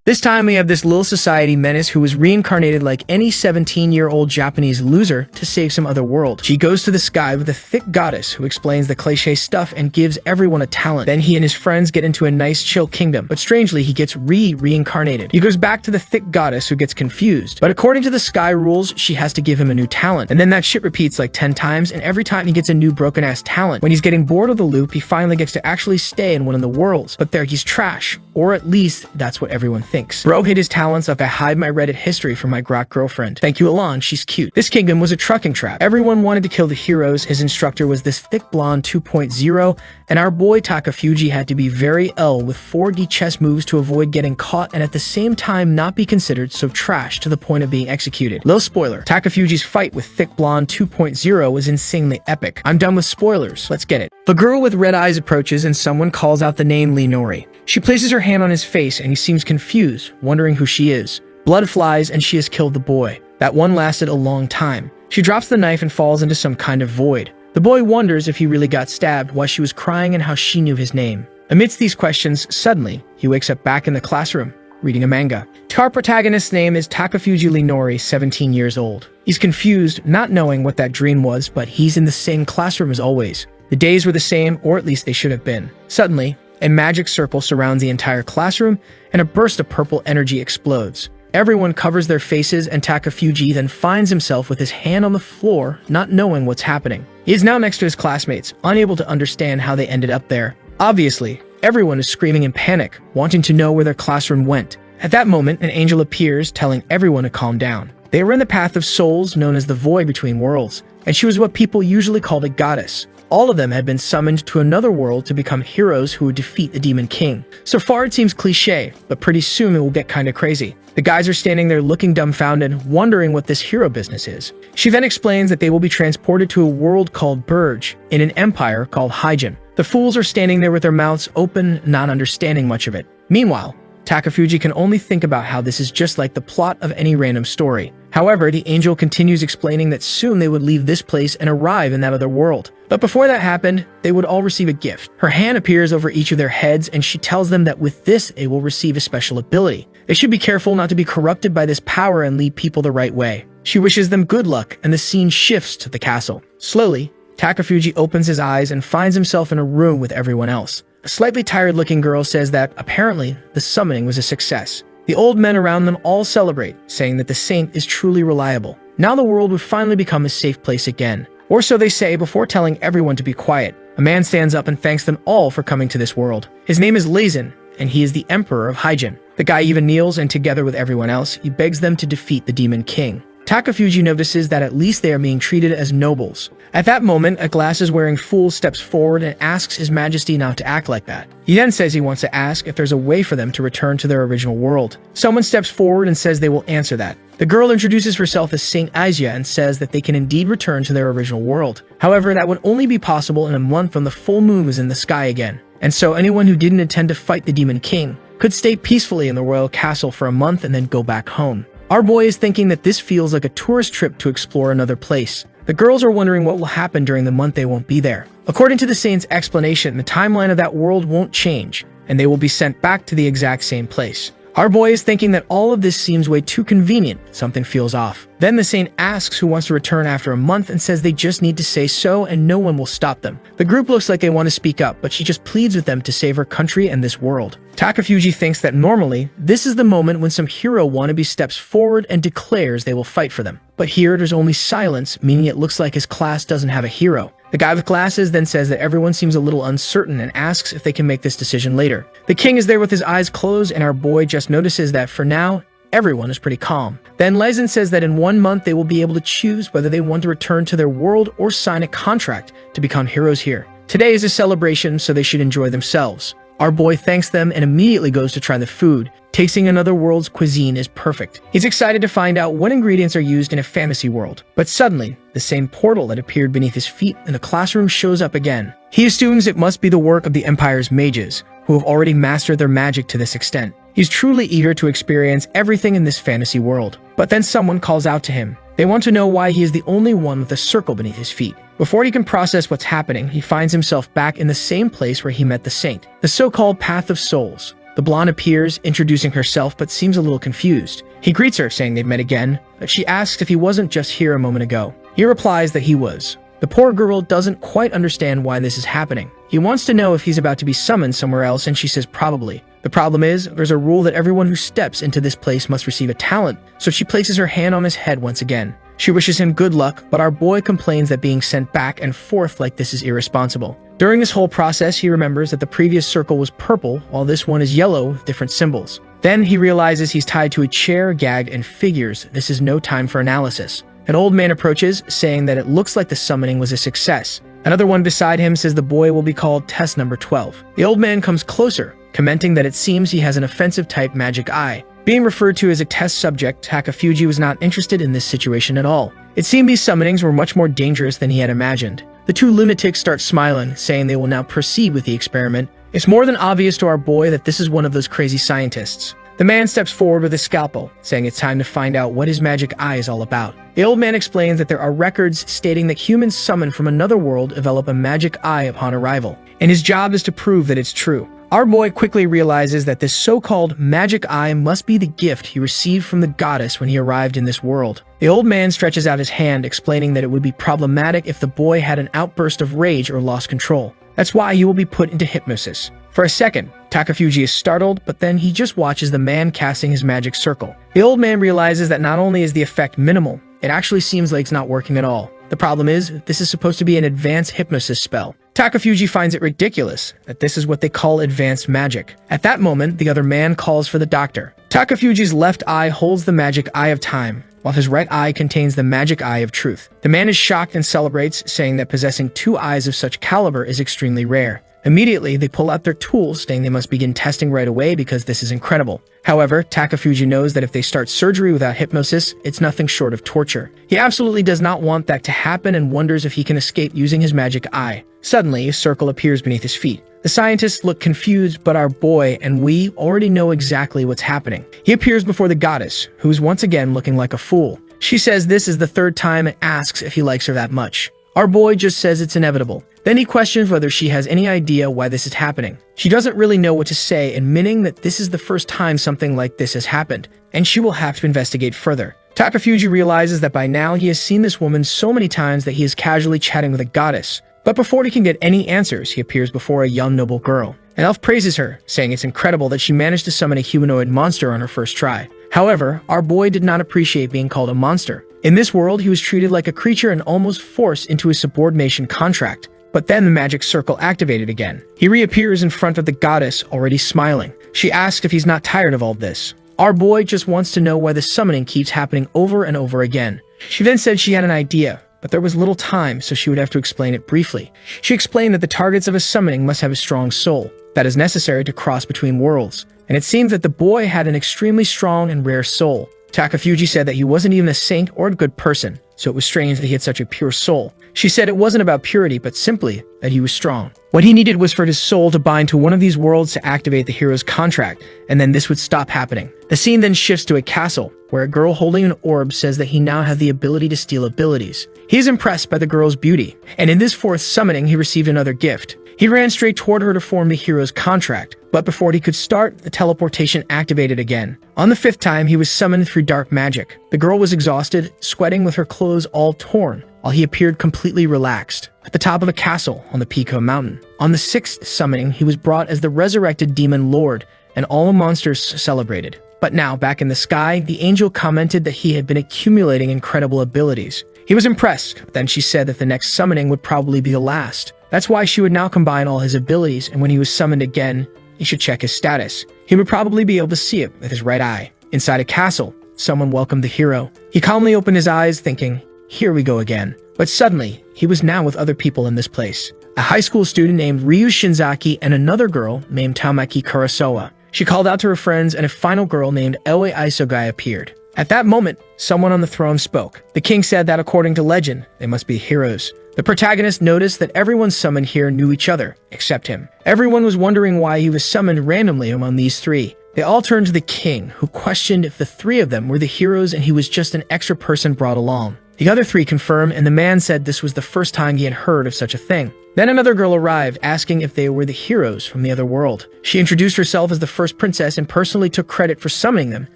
This time we have this little society menace who was reincarnated like any 17-year-old Japanese loser to save some other world. She goes to the sky with a thick goddess who explains the cliche stuff and gives everyone a talent. Then he and his friends get into a nice chill kingdom, but strangely he gets reincarnated. He goes back to the thick goddess who gets confused, but according to the sky rules, she has to give him a new talent. And then that shit repeats like 10 times, and every time he gets a new broken-ass talent. When he's getting bored of the loop, he finally gets to actually stay in one of the worlds, but there he's trash, or at least that's what everyone thinks. Bro hid his talents up. I hide my Reddit history from my grok girlfriend. Thank you, Alon, she's cute. This kingdom was a trucking trap. Everyone wanted to kill the heroes. His instructor was this thick blonde 2.0, and our boy Takafuji had to be very L with 4D chess moves to avoid getting caught and at the same time not be considered so trash to the point of being executed. Little spoiler, Takafuji's fight with thick blonde 2.0 was insanely epic. I'm done with spoilers, let's get it. The girl with red eyes approaches and someone calls out the name Linori. She places her hand on his face and he seems confused, wondering who she is. Blood flies and she has killed the boy. That one lasted a long time. She drops the knife and falls into some kind of void. The boy wonders if he really got stabbed, why she was crying and how she knew his name. Amidst these questions, suddenly, he wakes up back in the classroom, reading a manga. Our protagonist's name is Takafuji Linori, 17 years old. He's confused, not knowing what that dream was, but he's in the same classroom as always. The days were the same, or at least they should have been. Suddenly, a magic circle surrounds the entire classroom, and a burst of purple energy explodes. Everyone covers their faces, and Takafuji then finds himself with his hand on the floor, not knowing what's happening. He is now next to his classmates, unable to understand how they ended up there. Obviously, everyone is screaming in panic, wanting to know where their classroom went. At that moment, an angel appears, telling everyone to calm down. They were in the path of souls, known as the void between worlds, and she was what people usually called a goddess. All of them had been summoned to another world to become heroes who would defeat the Demon King. So far it seems cliche, but pretty soon it will get kinda crazy. The guys are standing there looking dumbfounded, wondering what this hero business is. She then explains that they will be transported to a world called Burge, in an empire called Hyjin. The fools are standing there with their mouths open, not understanding much of it. Meanwhile, Takafuji can only think about how this is just like the plot of any random story. However, the angel continues explaining that soon they would leave this place and arrive in that other world. But before that happened, they would all receive a gift. Her hand appears over each of their heads and she tells them that with this, they will receive a special ability. They should be careful not to be corrupted by this power and lead people the right way. She wishes them good luck and the scene shifts to the castle. Slowly, Takafuji opens his eyes and finds himself in a room with everyone else. A slightly tired-looking girl says that, apparently, the summoning was a success. The old men around them all celebrate, saying that the saint is truly reliable. Now the world would finally become a safe place again. Or so they say before telling everyone to be quiet. A man stands up and thanks them all for coming to this world. His name is Leisen, and he is the Emperor of Hyjin. The guy even kneels, and together with everyone else, he begs them to defeat the Demon King. Takafuji notices that at least they are being treated as nobles. At that moment, a glasses-wearing fool steps forward and asks His Majesty not to act like that. He then says he wants to ask if there's a way for them to return to their original world. Someone steps forward and says they will answer that. The girl introduces herself as Saint Asia and says that they can indeed return to their original world. However, that would only be possible in a month when the full moon was in the sky again. And so anyone who didn't intend to fight the Demon King could stay peacefully in the royal castle for a month and then go back home. Our boy is thinking that this feels like a tourist trip to explore another place. The girls are wondering what will happen during the month they won't be there. According to the saint's explanation, the timeline of that world won't change, and they will be sent back to the exact same place. Our boy is thinking that all of this seems way too convenient. Something feels off. Then the saint asks who wants to return after a month and says they just need to say so and no one will stop them. The group looks like they want to speak up, but she just pleads with them to save her country and this world. Takafuji thinks that normally, this is the moment when some hero wannabe steps forward and declares they will fight for them. But here there's only silence, meaning it looks like his class doesn't have a hero. The guy with glasses then says that everyone seems a little uncertain and asks if they can make this decision later. The king is there with his eyes closed and our boy just notices that for now, everyone is pretty calm. Then Leisen says that in 1 month they will be able to choose whether they want to return to their world or sign a contract to become heroes here. Today is a celebration, so they should enjoy themselves. Our boy thanks them and immediately goes to try the food. Tasting another world's cuisine is perfect. He's excited to find out what ingredients are used in a fantasy world. But suddenly, the same portal that appeared beneath his feet in the classroom shows up again. He assumes it must be the work of the Empire's mages, who have already mastered their magic to this extent. He's truly eager to experience everything in this fantasy world. But then someone calls out to him. They want to know why he is the only one with a circle beneath his feet. Before he can process what's happening, he finds himself back in the same place where he met the saint, the so-called Path of Souls. The blonde appears, introducing herself, but seems a little confused. He greets her, saying they've met again, but she asks if he wasn't just here a moment ago. He replies that he was. The poor girl doesn't quite understand why this is happening. He wants to know if he's about to be summoned somewhere else, and she says probably. The problem is, there's a rule that everyone who steps into this place must receive a talent, so she places her hand on his head once again. She wishes him good luck, but our boy complains that being sent back and forth like this is irresponsible. During this whole process, he remembers that the previous circle was purple, while this one is yellow with different symbols. Then he realizes he's tied to a chair, gagged, and figures this is no time for analysis. An old man approaches, saying that it looks like the summoning was a success. Another one beside him says the boy will be called test number 12. The old man comes closer, commenting that it seems he has an offensive type magic eye. Being referred to as a test subject, Takafuji was not interested in this situation at all. It seemed these summonings were much more dangerous than he had imagined. The two lunatics start smiling, saying they will now proceed with the experiment. It's more than obvious to our boy that this is one of those crazy scientists. The man steps forward with a scalpel, saying it's time to find out what his magic eye is all about. The old man explains that there are records stating that humans summoned from another world develop a magic eye upon arrival, and his job is to prove that it's true. Our boy quickly realizes that this so-called magic eye must be the gift he received from the goddess when he arrived in this world. The old man stretches out his hand, explaining that it would be problematic if the boy had an outburst of rage or lost control. That's why he will be put into hypnosis. For a second, Takafuji is startled, but then he just watches the man casting his magic circle. The old man realizes that not only is the effect minimal, it actually seems like it's not working at all. The problem is, this is supposed to be an advanced hypnosis spell. Takafuji finds it ridiculous that this is what they call advanced magic. At that moment, the other man calls for the doctor. Takafuji's left eye holds the magic eye of time, while his right eye contains the magic eye of truth. The man is shocked and celebrates, saying that possessing two eyes of such caliber is extremely rare. Immediately, they pull out their tools, saying they must begin testing right away because this is incredible. However, Takafuji knows that if they start surgery without hypnosis, it's nothing short of torture. He absolutely does not want that to happen and wonders if he can escape using his magic eye. Suddenly, a circle appears beneath his feet. The scientists look confused, but our boy and we already know exactly what's happening. He appears before the goddess, who is once again looking like a fool. She says this is the third time and asks if he likes her that much. Our boy just says it's inevitable. Then he questions whether she has any idea why this is happening. She doesn't really know what to say, admitting that this is the first time something like this has happened, and she will have to investigate further. Takafuji realizes that by now he has seen this woman so many times that he is casually chatting with a goddess. But before he can get any answers, he appears before a young noble girl. An elf praises her, saying it's incredible that she managed to summon a humanoid monster on her first try. However, our boy did not appreciate being called a monster. In this world, he was treated like a creature and almost forced into a subordination contract. But then the magic circle activated again. He reappears in front of the goddess, already smiling. She asks if he's not tired of all this. Our boy just wants to know why the summoning keeps happening over and over again. She then said she had an idea, but there was little time, so she would have to explain it briefly. She explained that the targets of a summoning must have a strong soul that is necessary to cross between worlds, and it seems that the boy had an extremely strong and rare soul. Takafuji said that he wasn't even a saint or a good person, so it was strange that he had such a pure soul. She said it wasn't about purity, but simply that he was strong. What he needed was for his soul to bind to one of these worlds to activate the hero's contract, and then this would stop happening. The scene then shifts to a castle, where a girl holding an orb says that he now has the ability to steal abilities. He is impressed by the girl's beauty, and in this fourth summoning, he received another gift. He ran straight toward her to form the hero's contract, but before he could start, the teleportation activated again. On the fifth time, he was summoned through dark magic. The girl was exhausted, sweating with her clothes all torn, while he appeared completely relaxed. At the top of a castle on the peak of a mountain. On the sixth summoning, he was brought as the resurrected demon lord, and all the monsters celebrated. But now, back in the sky, the angel commented that he had been accumulating incredible abilities. He was impressed, but then she said that the next summoning would probably be the last. That's why she would now combine all his abilities, and when he was summoned again, he should check his status. He would probably be able to see it with his right eye. Inside a castle, someone welcomed the hero. He calmly opened his eyes, thinking, here we go again. But suddenly, he was now with other people in this place. A high school student named Ryu Shinzaki and another girl named Tamaki Kurasawa. She called out to her friends, and a final girl named Elway Isogai appeared. At that moment, someone on the throne spoke. The king said that according to legend, they must be heroes. The protagonist noticed that everyone summoned here knew each other, except him. Everyone was wondering why he was summoned randomly among these three. They all turned to the king, who questioned if the three of them were the heroes and he was just an extra person brought along. The other three confirmed, and the man said this was the first time he had heard of such a thing. Then another girl arrived, asking if they were the heroes from the other world. She introduced herself as the first princess and personally took credit for summoning them,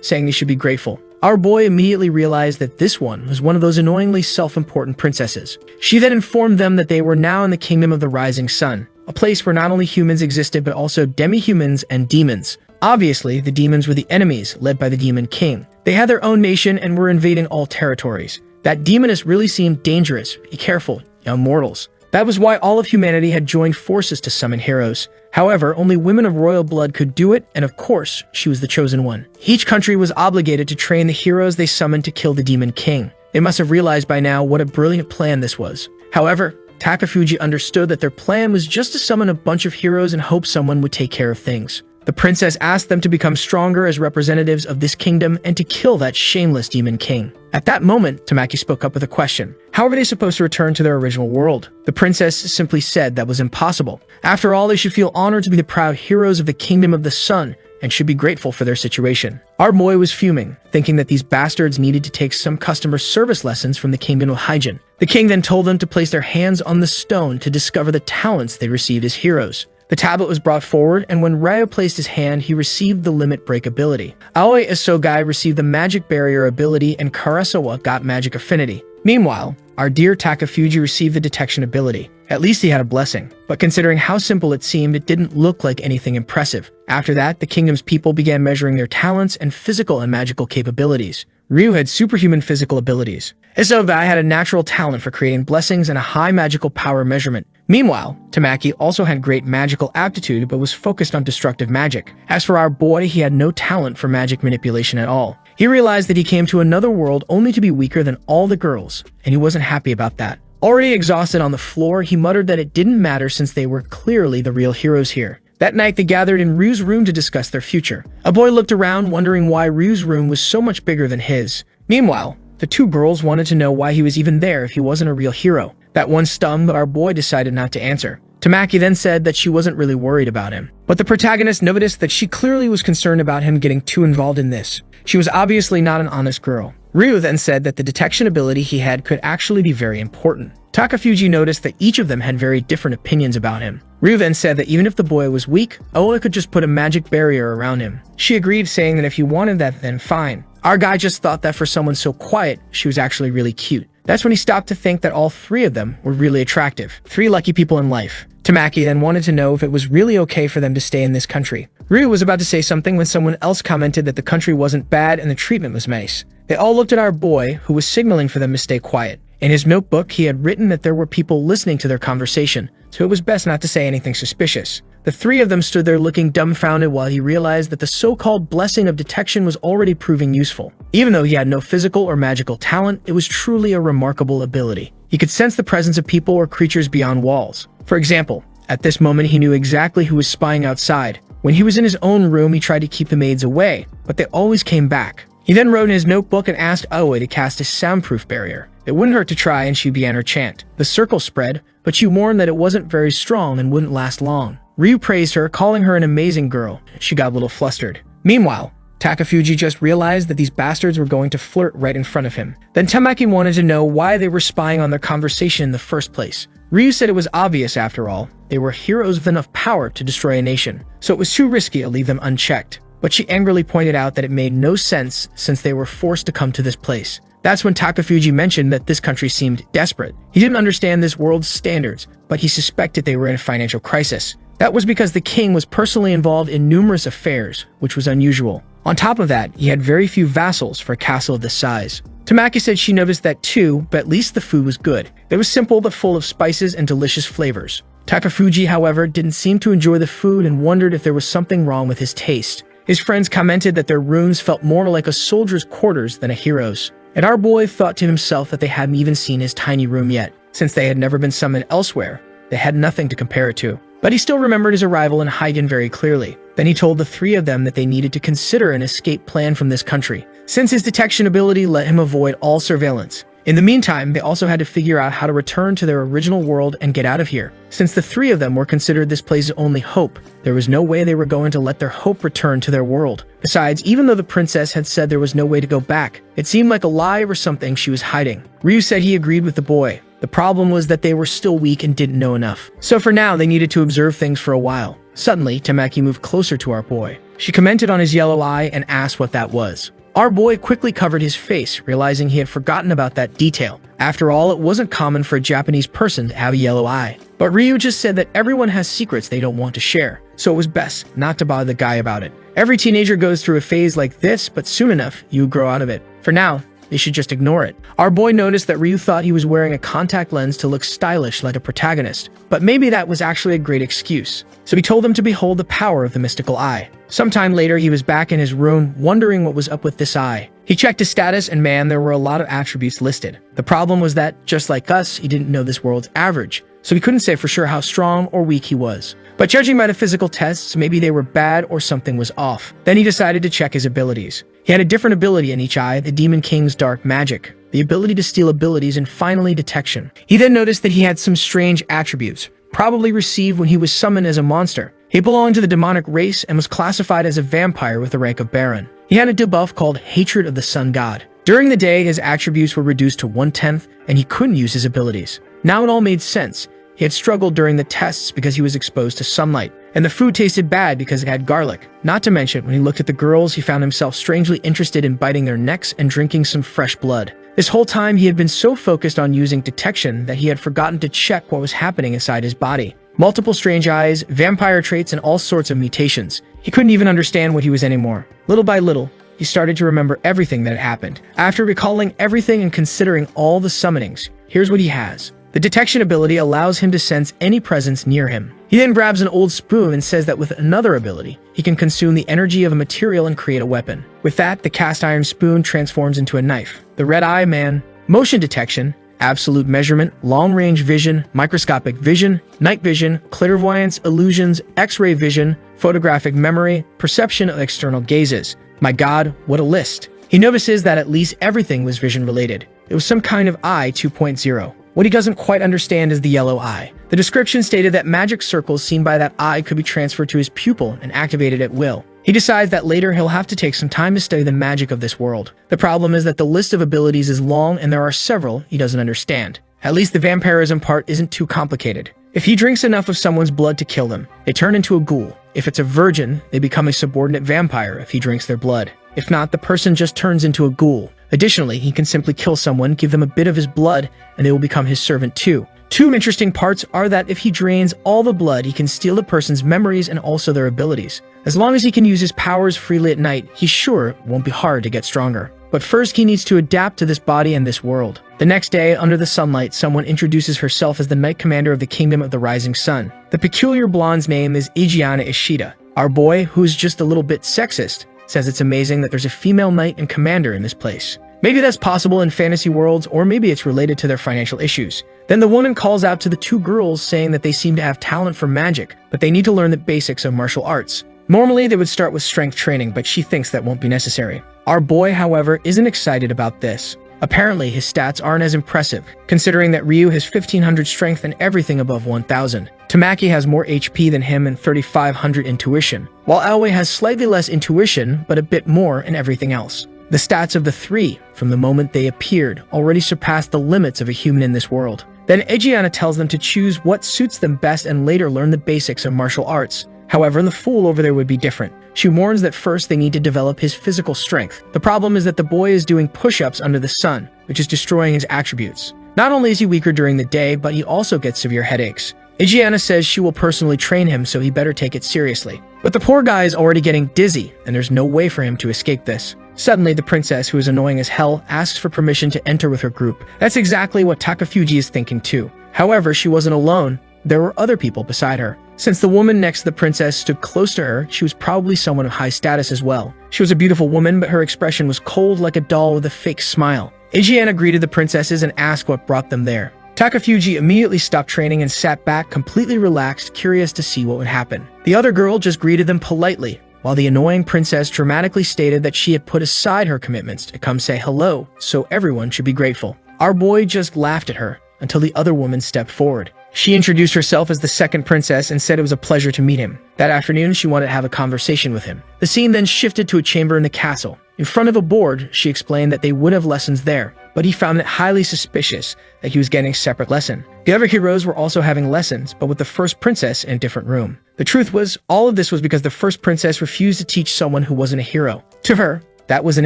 saying they should be grateful. Our boy immediately realized that this one was one of those annoyingly self-important princesses. She then informed them that they were now in the kingdom of the rising sun, a place where not only humans existed but also demi-humans and demons. Obviously, the demons were the enemies, led by the Demon King. They had their own nation and were invading all territories. That demoness really seemed dangerous. Be careful, young mortals. That was why all of humanity had joined forces to summon heroes. However, only women of royal blood could do it, and of course, she was the chosen one. Each country was obligated to train the heroes they summoned to kill the Demon King. They must have realized by now what a brilliant plan this was. However, Takafuji understood that their plan was just to summon a bunch of heroes and hope someone would take care of things. The princess asked them to become stronger as representatives of this kingdom and to kill that shameless Demon King. At that moment, Tamaki spoke up with a question. How were they supposed to return to their original world? The princess simply said that was impossible. After all, they should feel honored to be the proud heroes of the kingdom of the sun and should be grateful for their situation. Our boy was fuming, thinking that these bastards needed to take some customer service lessons from the kingdom of Hyjin. The king then told them to place their hands on the stone to discover the talents they received as heroes. The tablet was brought forward, and when Ryo placed his hand, he received the limit break ability. Aoi Isogai received the magic barrier ability, and Karasawa got magic affinity. Meanwhile, our dear Takafuji received the detection ability. At least he had a blessing. But considering how simple it seemed, it didn't look like anything impressive. After that, the kingdom's people began measuring their talents and physical and magical capabilities. Ryu had superhuman physical abilities. Isogai had a natural talent for creating blessings and a high magical power measurement. Meanwhile, Tamaki also had great magical aptitude but was focused on destructive magic. As for our boy, he had no talent for magic manipulation at all. He realized that he came to another world only to be weaker than all the girls, and he wasn't happy about that. Already exhausted on the floor, he muttered that it didn't matter since they were clearly the real heroes here. That night, they gathered in Ryu's room to discuss their future. A boy looked around, wondering why Ryu's room was so much bigger than his. Meanwhile, the two girls wanted to know why he was even there if he wasn't a real hero. That one stung, but our boy decided not to answer. Tamaki then said that she wasn't really worried about him. But the protagonist noticed that she clearly was concerned about him getting too involved in this. She was obviously not an honest girl. Ryu then said that the detection ability he had could actually be very important. Takafuji noticed that each of them had very different opinions about him. Ryu then said that even if the boy was weak, Oa could just put a magic barrier around him. She agreed, saying that if he wanted that, then fine. Our guy just thought that for someone so quiet, she was actually really cute. That's when he stopped to think that all three of them were really attractive. Three lucky people in life. Tamaki then wanted to know if it was really okay for them to stay in this country. Ryu was about to say something when someone else commented that the country wasn't bad and the treatment was nice. They all looked at our boy, who was signaling for them to stay quiet. In his notebook, he had written that there were people listening to their conversation, so it was best not to say anything suspicious. The three of them stood there looking dumbfounded while he realized that the so-called blessing of detection was already proving useful. Even though he had no physical or magical talent, it was truly a remarkable ability. He could sense the presence of people or creatures beyond walls. For example, at this moment he knew exactly who was spying outside. When he was in his own room, he tried to keep the maids away, but they always came back. He then wrote in his notebook and asked Aoi to cast a soundproof barrier. It wouldn't hurt to try, and she began her chant. The circle spread, but she warned that it wasn't very strong and wouldn't last long. Ryu praised her, calling her an amazing girl. She got a little flustered. Meanwhile, Takafuji just realized that these bastards were going to flirt right in front of him. Then Tamaki wanted to know why they were spying on their conversation in the first place. Ryu said it was obvious after all. They were heroes with enough power to destroy a nation, so it was too risky to leave them unchecked. But she angrily pointed out that it made no sense since they were forced to come to this place. That's when Takafuji mentioned that this country seemed desperate. He didn't understand this world's standards, but he suspected they were in a financial crisis. That was because the king was personally involved in numerous affairs, which was unusual. On top of that, he had very few vassals for a castle of this size. Tamaki said she noticed that too, but at least the food was good. It was simple but full of spices and delicious flavors. Takafuji, however, didn't seem to enjoy the food and wondered if there was something wrong with his taste. His friends commented that their rooms felt more like a soldier's quarters than a hero's. And our boy thought to himself that they hadn't even seen his tiny room yet. Since they had never been summoned elsewhere, they had nothing to compare it to. But he still remembered his arrival in Hyjin very clearly. Then he told the three of them that they needed to consider an escape plan from this country, since his detection ability let him avoid all surveillance. In the meantime, they also had to figure out how to return to their original world and get out of here. Since the three of them were considered this place's only hope, there was no way they were going to let their hope return to their world. Besides, even though the princess had said there was no way to go back, it seemed like a lie or something she was hiding. Ryu said he agreed with the boy. The problem was that they were still weak and didn't know enough. So for now, they needed to observe things for a while. Suddenly, Tamaki moved closer to our boy. She commented on his yellow eye and asked what that was. Our boy quickly covered his face, realizing he had forgotten about that detail. After all, it wasn't common for a Japanese person to have a yellow eye. But Ryu just said that everyone has secrets they don't want to share, so it was best not to bother the guy about it. Every teenager goes through a phase like this, but soon enough, you grow out of it. For now, they should just ignore it. Our boy noticed that Ryu thought he was wearing a contact lens to look stylish like a protagonist, but maybe that was actually a great excuse. So he told him to behold the power of the mystical eye. Sometime later, he was back in his room, wondering what was up with this eye. He checked his status, and man, there were a lot of attributes listed. The problem was that, just like us, he didn't know this world's average, so he couldn't say for sure how strong or weak he was. But judging by the physical tests, maybe they were bad or something was off. Then he decided to check his abilities. He had a different ability in each eye, the Demon King's dark magic, the ability to steal abilities, and finally detection. He then noticed that he had some strange attributes, probably received when he was summoned as a monster. He belonged to the demonic race and was classified as a vampire with the rank of Baron. He had a debuff called Hatred of the Sun God. During the day, his attributes were reduced to 1/10, and he couldn't use his abilities. Now it all made sense. He had struggled during the tests because he was exposed to sunlight, and the food tasted bad because it had garlic. Not to mention, when he looked at the girls, he found himself strangely interested in biting their necks and drinking some fresh blood. This whole time, he had been so focused on using detection that he had forgotten to check what was happening inside his body. Multiple strange eyes, vampire traits, and all sorts of mutations. He couldn't even understand what he was anymore. Little by little, he started to remember everything that had happened. After recalling everything and considering all the summonings, here's what he has. The detection ability allows him to sense any presence near him. He then grabs an old spoon and says that with another ability, he can consume the energy of a material and create a weapon. With that, the cast iron spoon transforms into a knife. The red eye man, motion detection, absolute measurement, long-range vision, microscopic vision, night vision, clairvoyance, illusions, X-ray vision, photographic memory, perception of external gazes. My God, what a list. He notices that at least everything was vision-related. It was some kind of eye 2.0. What he doesn't quite understand is the yellow eye. The description stated that magic circles seen by that eye could be transferred to his pupil and activated at will. He decides that later he'll have to take some time to study the magic of this world. The problem is that the list of abilities is long and there are several he doesn't understand. At least the vampirism part isn't too complicated. If he drinks enough of someone's blood to kill them, they turn into a ghoul. If it's a virgin, they become a subordinate vampire if he drinks their blood. If not, the person just turns into a ghoul. Additionally, he can simply kill someone, give them a bit of his blood, and they will become his servant too. Two interesting parts are that if he drains all the blood, he can steal the person's memories and also their abilities. As long as he can use his powers freely at night, he's sure it won't be hard to get stronger. But first, he needs to adapt to this body and this world. The next day, under the sunlight, someone introduces herself as the Knight Commander of the Kingdom of the Rising Sun. The peculiar blonde's name is Ijiana Ishida. Our boy, who is just a little bit sexist, says it's amazing that there's a female knight and commander in this place. Maybe that's possible in fantasy worlds, or maybe it's related to their financial issues. Then the woman calls out to the two girls, saying that they seem to have talent for magic, but they need to learn the basics of martial arts. Normally, they would start with strength training, but she thinks that won't be necessary. Our boy, however, isn't excited about this. Apparently, his stats aren't as impressive, considering that Ryu has 1500 strength and everything above 1000. Tamaki has more HP than him and 3500 intuition, while Aoi has slightly less intuition, but a bit more in everything else. The stats of the three, from the moment they appeared, already surpassed the limits of a human in this world. Then Ejiana tells them to choose what suits them best and later learn the basics of martial arts. However, the fool over there would be different. She warns that first they need to develop his physical strength. The problem is that the boy is doing push-ups under the sun, which is destroying his attributes. Not only is he weaker during the day, but he also gets severe headaches. Ejiana says she will personally train him, so he better take it seriously. But the poor guy is already getting dizzy, and there's no way for him to escape this. Suddenly, the princess, who is annoying as hell, asks for permission to enter with her group. That's exactly what Takafuji is thinking too. However, she wasn't alone. There were other people beside her. Since the woman next to the princess stood close to her, she was probably someone of high status as well. She was a beautiful woman, but her expression was cold like a doll with a fake smile. Ejiana greeted the princesses and asked what brought them there. Takafuji immediately stopped training and sat back, completely relaxed, curious to see what would happen. The other girl just greeted them politely, while the annoying princess dramatically stated that she had put aside her commitments to come say hello, so everyone should be grateful. Our boy just laughed at her, until the other woman stepped forward. She introduced herself as the second princess and said it was a pleasure to meet him. That afternoon, she wanted to have a conversation with him. The scene then shifted to a chamber in the castle. In front of a board, she explained that they would have lessons there, but he found it highly suspicious that he was getting a separate lesson. The other heroes were also having lessons, but with the first princess in a different room. The truth was, all of this was because the first princess refused to teach someone who wasn't a hero. To her, that was an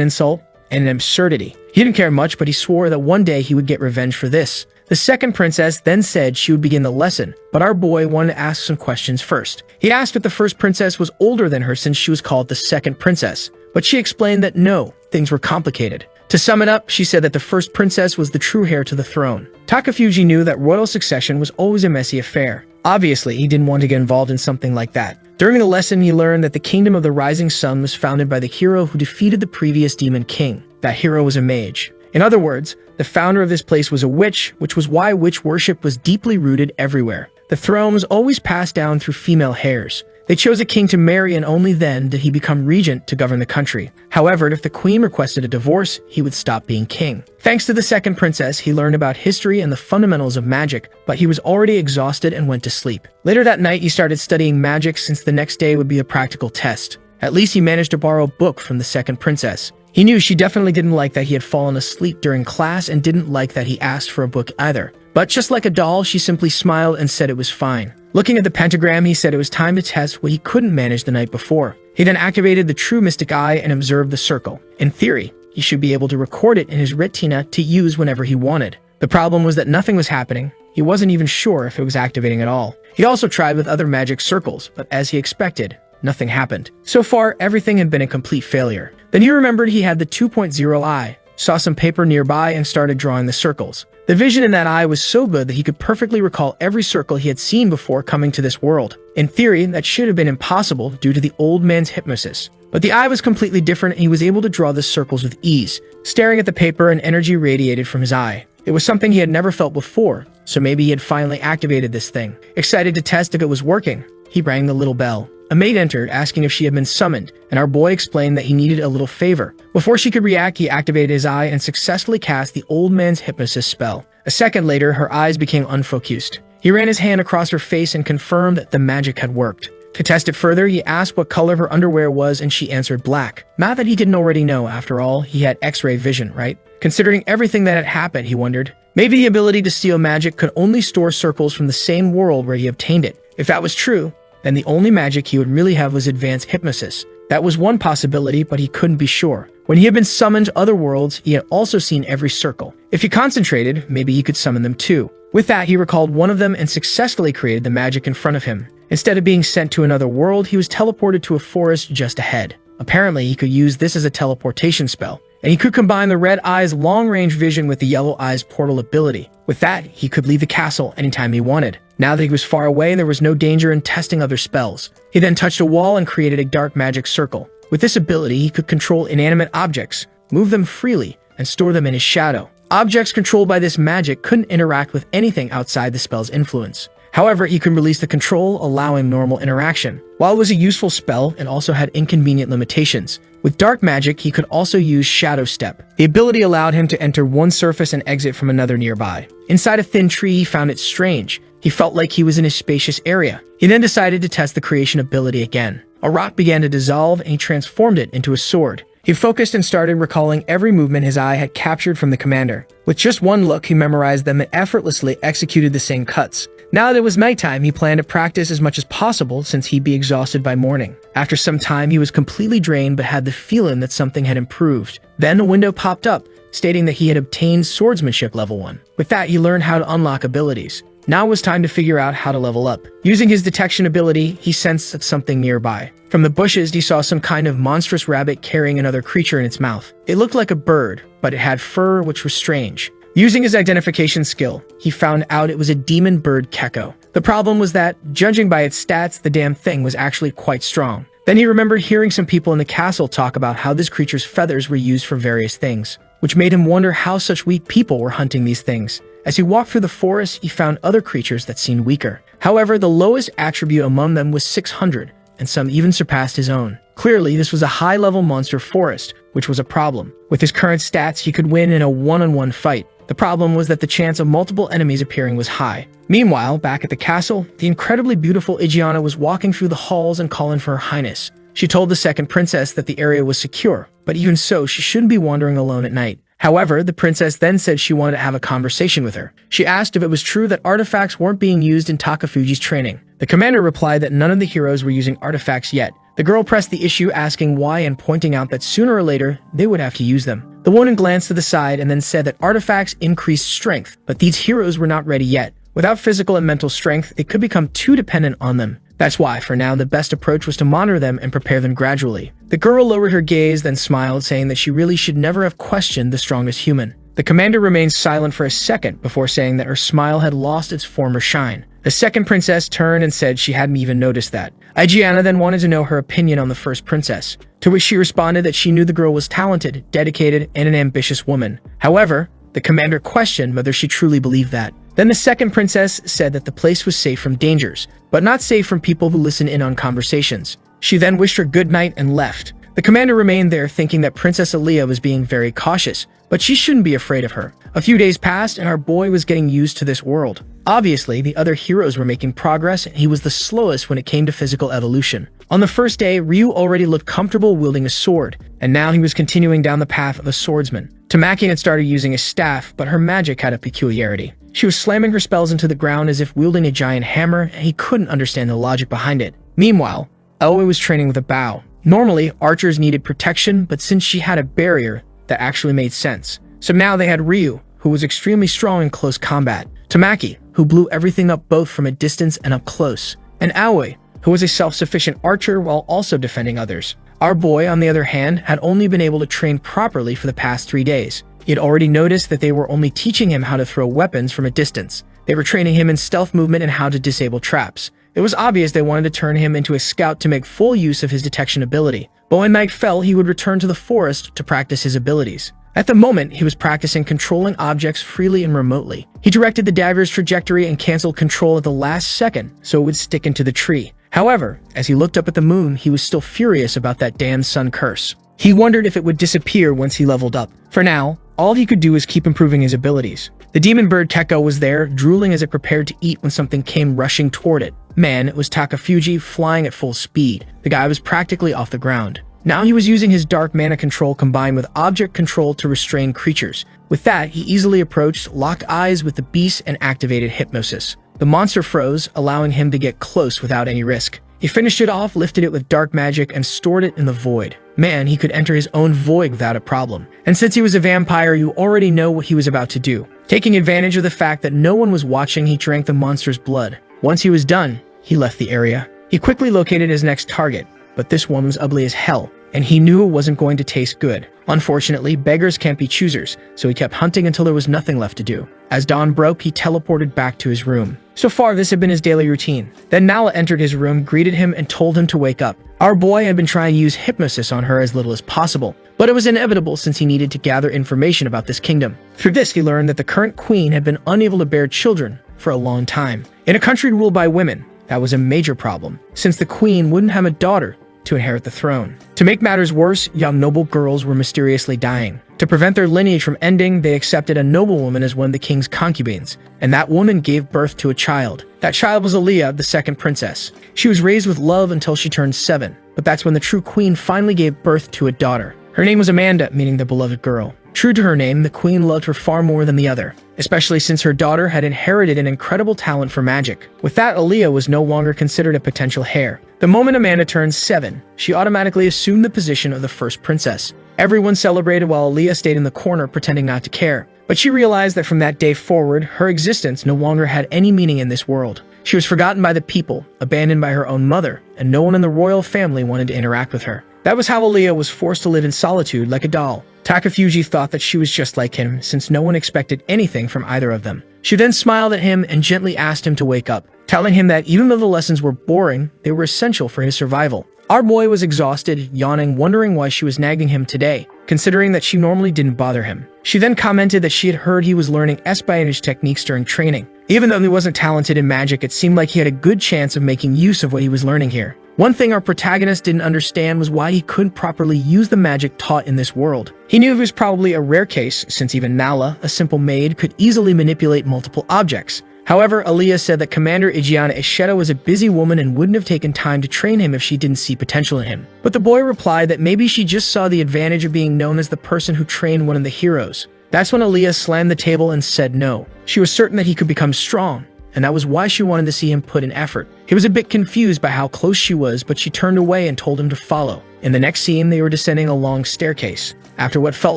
insult and an absurdity. He didn't care much, but he swore that one day he would get revenge for this. The second princess then said she would begin the lesson, but our boy wanted to ask some questions first. He asked if the first princess was older than her since she was called the second princess, but she explained that no, things were complicated. To sum it up, she said that the first princess was the true heir to the throne. Takafuji knew that royal succession was always a messy affair. Obviously, he didn't want to get involved in something like that. During the lesson, he learned that the kingdom of the rising sun was founded by the hero who defeated the previous demon king. That hero was a mage. In other words, the founder of this place was a witch, which was why witch worship was deeply rooted everywhere. The throne was always passed down through female heirs. They chose a king to marry, and only then did he become regent to govern the country. However, if the queen requested a divorce, he would stop being king. Thanks to the second princess, he learned about history and the fundamentals of magic, but he was already exhausted and went to sleep. Later that night, he started studying magic since the next day would be a practical test. At least he managed to borrow a book from the second princess. He knew she definitely didn't like that he had fallen asleep during class and didn't like that he asked for a book either. But just like a doll, she simply smiled and said it was fine. Looking at the pentagram, he said it was time to test what he couldn't manage the night before. He then activated the true mystic eye and observed the circle. In theory, he should be able to record it in his retina to use whenever he wanted. The problem was that nothing was happening. He wasn't even sure if it was activating at all. He also tried with other magic circles, but as he expected, nothing happened. So far, everything had been a complete failure. Then he remembered he had the 2.0 eye, saw some paper nearby, and started drawing the circles. The vision in that eye was so good that he could perfectly recall every circle he had seen before coming to this world. In theory, that should have been impossible due to the old man's hypnosis. But the eye was completely different, and he was able to draw the circles with ease. Staring at the paper, an energy radiated from his eye. It was something he had never felt before, so maybe he had finally activated this thing. Excited to test if it was working, he rang the little bell. A maid entered, asking if she had been summoned, and our boy explained that he needed a little favor. Before she could react, he activated his eye and successfully cast the old man's hypnosis spell. A second later, her eyes became unfocused. He ran his hand across her face and confirmed that the magic had worked. To test it further, he asked what color her underwear was, and she answered black. Not that he didn't already know, after all, he had X-ray vision, right? Considering everything that had happened, he wondered. Maybe the ability to steal magic could only store circles from the same world where he obtained it. If that was true, then the only magic he would really have was advanced hypnosis. That was one possibility, but he couldn't be sure. When he had been summoned to other worlds, he had also seen every circle. If he concentrated, maybe he could summon them too. With that, he recalled one of them and successfully created the magic in front of him. Instead of being sent to another world, he was teleported to a forest just ahead. Apparently, he could use this as a teleportation spell, and he could combine the red eye's long-range vision with the yellow eye's portal ability. With that, he could leave the castle anytime he wanted. Now that he was far away, there was no danger in testing other spells. He then touched a wall and created a dark magic circle. With this ability, he could control inanimate objects, move them freely, and store them in his shadow. Objects controlled by this magic couldn't interact with anything outside the spell's influence. However, he could release the control, allowing normal interaction. While it was a useful spell, it also had inconvenient limitations. With dark magic, he could also use Shadow Step. The ability allowed him to enter one surface and exit from another nearby. Inside a thin tree, he found it strange. He felt like he was in a spacious area. He then decided to test the creation ability again. A rock began to dissolve, and he transformed it into a sword. He focused and started recalling every movement his eye had captured from the commander. With just one look, he memorized them and effortlessly executed the same cuts. Now that it was nighttime, he planned to practice as much as possible since he'd be exhausted by morning. After some time, he was completely drained but had the feeling that something had improved. Then a window popped up, stating that he had obtained swordsmanship level 1. With that, he learned how to unlock abilities. Now it was time to figure out how to level up. Using his detection ability, he sensed something nearby. From the bushes, he saw some kind of monstrous rabbit carrying another creature in its mouth. It looked like a bird, but it had fur, which was strange. Using his identification skill, he found out it was a demon bird gecko. The problem was that, judging by its stats, the damn thing was actually quite strong. Then he remembered hearing some people in the castle talk about how this creature's feathers were used for various things, which made him wonder how such weak people were hunting these things. As he walked through the forest, he found other creatures that seemed weaker. However, the lowest attribute among them was 600, and some even surpassed his own. Clearly, this was a high-level monster forest, which was a problem. With his current stats, he could win in a one-on-one fight. The problem was that the chance of multiple enemies appearing was high. Meanwhile, back at the castle, the incredibly beautiful Igiana was walking through the halls and calling for Her Highness. She told the second princess that the area was secure, but even so, she shouldn't be wandering alone at night. However, the princess then said she wanted to have a conversation with her. She asked if it was true that artifacts weren't being used in Takafuji's training. The commander replied that none of the heroes were using artifacts yet. The girl pressed the issue, asking why and pointing out that sooner or later, they would have to use them. The woman glanced to the side and then said that artifacts increased strength, but these heroes were not ready yet. Without physical and mental strength, they could become too dependent on them. That's why, for now, the best approach was to monitor them and prepare them gradually. The girl lowered her gaze, then smiled, saying that she really should never have questioned the strongest human. The commander remained silent for a second before saying that her smile had lost its former shine. The second princess turned and said she hadn't even noticed that. Igiana then wanted to know her opinion on the first princess, to which she responded that she knew the girl was talented, dedicated, and an ambitious woman. However, the commander questioned whether she truly believed that. Then the second princess said that the place was safe from dangers, but not safe from people who listen in on conversations. She then wished her good night and left. The commander remained there thinking that Princess Aaliyah was being very cautious, but she shouldn't be afraid of her. A few days passed and our boy was getting used to this world. Obviously, the other heroes were making progress and he was the slowest when it came to physical evolution. On the first day, Ryu already looked comfortable wielding a sword, and now he was continuing down the path of a swordsman. Tamaki had started using a staff, but her magic had a peculiarity. She was slamming her spells into the ground as if wielding a giant hammer, and he couldn't understand the logic behind it. Meanwhile, Aoi was training with a bow. Normally, archers needed protection, but since she had a barrier, that actually made sense. So now they had Ryu, who was extremely strong in close combat, Tamaki, who blew everything up both from a distance and up close, and Aoi, who was a self-sufficient archer while also defending others. Our boy, on the other hand, had only been able to train properly for the past 3 days. He had already noticed that they were only teaching him how to throw weapons from a distance. They were training him in stealth movement and how to disable traps. It was obvious they wanted to turn him into a scout to make full use of his detection ability. But when night fell, he would return to the forest to practice his abilities. At the moment, he was practicing controlling objects freely and remotely. He directed the dagger's trajectory and canceled control at the last second so it would stick into the tree. However, as he looked up at the moon, he was still furious about that damn sun curse. He wondered if it would disappear once he leveled up. For now, all he could do was keep improving his abilities. The demon bird Keko was there, drooling as it prepared to eat when something came rushing toward it. Man, it was Takafuji flying at full speed. The guy was practically off the ground. Now he was using his dark mana control combined with object control to restrain creatures. With that, he easily approached, locked eyes with the beast, and activated hypnosis. The monster froze, allowing him to get close without any risk. He finished it off, lifted it with dark magic, and stored it in the void. Man, he could enter his own void without a problem. And since he was a vampire, you already know what he was about to do. Taking advantage of the fact that no one was watching, he drank the monster's blood. Once he was done, he left the area. He quickly located his next target, but this one was ugly as hell, and he knew it wasn't going to taste good. Unfortunately, beggars can't be choosers, so he kept hunting until there was nothing left to do. As dawn broke, he teleported back to his room. So far, this had been his daily routine. Then Nala entered his room, greeted him, and told him to wake up. Our boy had been trying to use hypnosis on her as little as possible, but it was inevitable since he needed to gather information about this kingdom. Through this, he learned that the current queen had been unable to bear children for a long time. In a country ruled by women, that was a major problem, since the queen wouldn't have a daughter to inherit the throne. To make matters worse, young noble girls were mysteriously dying. To prevent their lineage from ending, they accepted a noblewoman as one of the king's concubines, and that woman gave birth to a child. That child was Aaliyah, the second princess. She was raised with love until she turned 7, but that's when the true queen finally gave birth to a daughter. Her name was Amanda, meaning the beloved girl. True to her name, the queen loved her far more than the other, especially since her daughter had inherited an incredible talent for magic. With that, Aaliyah was no longer considered a potential heir. The moment Amanda turned 7, she automatically assumed the position of the first princess. Everyone celebrated while Aaliyah stayed in the corner pretending not to care. But she realized that from that day forward, her existence no longer had any meaning in this world. She was forgotten by the people, abandoned by her own mother, and no one in the royal family wanted to interact with her. That was how Aaliyah was forced to live in solitude like a doll. Takafuji thought that she was just like him, since no one expected anything from either of them. She then smiled at him and gently asked him to wake up, telling him that even though the lessons were boring, they were essential for his survival. Our boy was exhausted, yawning, wondering why she was nagging him today, considering that she normally didn't bother him. She then commented that she had heard he was learning espionage techniques during training. Even though he wasn't talented in magic, it seemed like he had a good chance of making use of what he was learning here. One thing our protagonist didn't understand was why he couldn't properly use the magic taught in this world. He knew it was probably a rare case, since even Nala, a simple maid, could easily manipulate multiple objects. However, Aaliyah said that Commander Ijeana Ishida was a busy woman and wouldn't have taken time to train him if she didn't see potential in him. But the boy replied that maybe she just saw the advantage of being known as the person who trained one of the heroes. That's when Aaliyah slammed the table and said no. She was certain that he could become strong, and that was why she wanted to see him put in effort. He was a bit confused by how close she was, but she turned away and told him to follow. In the next scene, they were descending a long staircase. After what felt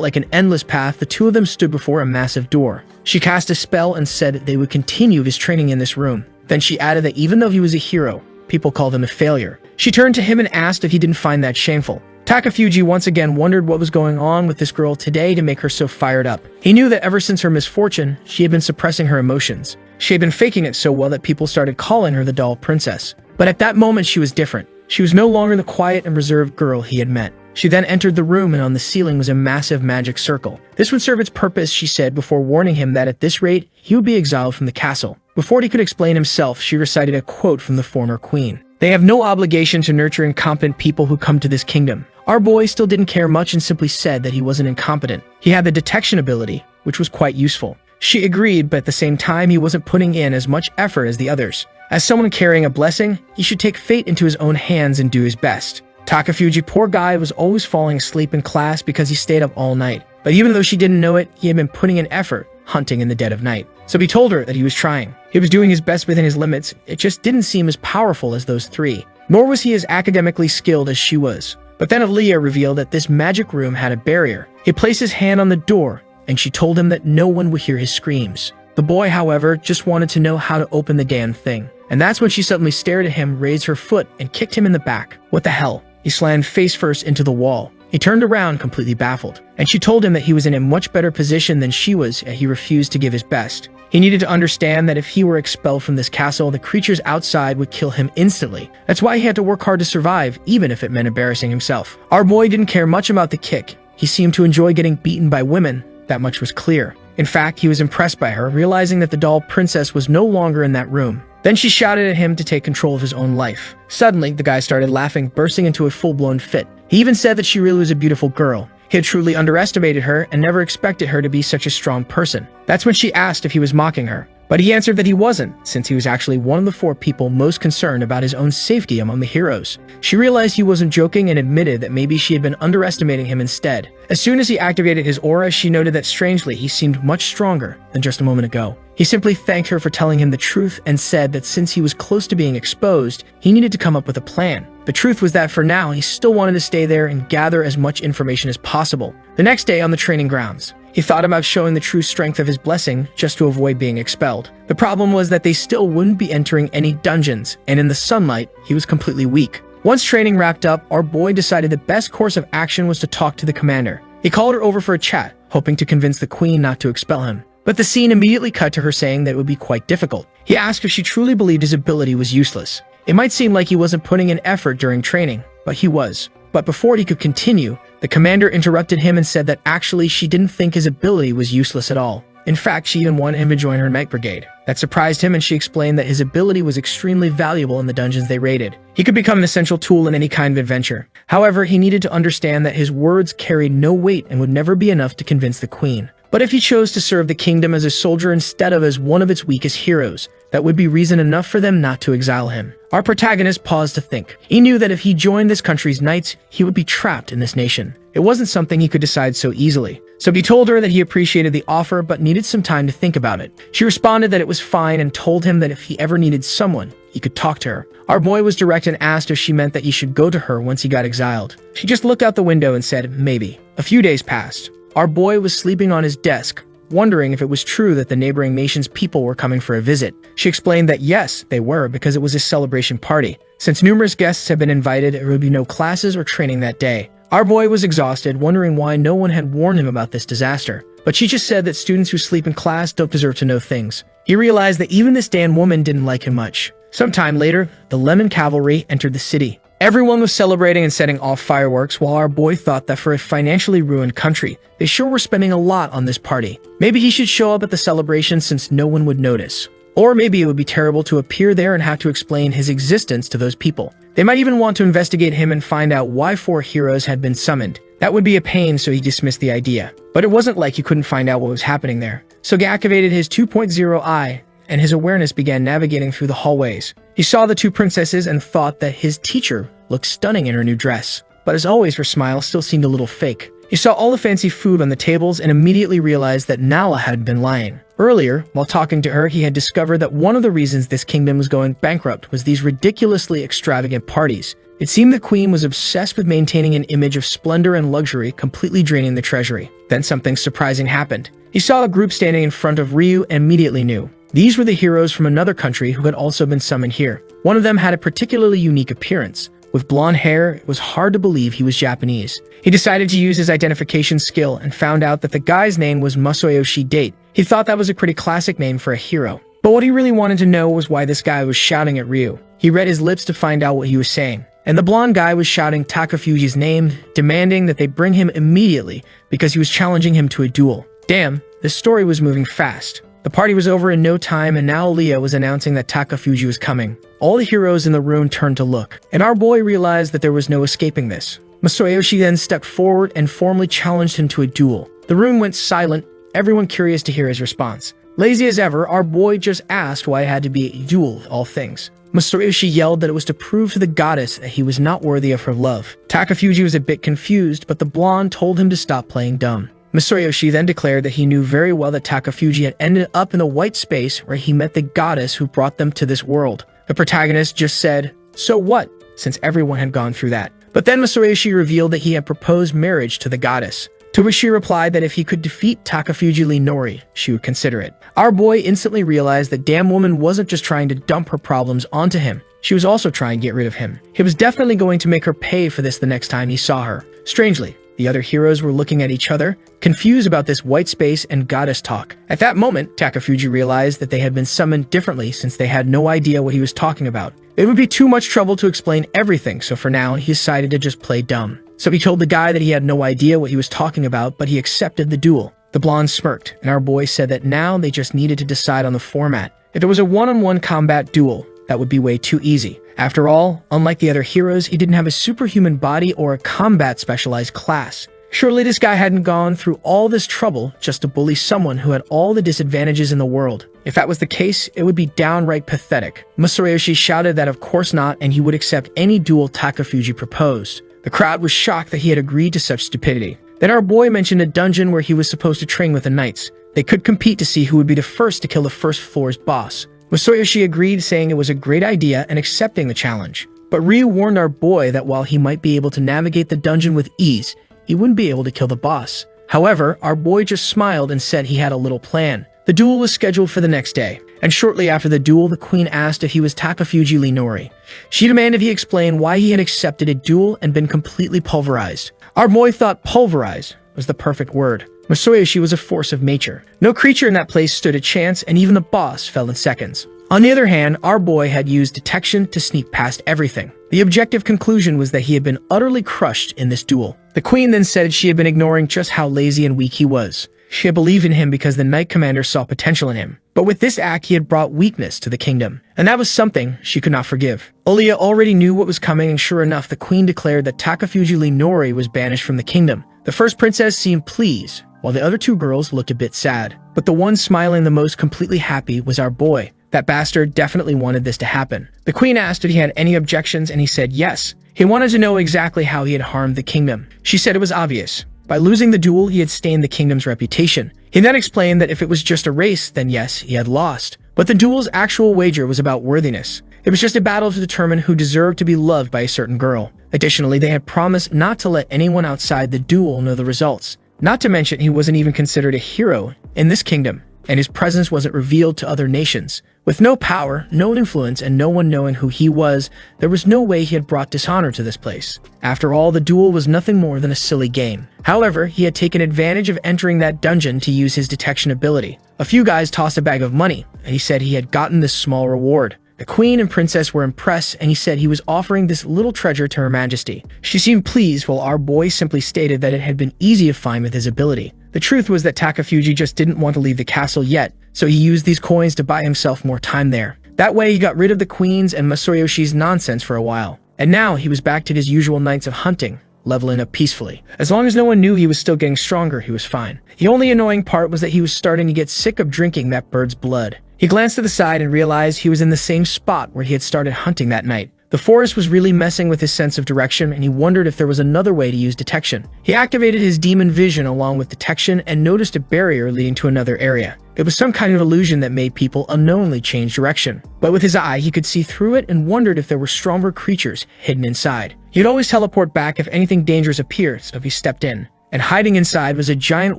like an endless path, the two of them stood before a massive door. She cast a spell and said that they would continue his training in this room. Then she added that even though he was a hero, people called him a failure. She turned to him and asked if he didn't find that shameful. Takafuji once again wondered what was going on with this girl today to make her so fired up. He knew that ever since her misfortune, she had been suppressing her emotions. She had been faking it so well that people started calling her the doll princess. But at that moment, she was different. She was no longer the quiet and reserved girl he had met. She then entered the room, and on the ceiling was a massive magic circle. This would serve its purpose, she said, before warning him that at this rate, he would be exiled from the castle. Before he could explain himself, she recited a quote from the former queen. "They have no obligation to nurture incompetent people who come to this kingdom." Our boy still didn't care much and simply said that he wasn't incompetent. He had the detection ability, which was quite useful. She agreed, but at the same time, he wasn't putting in as much effort as the others. As someone carrying a blessing, he should take fate into his own hands and do his best. Takafuji, poor guy, was always falling asleep in class because he stayed up all night. But even though she didn't know it, he had been putting in effort, hunting in the dead of night. So he told her that he was trying. He was doing his best within his limits. It just didn't seem as powerful as those three. Nor was he as academically skilled as she was. But then Aaliyah revealed that this magic room had a barrier. He placed his hand on the door, and she told him that no one would hear his screams. The boy, however, just wanted to know how to open the damn thing. And that's when she suddenly stared at him, raised her foot, and kicked him in the back. What the hell? He slammed face first into the wall. He turned around, completely baffled. And she told him that he was in a much better position than she was, and he refused to give his best. He needed to understand that if he were expelled from this castle, the creatures outside would kill him instantly. That's why he had to work hard to survive, even if it meant embarrassing himself. Our boy didn't care much about the kick. He seemed to enjoy getting beaten by women. That much was clear. In fact, he was impressed by her, realizing that the doll princess was no longer in that room. Then she shouted at him to take control of his own life. Suddenly, the guy started laughing, bursting into a full-blown fit. He even said that she really was a beautiful girl. He had truly underestimated her and never expected her to be such a strong person. That's when she asked if he was mocking her. But he answered that he wasn't, since he was actually one of the 4 people most concerned about his own safety among the heroes. She realized he wasn't joking and admitted that maybe she had been underestimating him instead. As soon as he activated his aura, she noted that strangely he seemed much stronger than just a moment ago. He simply thanked her for telling him the truth and said that since he was close to being exposed, he needed to come up with a plan. The truth was that for now, he still wanted to stay there and gather as much information as possible. The next day on the training grounds, he thought about showing the true strength of his blessing just to avoid being expelled. The problem was that they still wouldn't be entering any dungeons, and in the sunlight, he was completely weak. Once training wrapped up, our boy decided the best course of action was to talk to the commander. He called her over for a chat, hoping to convince the queen not to expel him. But the scene immediately cut to her saying that it would be quite difficult. He asked if she truly believed his ability was useless. It might seem like he wasn't putting in effort during training, but he was. But before he could continue, the commander interrupted him and said that actually she didn't think his ability was useless at all. In fact, she even wanted him to join her night brigade. That surprised him, and she explained that his ability was extremely valuable in the dungeons they raided. He could become an essential tool in any kind of adventure. However, he needed to understand that his words carried no weight and would never be enough to convince the queen. But if he chose to serve the kingdom as a soldier instead of as one of its weakest heroes, that would be reason enough for them not to exile him. Our protagonist paused to think. He knew that if he joined this country's knights, he would be trapped in this nation. It wasn't something he could decide so easily. So he told her that he appreciated the offer but needed some time to think about it. She responded that it was fine and told him that if he ever needed someone, he could talk to her. Our boy was direct and asked if she meant that he should go to her once he got exiled. She just looked out the window and said, maybe. A few days passed. Our boy was sleeping on his desk, wondering if it was true that the neighboring nation's people were coming for a visit. She explained that yes, they were, because it was a celebration party. Since numerous guests had been invited, there would be no classes or training that day. Our boy was exhausted, wondering why no one had warned him about this disaster. But she just said that students who sleep in class don't deserve to know things. He realized that even this damn woman didn't like him much. Sometime later, the Lemon Cavalry entered the city. Everyone was celebrating and setting off fireworks, while our boy thought that for a financially ruined country, they sure were spending a lot on this party. Maybe he should show up at the celebration since no one would notice. Or maybe it would be terrible to appear there and have to explain his existence to those people. They might even want to investigate him and find out why 4 heroes had been summoned. That would be a pain, so he dismissed the idea. But it wasn't like he couldn't find out what was happening there. So he activated his 2.0 eye, and his awareness began navigating through the hallways. He saw the 2 princesses and thought that his teacher looked stunning in her new dress. But as always, her smile still seemed a little fake. He saw all the fancy food on the tables and immediately realized that Nala had been lying. Earlier, while talking to her, he had discovered that one of the reasons this kingdom was going bankrupt was these ridiculously extravagant parties. It seemed the queen was obsessed with maintaining an image of splendor and luxury, completely draining the treasury. Then something surprising happened. He saw a group standing in front of Ryu and immediately knew. These were the heroes from another country who had also been summoned here. One of them had a particularly unique appearance. With blonde hair, it was hard to believe he was Japanese. He decided to use his identification skill and found out that the guy's name was Masayoshi Date. He thought that was a pretty classic name for a hero. But what he really wanted to know was why this guy was shouting at Ryu. He read his lips to find out what he was saying. And the blonde guy was shouting Takafuji's name, demanding that they bring him immediately because he was challenging him to a duel. Damn, this story was moving fast. The party was over in no time, and now Leah was announcing that Takafuji was coming. All the heroes in the room turned to look, and our boy realized that there was no escaping this. Masayoshi then stepped forward and formally challenged him to a duel. The room went silent, everyone curious to hear his response. Lazy as ever, our boy just asked why it had to be a duel of all things. Masayoshi yelled that it was to prove to the goddess that he was not worthy of her love. Takafuji was a bit confused, but the blonde told him to stop playing dumb. Masayoshi then declared that he knew very well that Takafuji had ended up in a white space where he met the goddess who brought them to this world. The protagonist just said, "So what?" since everyone had gone through that. But then Masayoshi revealed that he had proposed marriage to the goddess, to which she replied that if he could defeat Takafuji Linori, she would consider it. Our boy instantly realized that damn woman wasn't just trying to dump her problems onto him, she was also trying to get rid of him. He was definitely going to make her pay for this the next time he saw her. Strangely, the other heroes were looking at each other, confused about this white space and goddess talk. At that moment, Takafuji realized that they had been summoned differently since they had no idea what he was talking about. It would be too much trouble to explain everything, so for now, he decided to just play dumb. So he told the guy that he had no idea what he was talking about, but he accepted the duel. The blonde smirked, and our boy said that now they just needed to decide on the format. If it was a one-on-one combat duel, that would be way too easy. After all, unlike the other heroes, he didn't have a superhuman body or a combat specialized class. Surely this guy hadn't gone through all this trouble just to bully someone who had all the disadvantages in the world. If that was the case, it would be downright pathetic. Masayoshi shouted that of course not, and he would accept any duel Takafuji proposed. The crowd was shocked that he had agreed to such stupidity. Then our boy mentioned a dungeon where he was supposed to train with the knights. They could compete to see who would be the first to kill the first floor's boss. Masayoshi agreed, saying it was a great idea and accepting the challenge. But Ryu warned our boy that while he might be able to navigate the dungeon with ease, he wouldn't be able to kill the boss. However, our boy just smiled and said he had a little plan. The duel was scheduled for the next day, and shortly after the duel, the queen asked if he was Takafuji Linori. She demanded he explain why he had accepted a duel and been completely pulverized. Our boy thought pulverized was the perfect word. Masayoshi was a force of nature. No creature in that place stood a chance, and even the boss fell in seconds. On the other hand, our boy had used detection to sneak past everything. The objective conclusion was that he had been utterly crushed in this duel. The queen then said she had been ignoring just how lazy and weak he was. She had believed in him because the Knight Commander saw potential in him. But with this act, he had brought weakness to the kingdom. And that was something she could not forgive. Olia already knew what was coming, and sure enough, the queen declared that Takafuji Linori was banished from the kingdom. The first princess seemed pleased, while the other 2 girls looked a bit sad. But the one smiling the most completely happy was our boy. That bastard definitely wanted this to happen. The queen asked if he had any objections, and he said yes. He wanted to know exactly how he had harmed the kingdom. She said it was obvious. By losing the duel, he had stained the kingdom's reputation. He then explained that if it was just a race, then yes, he had lost. But the duel's actual wager was about worthiness. It was just a battle to determine who deserved to be loved by a certain girl. Additionally, they had promised not to let anyone outside the duel know the results. Not to mention, he wasn't even considered a hero in this kingdom, and his presence wasn't revealed to other nations. With no power, no influence, and no one knowing who he was, there was no way he had brought dishonor to this place. After all, the duel was nothing more than a silly game. However, he had taken advantage of entering that dungeon to use his detection ability. A few guys tossed a bag of money, and he said he had gotten this small reward. The queen and princess were impressed, and he said he was offering this little treasure to her majesty. She seemed pleased, while our boy simply stated that it had been easy to find with his ability. The truth was that Takafuji just didn't want to leave the castle yet, so he used these coins to buy himself more time there. That way, he got rid of the queens and Masayoshi's nonsense for a while. And now, he was back to his usual nights of hunting, leveling up peacefully. As long as no one knew he was still getting stronger, he was fine. The only annoying part was that he was starting to get sick of drinking that bird's blood. He glanced to the side and realized he was in the same spot where he had started hunting that night. The forest was really messing with his sense of direction, and he wondered if there was another way to use detection. He activated his demon vision along with detection and noticed a barrier leading to another area. It was some kind of illusion that made people unknowingly change direction. But with his eye, he could see through it and wondered if there were stronger creatures hidden inside. He'd always teleport back if anything dangerous appeared, so he stepped in. And hiding inside was a giant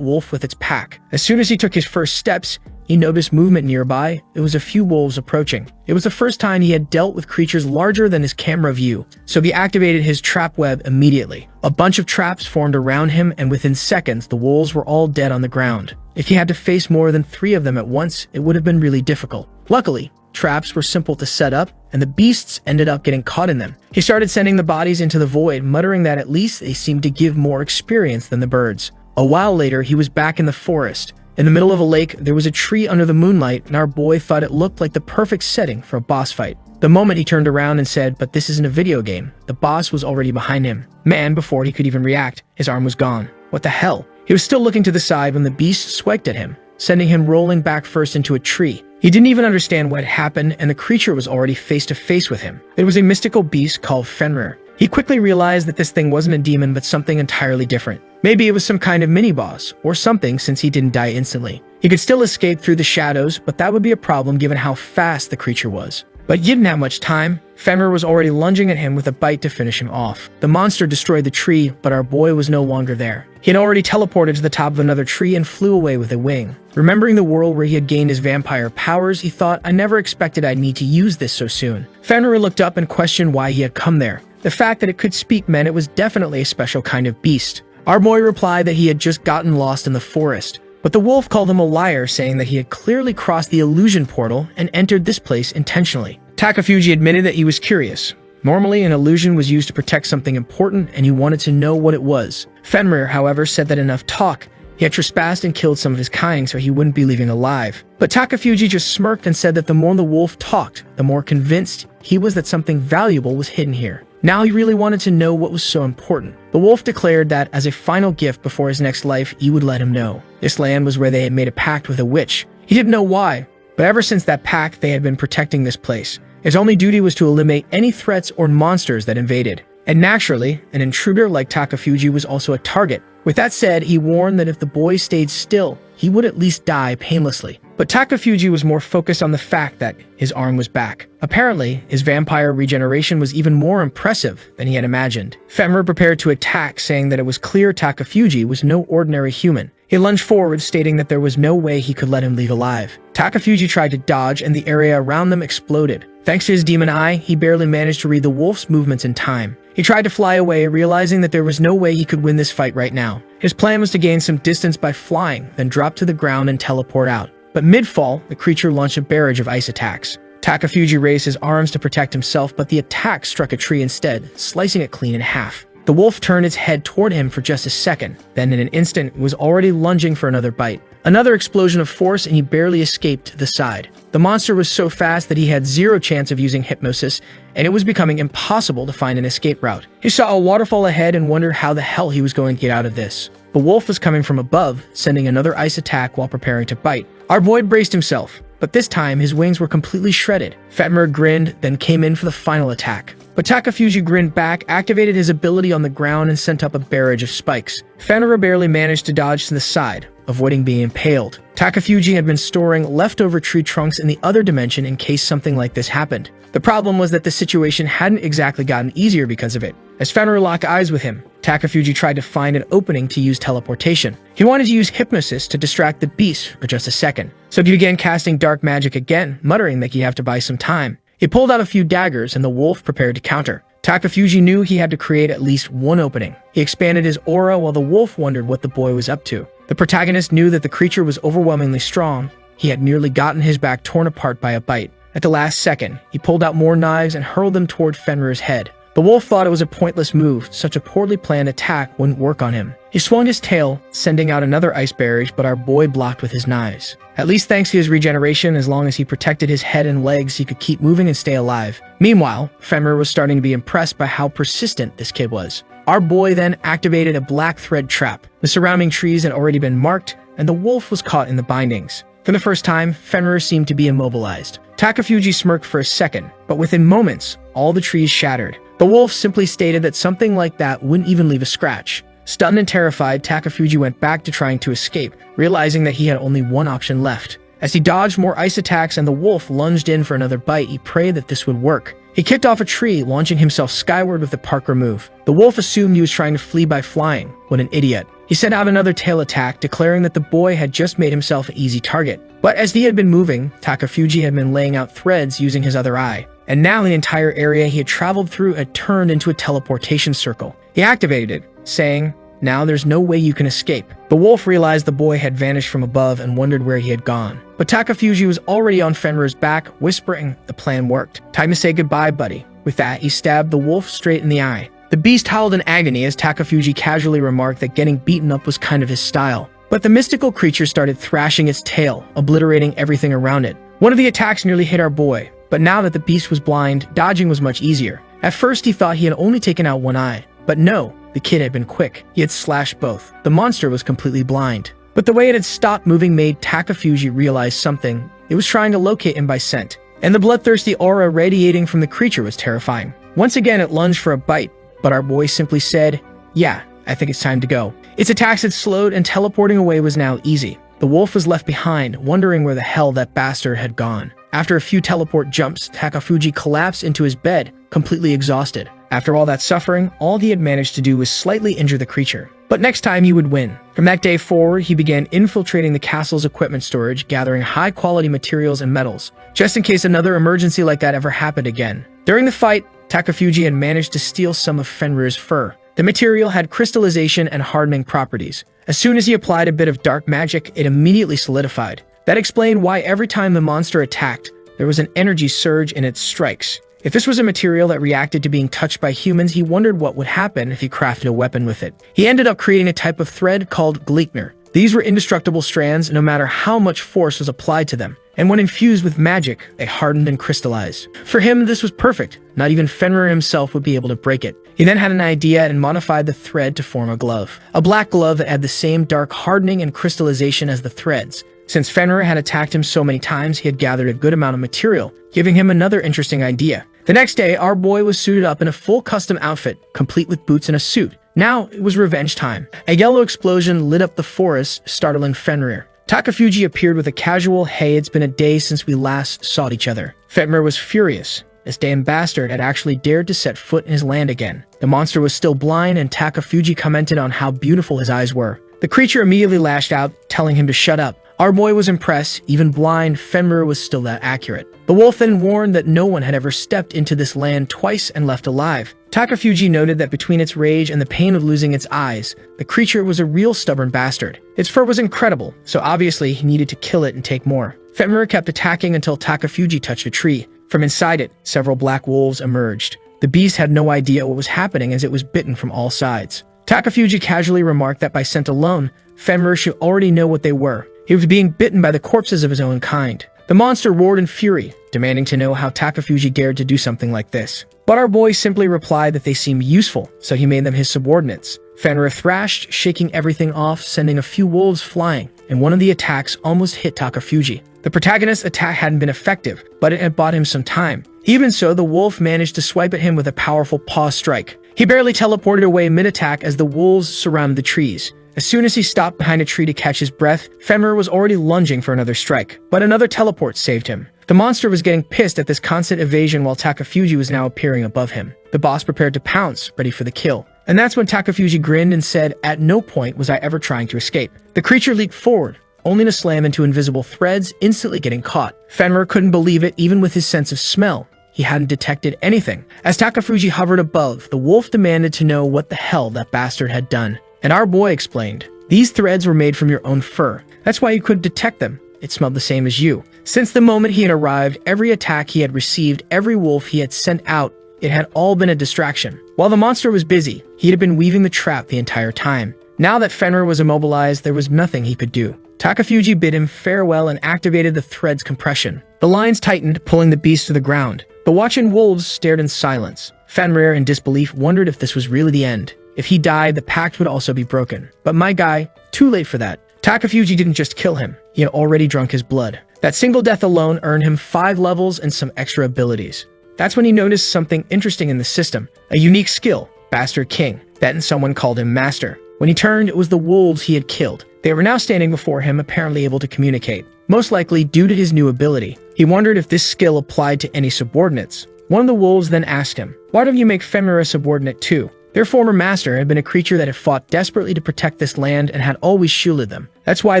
wolf with its pack. As soon as he took his first steps, he noticed movement nearby. It was a few wolves approaching. It was the first time he had dealt with creatures larger than his camera view, so he activated his trap web immediately. A bunch of traps formed around him, and within seconds, the wolves were all dead on the ground. If he had to face more than 3 of them at once, it would have been really difficult. Luckily, traps were simple to set up, and the beasts ended up getting caught in them. He started sending the bodies into the void, muttering that at least they seemed to give more experience than the birds. A while later, he was back in the forest. In the middle of a lake, there was a tree under the moonlight, and our boy thought it looked like the perfect setting for a boss fight. The moment he turned around and said, "But this isn't a video game," the boss was already behind him. Man, before he could even react, his arm was gone. What the hell? He was still looking to the side when the beast swiped at him, sending him rolling back first into a tree. He didn't even understand what had happened, and the creature was already face to face with him. It was a mystical beast called Fenrir. He quickly realized that this thing wasn't a demon but something entirely different. Maybe it was some kind of mini-boss, or something since he didn't die instantly. He could still escape through the shadows, but that would be a problem given how fast the creature was. But he didn't have much time. Fenrir was already lunging at him with a bite to finish him off. The monster destroyed the tree, but our boy was no longer there. He had already teleported to the top of another tree and flew away with a wing. Remembering the world where he had gained his vampire powers, he thought, "I never expected I'd need to use this so soon." Fenrir looked up and questioned why he had come there. The fact that it could speak meant it was definitely a special kind of beast. Our boy replied that he had just gotten lost in the forest. But the wolf called him a liar, saying that he had clearly crossed the illusion portal and entered this place intentionally. Takafuji admitted that he was curious. Normally, an illusion was used to protect something important, and he wanted to know what it was. Fenrir, however, said that enough talk. He had trespassed and killed some of his kind, so he wouldn't be leaving alive. But Takafuji just smirked and said that the more the wolf talked, the more convinced he was that something valuable was hidden here. Now he really wanted to know what was so important. The wolf declared that, as a final gift before his next life, he would let him know. This land was where they had made a pact with a witch. He didn't know why, but ever since that pact, they had been protecting this place. His only duty was to eliminate any threats or monsters that invaded. And naturally, an intruder like Takafuji was also a target. With that said, he warned that if the boy stayed still, he would at least die painlessly. But Takafuji was more focused on the fact that his arm was back. Apparently, his vampire regeneration was even more impressive than he had imagined. Fenrir prepared to attack, saying that it was clear Takafuji was no ordinary human. He lunged forward, stating that there was no way he could let him leave alive. Takafuji tried to dodge, and the area around them exploded. Thanks to his demon eye, he barely managed to read the wolf's movements in time. He tried to fly away, realizing that there was no way he could win this fight right now. His plan was to gain some distance by flying, then drop to the ground and teleport out. But mid-fall, the creature launched a barrage of ice attacks. Takafuji raised his arms to protect himself, but the attack struck a tree instead, slicing it clean in half. The wolf turned its head toward him for just a second, then in an instant was already lunging for another bite. Another explosion of force, and he barely escaped to the side. The monster was so fast that he had zero chance of using hypnosis, and it was becoming impossible to find an escape route. He saw a waterfall ahead and wondered how the hell he was going to get out of this. The wolf was coming from above, sending another ice attack while preparing to bite. Our boy braced himself, but this time his wings were completely shredded. Fenrir grinned, then came in for the final attack. But Takafuji grinned back, activated his ability on the ground, and sent up a barrage of spikes. Fenrir barely managed to dodge to the side, avoiding being impaled. Takafuji had been storing leftover tree trunks in the other dimension in case something like this happened. The problem was that the situation hadn't exactly gotten easier because of it. As Fenrir locked eyes with him, Takafuji tried to find an opening to use teleportation. He wanted to use hypnosis to distract the beast for just a second. So he began casting dark magic again, muttering that he'd have to buy some time. He pulled out a few daggers, and the wolf prepared to counter. Takafuji knew he had to create at least one opening. He expanded his aura while the wolf wondered what the boy was up to. The protagonist knew that the creature was overwhelmingly strong. He had nearly gotten his back torn apart by a bite. At the last second, he pulled out more knives and hurled them toward Fenrir's head. The wolf thought it was a pointless move. Such a poorly planned attack wouldn't work on him. He swung his tail, sending out another ice barrage, but our boy blocked with his knives. At least thanks to his regeneration, as long as he protected his head and legs, he could keep moving and stay alive. Meanwhile, Fenrir was starting to be impressed by how persistent this kid was. Our boy then activated a black thread trap. The surrounding trees had already been marked, and the wolf was caught in the bindings. For the first time, Fenrir seemed to be immobilized. Takafuji smirked for a second, but within moments, all the trees shattered. The wolf simply stated that something like that wouldn't even leave a scratch. Stunned and terrified, Takafuji went back to trying to escape, realizing that he had only one option left. As he dodged more ice attacks and the wolf lunged in for another bite, he prayed that this would work. He kicked off a tree, launching himself skyward with the Parker move. The wolf assumed he was trying to flee by flying. What an idiot. He sent out another tail attack, declaring that the boy had just made himself an easy target. But as he had been moving, Takafuji had been laying out threads using his other eye. And now the entire area he had traveled through had turned into a teleportation circle. He activated it, saying, "Now there's no way you can escape." The wolf realized the boy had vanished from above and wondered where he had gone. But Takafuji was already on Fenrir's back, whispering, "The plan worked. Time to say goodbye, buddy." With that, he stabbed the wolf straight in the eye. The beast howled in agony as Takafuji casually remarked that getting beaten up was kind of his style. But the mystical creature started thrashing its tail, obliterating everything around it. One of the attacks nearly hit our boy, but now that the beast was blind, dodging was much easier. At first he thought he had only taken out one eye, but no, the kid had been quick. He had slashed both. The monster was completely blind. But the way it had stopped moving made Takafuji realize something. It was trying to locate him by scent, and the bloodthirsty aura radiating from the creature was terrifying. Once again it lunged for a bite, but our boy simply said, "Yeah, I think it's time to go." Its attacks had slowed and teleporting away was now easy. The wolf was left behind, wondering where the hell that bastard had gone. After a few teleport jumps, Takafuji collapsed into his bed, completely exhausted. After all that suffering, all he had managed to do was slightly injure the creature. But next time he would win. From that day forward, he began infiltrating the castle's equipment storage, gathering high-quality materials and metals, just in case another emergency like that ever happened again. During the fight, Takafuji had managed to steal some of Fenrir's fur. The material had crystallization and hardening properties. As soon as he applied a bit of dark magic, it immediately solidified. That explained why every time the monster attacked, there was an energy surge in its strikes. If this was a material that reacted to being touched by humans, he wondered what would happen if he crafted a weapon with it. He ended up creating a type of thread called Gleikner. These were indestructible strands no matter how much force was applied to them, and when infused with magic, they hardened and crystallized. For him, this was perfect. Not even Fenrir himself would be able to break it. He then had an idea and modified the thread to form a glove. A black glove that had the same dark hardening and crystallization as the threads. Since Fenrir had attacked him so many times, he had gathered a good amount of material, giving him another interesting idea. The next day, our boy was suited up in a full custom outfit, complete with boots and a suit. Now, it was revenge time. A yellow explosion lit up the forest, startling Fenrir. Takafuji appeared with a casual, "Hey, it's been a day since we last saw each other." Fenrir was furious. This damn bastard had actually dared to set foot in his land again. The monster was still blind, and Takafuji commented on how beautiful his eyes were. The creature immediately lashed out, telling him to shut up. Our boy was impressed. Even blind, Fenrir was still that accurate. The wolf then warned that no one had ever stepped into this land twice and left alive. Takafuji noted that between its rage and the pain of losing its eyes, the creature was a real stubborn bastard. Its fur was incredible, so obviously he needed to kill it and take more. Fenrir kept attacking until Takafuji touched a tree. From inside it, several black wolves emerged. The beast had no idea what was happening as it was bitten from all sides. Takafuji casually remarked that by scent alone, Fenrir should already know what they were. He was being bitten by the corpses of his own kind. The monster roared in fury, demanding to know how Takafuji dared to do something like this. But our boy simply replied that they seemed useful, so he made them his subordinates. Fenrir thrashed, shaking everything off, sending a few wolves flying, and one of the attacks almost hit Takafuji. The protagonist's attack hadn't been effective, but it had bought him some time. Even so, the wolf managed to swipe at him with a powerful paw strike. He barely teleported away mid-attack as the wolves surrounded the trees. As soon as he stopped behind a tree to catch his breath, Fenrir was already lunging for another strike. But another teleport saved him. The monster was getting pissed at this constant evasion while Takafuji was now appearing above him. The boss prepared to pounce, ready for the kill. And that's when Takafuji grinned and said, "At no point was I ever trying to escape." The creature leaped forward, only to slam into invisible threads, instantly getting caught. Fenrir couldn't believe it, even with his sense of smell. He hadn't detected anything. As Takafuji hovered above, the wolf demanded to know what the hell that bastard had done. And our boy explained, "These threads were made from your own fur. That's why you couldn't detect them. It smelled the same as you." Since the moment he had arrived, every attack he had received, every wolf he had sent out, it had all been a distraction. While the monster was busy, he had been weaving the trap the entire time. Now that Fenrir was immobilized, there was nothing he could do. Takafuji bid him farewell and activated the thread's compression. The lines tightened, pulling the beast to the ground. The watching wolves stared in silence. Fenrir, in disbelief, wondered if this was really the end. If he died, the pact would also be broken. But my guy, too late for that. Takafuji didn't just kill him, he had already drunk his blood. That single death alone earned him 5 levels and some extra abilities. That's when he noticed something interesting in the system, a unique skill, Bastard King. Then someone called him Master. When he turned, it was the wolves he had killed. They were now standing before him, apparently able to communicate, most likely due to his new ability. He wondered if this skill applied to any subordinates. One of the wolves then asked him, "Why don't you make Fenrir a subordinate too?" Their former master had been a creature that had fought desperately to protect this land and had always shielded them. That's why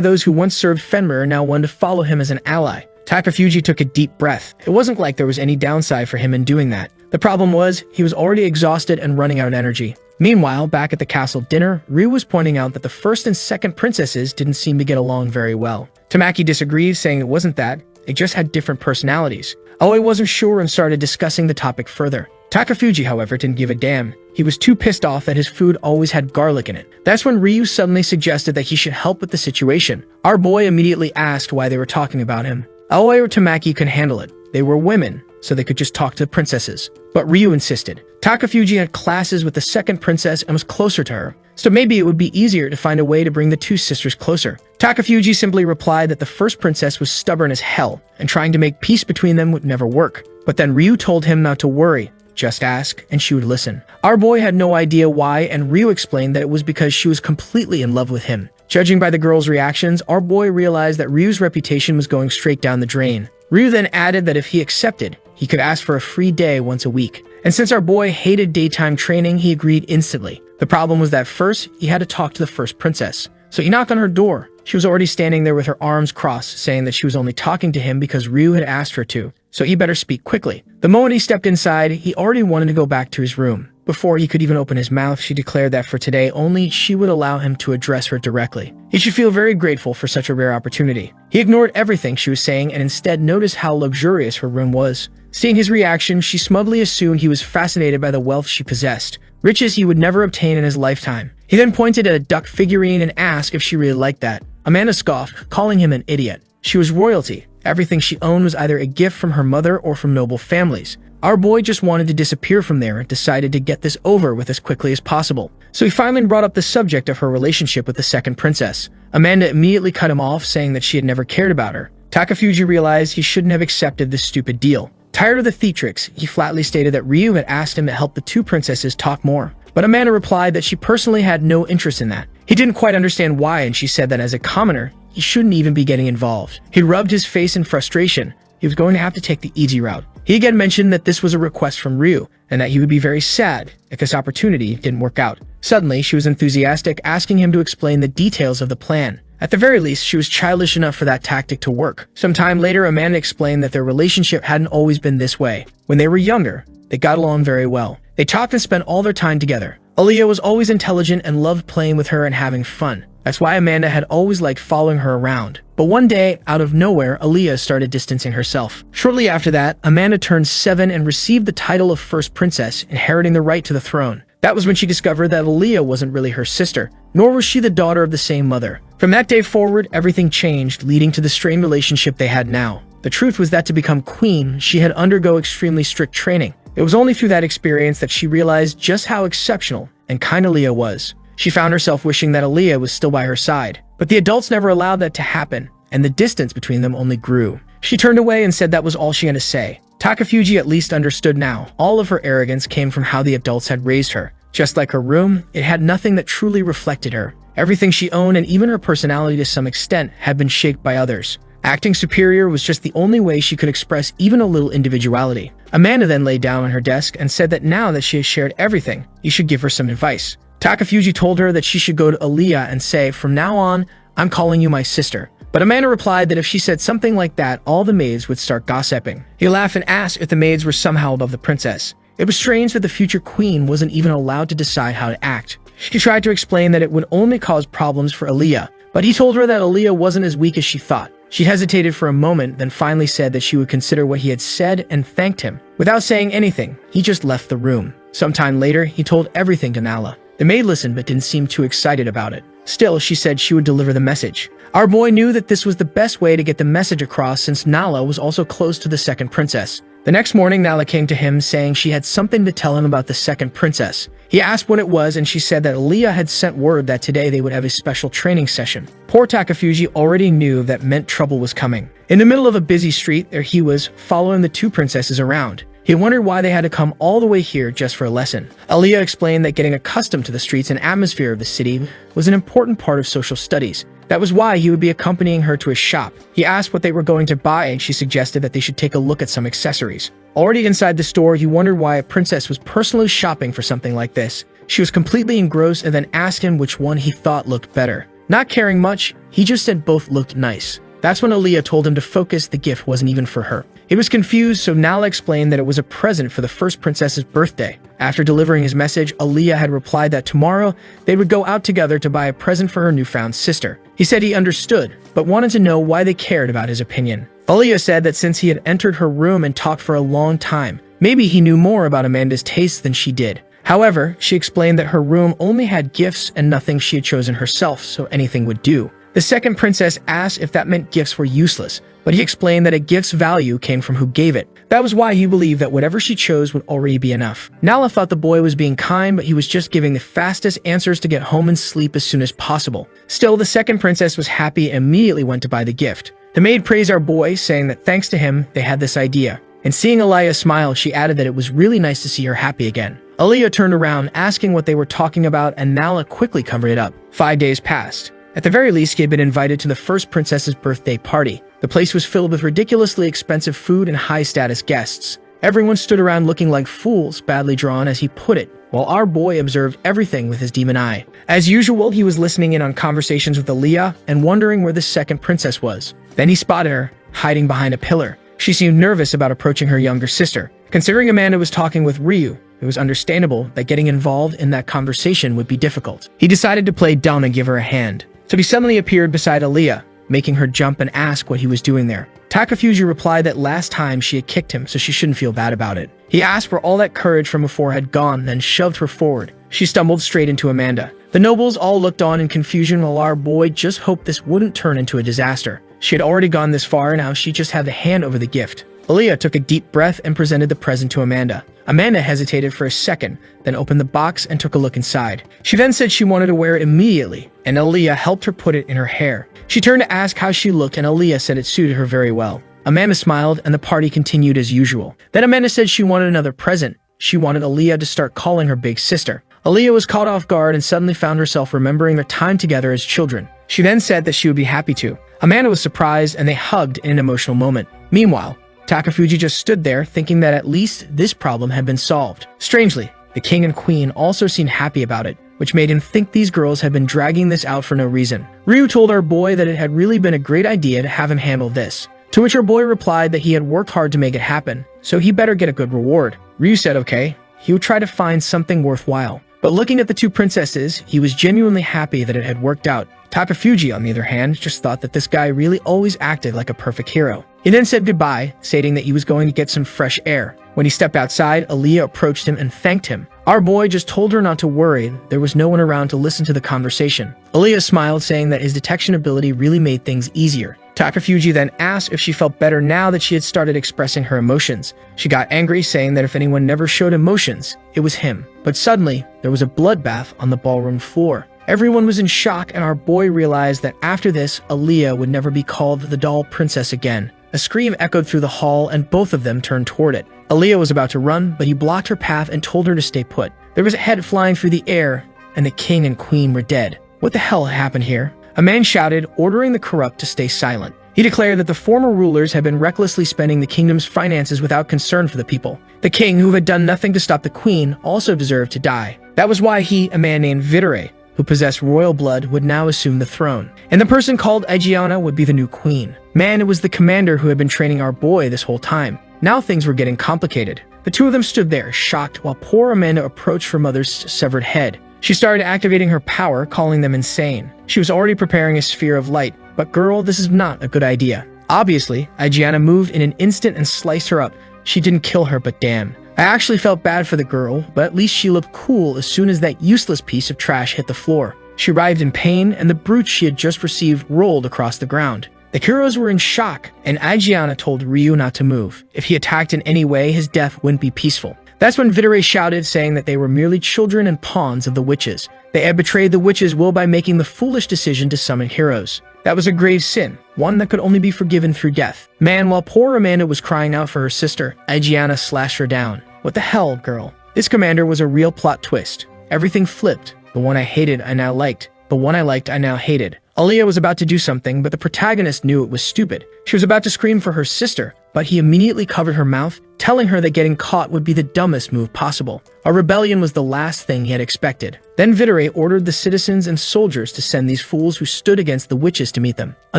those who once served Fenrir now wanted to follow him as an ally. Takafuji took a deep breath. It wasn't like there was any downside for him in doing that. The problem was, he was already exhausted and running out of energy. Meanwhile, back at the castle dinner, Ryu was pointing out that the first and second princesses didn't seem to get along very well. Tamaki disagreed, saying it wasn't that, they just had different personalities. Aoi wasn't sure and started discussing the topic further. Takafuji, however, didn't give a damn. He was too pissed off that his food always had garlic in it. That's when Ryu suddenly suggested that he should help with the situation. Our boy immediately asked why they were talking about him. Aoi or Tamaki could handle it. They were women, so they could just talk to the princesses. But Ryu insisted. Takafuji had classes with the second princess and was closer to her, so maybe it would be easier to find a way to bring the two sisters closer. Takafuji simply replied that the first princess was stubborn as hell, and trying to make peace between them would never work. But then Ryu told him not to worry, just ask, and she would listen. Our boy had no idea why, and Ryu explained that it was because she was completely in love with him. Judging by the girl's reactions, our boy realized that Ryu's reputation was going straight down the drain. Ryu then added that if he accepted, he could ask for a free day once a week. And since our boy hated daytime training, he agreed instantly. The problem was that first, he had to talk to the first princess. So he knocked on her door. She was already standing there with her arms crossed, saying that she was only talking to him because Ryu had asked her to, so he better speak quickly. The moment he stepped inside, he already wanted to go back to his room. Before he could even open his mouth, she declared that for today only, she would allow him to address her directly. He should feel very grateful for such a rare opportunity. He ignored everything she was saying and instead noticed how luxurious her room was. Seeing his reaction, she smugly assumed he was fascinated by the wealth she possessed, riches he would never obtain in his lifetime. He then pointed at a duck figurine and asked if she really liked that. Amanda scoffed, calling him an idiot. She was royalty. Everything she owned was either a gift from her mother or from noble families. Our boy just wanted to disappear from there and decided to get this over with as quickly as possible. So he finally brought up the subject of her relationship with the second princess. Amanda immediately cut him off, saying that she had never cared about her. Takafuji realized he shouldn't have accepted this stupid deal. Tired of the theatrics, he flatly stated that Ryu had asked him to help the two princesses talk more. But Amanda replied that she personally had no interest in that. He didn't quite understand why, and she said that as a commoner, he shouldn't even be getting involved. He rubbed his face in frustration. He was going to have to take the easy route. He again mentioned that this was a request from Ryu, and that he would be very sad if this opportunity didn't work out. Suddenly, she was enthusiastic, asking him to explain the details of the plan. At the very least, she was childish enough for that tactic to work. Some time later, Amanda explained that their relationship hadn't always been this way. When they were younger, they got along very well. They talked and spent all their time together. Aaliyah was always intelligent and loved playing with her and having fun. That's why Amanda had always liked following her around. But one day, out of nowhere, Aaliyah started distancing herself. Shortly after that, Amanda turned 7 and received the title of First Princess, inheriting the right to the throne. That was when she discovered that Aaliyah wasn't really her sister, nor was she the daughter of the same mother. From that day forward, everything changed, leading to the strained relationship they had now. The truth was that to become queen, she had undergo extremely strict training. It was only through that experience that she realized just how exceptional and kind Aaliyah was. She found herself wishing that Aaliyah was still by her side. But the adults never allowed that to happen, and the distance between them only grew. She turned away and said that was all she had to say. Takafuji at least understood now. All of her arrogance came from how the adults had raised her. Just like her room, it had nothing that truly reflected her. Everything she owned and even her personality to some extent had been shaped by others. Acting superior was just the only way she could express even a little individuality. Amanda then lay down on her desk and said that now that she had shared everything, he should give her some advice. Takafuji told her that she should go to Aaliyah and say, "From now on, I'm calling you my sister." But Amanda replied that if she said something like that, all the maids would start gossiping. He laughed and asked if the maids were somehow above the princess. It was strange that the future queen wasn't even allowed to decide how to act. She tried to explain that it would only cause problems for Aaliyah, but he told her that Aaliyah wasn't as weak as she thought. She hesitated for a moment, then finally said that she would consider what he had said and thanked him. Without saying anything, he just left the room. Sometime later, he told everything to Nala. The maid listened but didn't seem too excited about it. Still, she said she would deliver the message. Our boy knew that this was the best way to get the message across since Nala was also close to the second princess. The next morning, Nala came to him saying she had something to tell him about the second princess. He asked what it was, and she said that Aaliyah had sent word that today they would have a special training session. Poor Takafuji already knew that meant trouble was coming. In the middle of a busy street, there he was, following the two princesses around. He wondered why they had to come all the way here just for a lesson. Aaliyah explained that getting accustomed to the streets and atmosphere of the city was an important part of social studies. That was why he would be accompanying her to his shop. He asked what they were going to buy, and she suggested that they should take a look at some accessories. Already inside the store, he wondered why a princess was personally shopping for something like this. She was completely engrossed and then asked him which one he thought looked better. Not caring much, he just said both looked nice. That's when Aaliyah told him to focus, the gift wasn't even for her. He was confused, so Nala explained that it was a present for the first princess's birthday. After delivering his message, Aaliyah had replied that tomorrow they would go out together to buy a present for her newfound sister. He said he understood, but wanted to know why they cared about his opinion. Aaliyah said that since he had entered her room and talked for a long time, maybe he knew more about Amanda's taste than she did. However, she explained that her room only had gifts and nothing she had chosen herself, so anything would do. The second princess asked if that meant gifts were useless, but he explained that a gift's value came from who gave it. That was why he believed that whatever she chose would already be enough. Nala thought the boy was being kind, but he was just giving the fastest answers to get home and sleep as soon as possible. Still, the second princess was happy and immediately went to buy the gift. The maid praised our boy, saying that thanks to him, they had this idea. And seeing Aaliyah smile, she added that it was really nice to see her happy again. Aaliyah turned around, asking what they were talking about, and Nala quickly covered it up. 5 days passed. At the very least, he had been invited to the first princess's birthday party. The place was filled with ridiculously expensive food and high-status guests. Everyone stood around looking like fools, badly drawn as he put it, while our boy observed everything with his demon eye. As usual, he was listening in on conversations with Aaliyah and wondering where the second princess was. Then he spotted her, hiding behind a pillar. She seemed nervous about approaching her younger sister. Considering Amanda was talking with Ryu, it was understandable that getting involved in that conversation would be difficult. He decided to play dumb and give her a hand. So he suddenly appeared beside Aaliyah, making her jump and ask what he was doing there. Takafuji replied that last time she had kicked him, so she shouldn't feel bad about it. He asked where all that courage from before had gone, then shoved her forward. She stumbled straight into Amanda. The nobles all looked on in confusion while our boy just hoped this wouldn't turn into a disaster. She had already gone this far, now she just had the hand over the gift. Aaliyah took a deep breath and presented the present to Amanda. Amanda hesitated for a second, then opened the box and took a look inside. She then said she wanted to wear it immediately, and Aaliyah helped her put it in her hair. She turned to ask how she looked, and Aaliyah said it suited her very well. Amanda smiled, and the party continued as usual. Then Amanda said she wanted another present. She wanted Aaliyah to start calling her big sister. Aaliyah was caught off guard and suddenly found herself remembering their time together as children. She then said that she would be happy to. Amanda was surprised, and they hugged in an emotional moment. Meanwhile, Takafuji just stood there, thinking that at least this problem had been solved. Strangely, the king and queen also seemed happy about it, which made him think these girls had been dragging this out for no reason. Ryu told our boy that it had really been a great idea to have him handle this, to which our boy replied that he had worked hard to make it happen, so he better get a good reward. Ryu said okay, he would try to find something worthwhile. But looking at the two princesses, he was genuinely happy that it had worked out. Takafuji, on the other hand, just thought that this guy really always acted like a perfect hero. He then said goodbye, stating that he was going to get some fresh air. When he stepped outside, Aaliyah approached him and thanked him. Our boy just told her not to worry, there was no one around to listen to the conversation. Aaliyah smiled, saying that his detection ability really made things easier. Takafuji then asked if she felt better now that she had started expressing her emotions. She got angry, saying that if anyone never showed emotions, it was him. But suddenly, there was a bloodbath on the ballroom floor. Everyone was in shock, and our boy realized that after this, Aaliyah would never be called the doll princess again. A scream echoed through the hall, and both of them turned toward it. Aaliyah was about to run, but he blocked her path and told her to stay put. There was a head flying through the air, and the king and queen were dead. What the hell happened here? A man shouted, ordering the corrupt to stay silent. He declared that the former rulers had been recklessly spending the kingdom's finances without concern for the people. The king, who had done nothing to stop the queen, also deserved to die. That was why he, a man named Videre, who possessed royal blood, would now assume the throne. And the person called Aegiana would be the new queen. Man, it was the commander who had been training our boy this whole time. Now things were getting complicated. The two of them stood there, shocked, while poor Amanda approached her mother's severed head. She started activating her power, calling them insane. She was already preparing a sphere of light, but girl, this is not a good idea. Obviously, Ajiana moved in an instant and sliced her up. She didn't kill her, but damn. I actually felt bad for the girl, but at least she looked cool as soon as that useless piece of trash hit the floor. She writhed in pain, and the brute she had just received rolled across the ground. The heroes were in shock, and Ajiana told Ryu not to move. If he attacked in any way, his death wouldn't be peaceful. That's when Videre shouted, saying that they were merely children and pawns of the witches. They had betrayed the witches' will by making the foolish decision to summon heroes. That was a grave sin, one that could only be forgiven through death. Man, while poor Amanda was crying out for her sister, Ajiana slashed her down. What the hell, girl? This commander was a real plot twist. Everything flipped. The one I hated, I now liked. The one I liked, I now hated. Aaliyah was about to do something, but the protagonist knew it was stupid. She was about to scream for her sister, but he immediately covered her mouth, telling her that getting caught would be the dumbest move possible. A rebellion was the last thing he had expected. Then Videre ordered the citizens and soldiers to send these fools who stood against the witches to meet them. A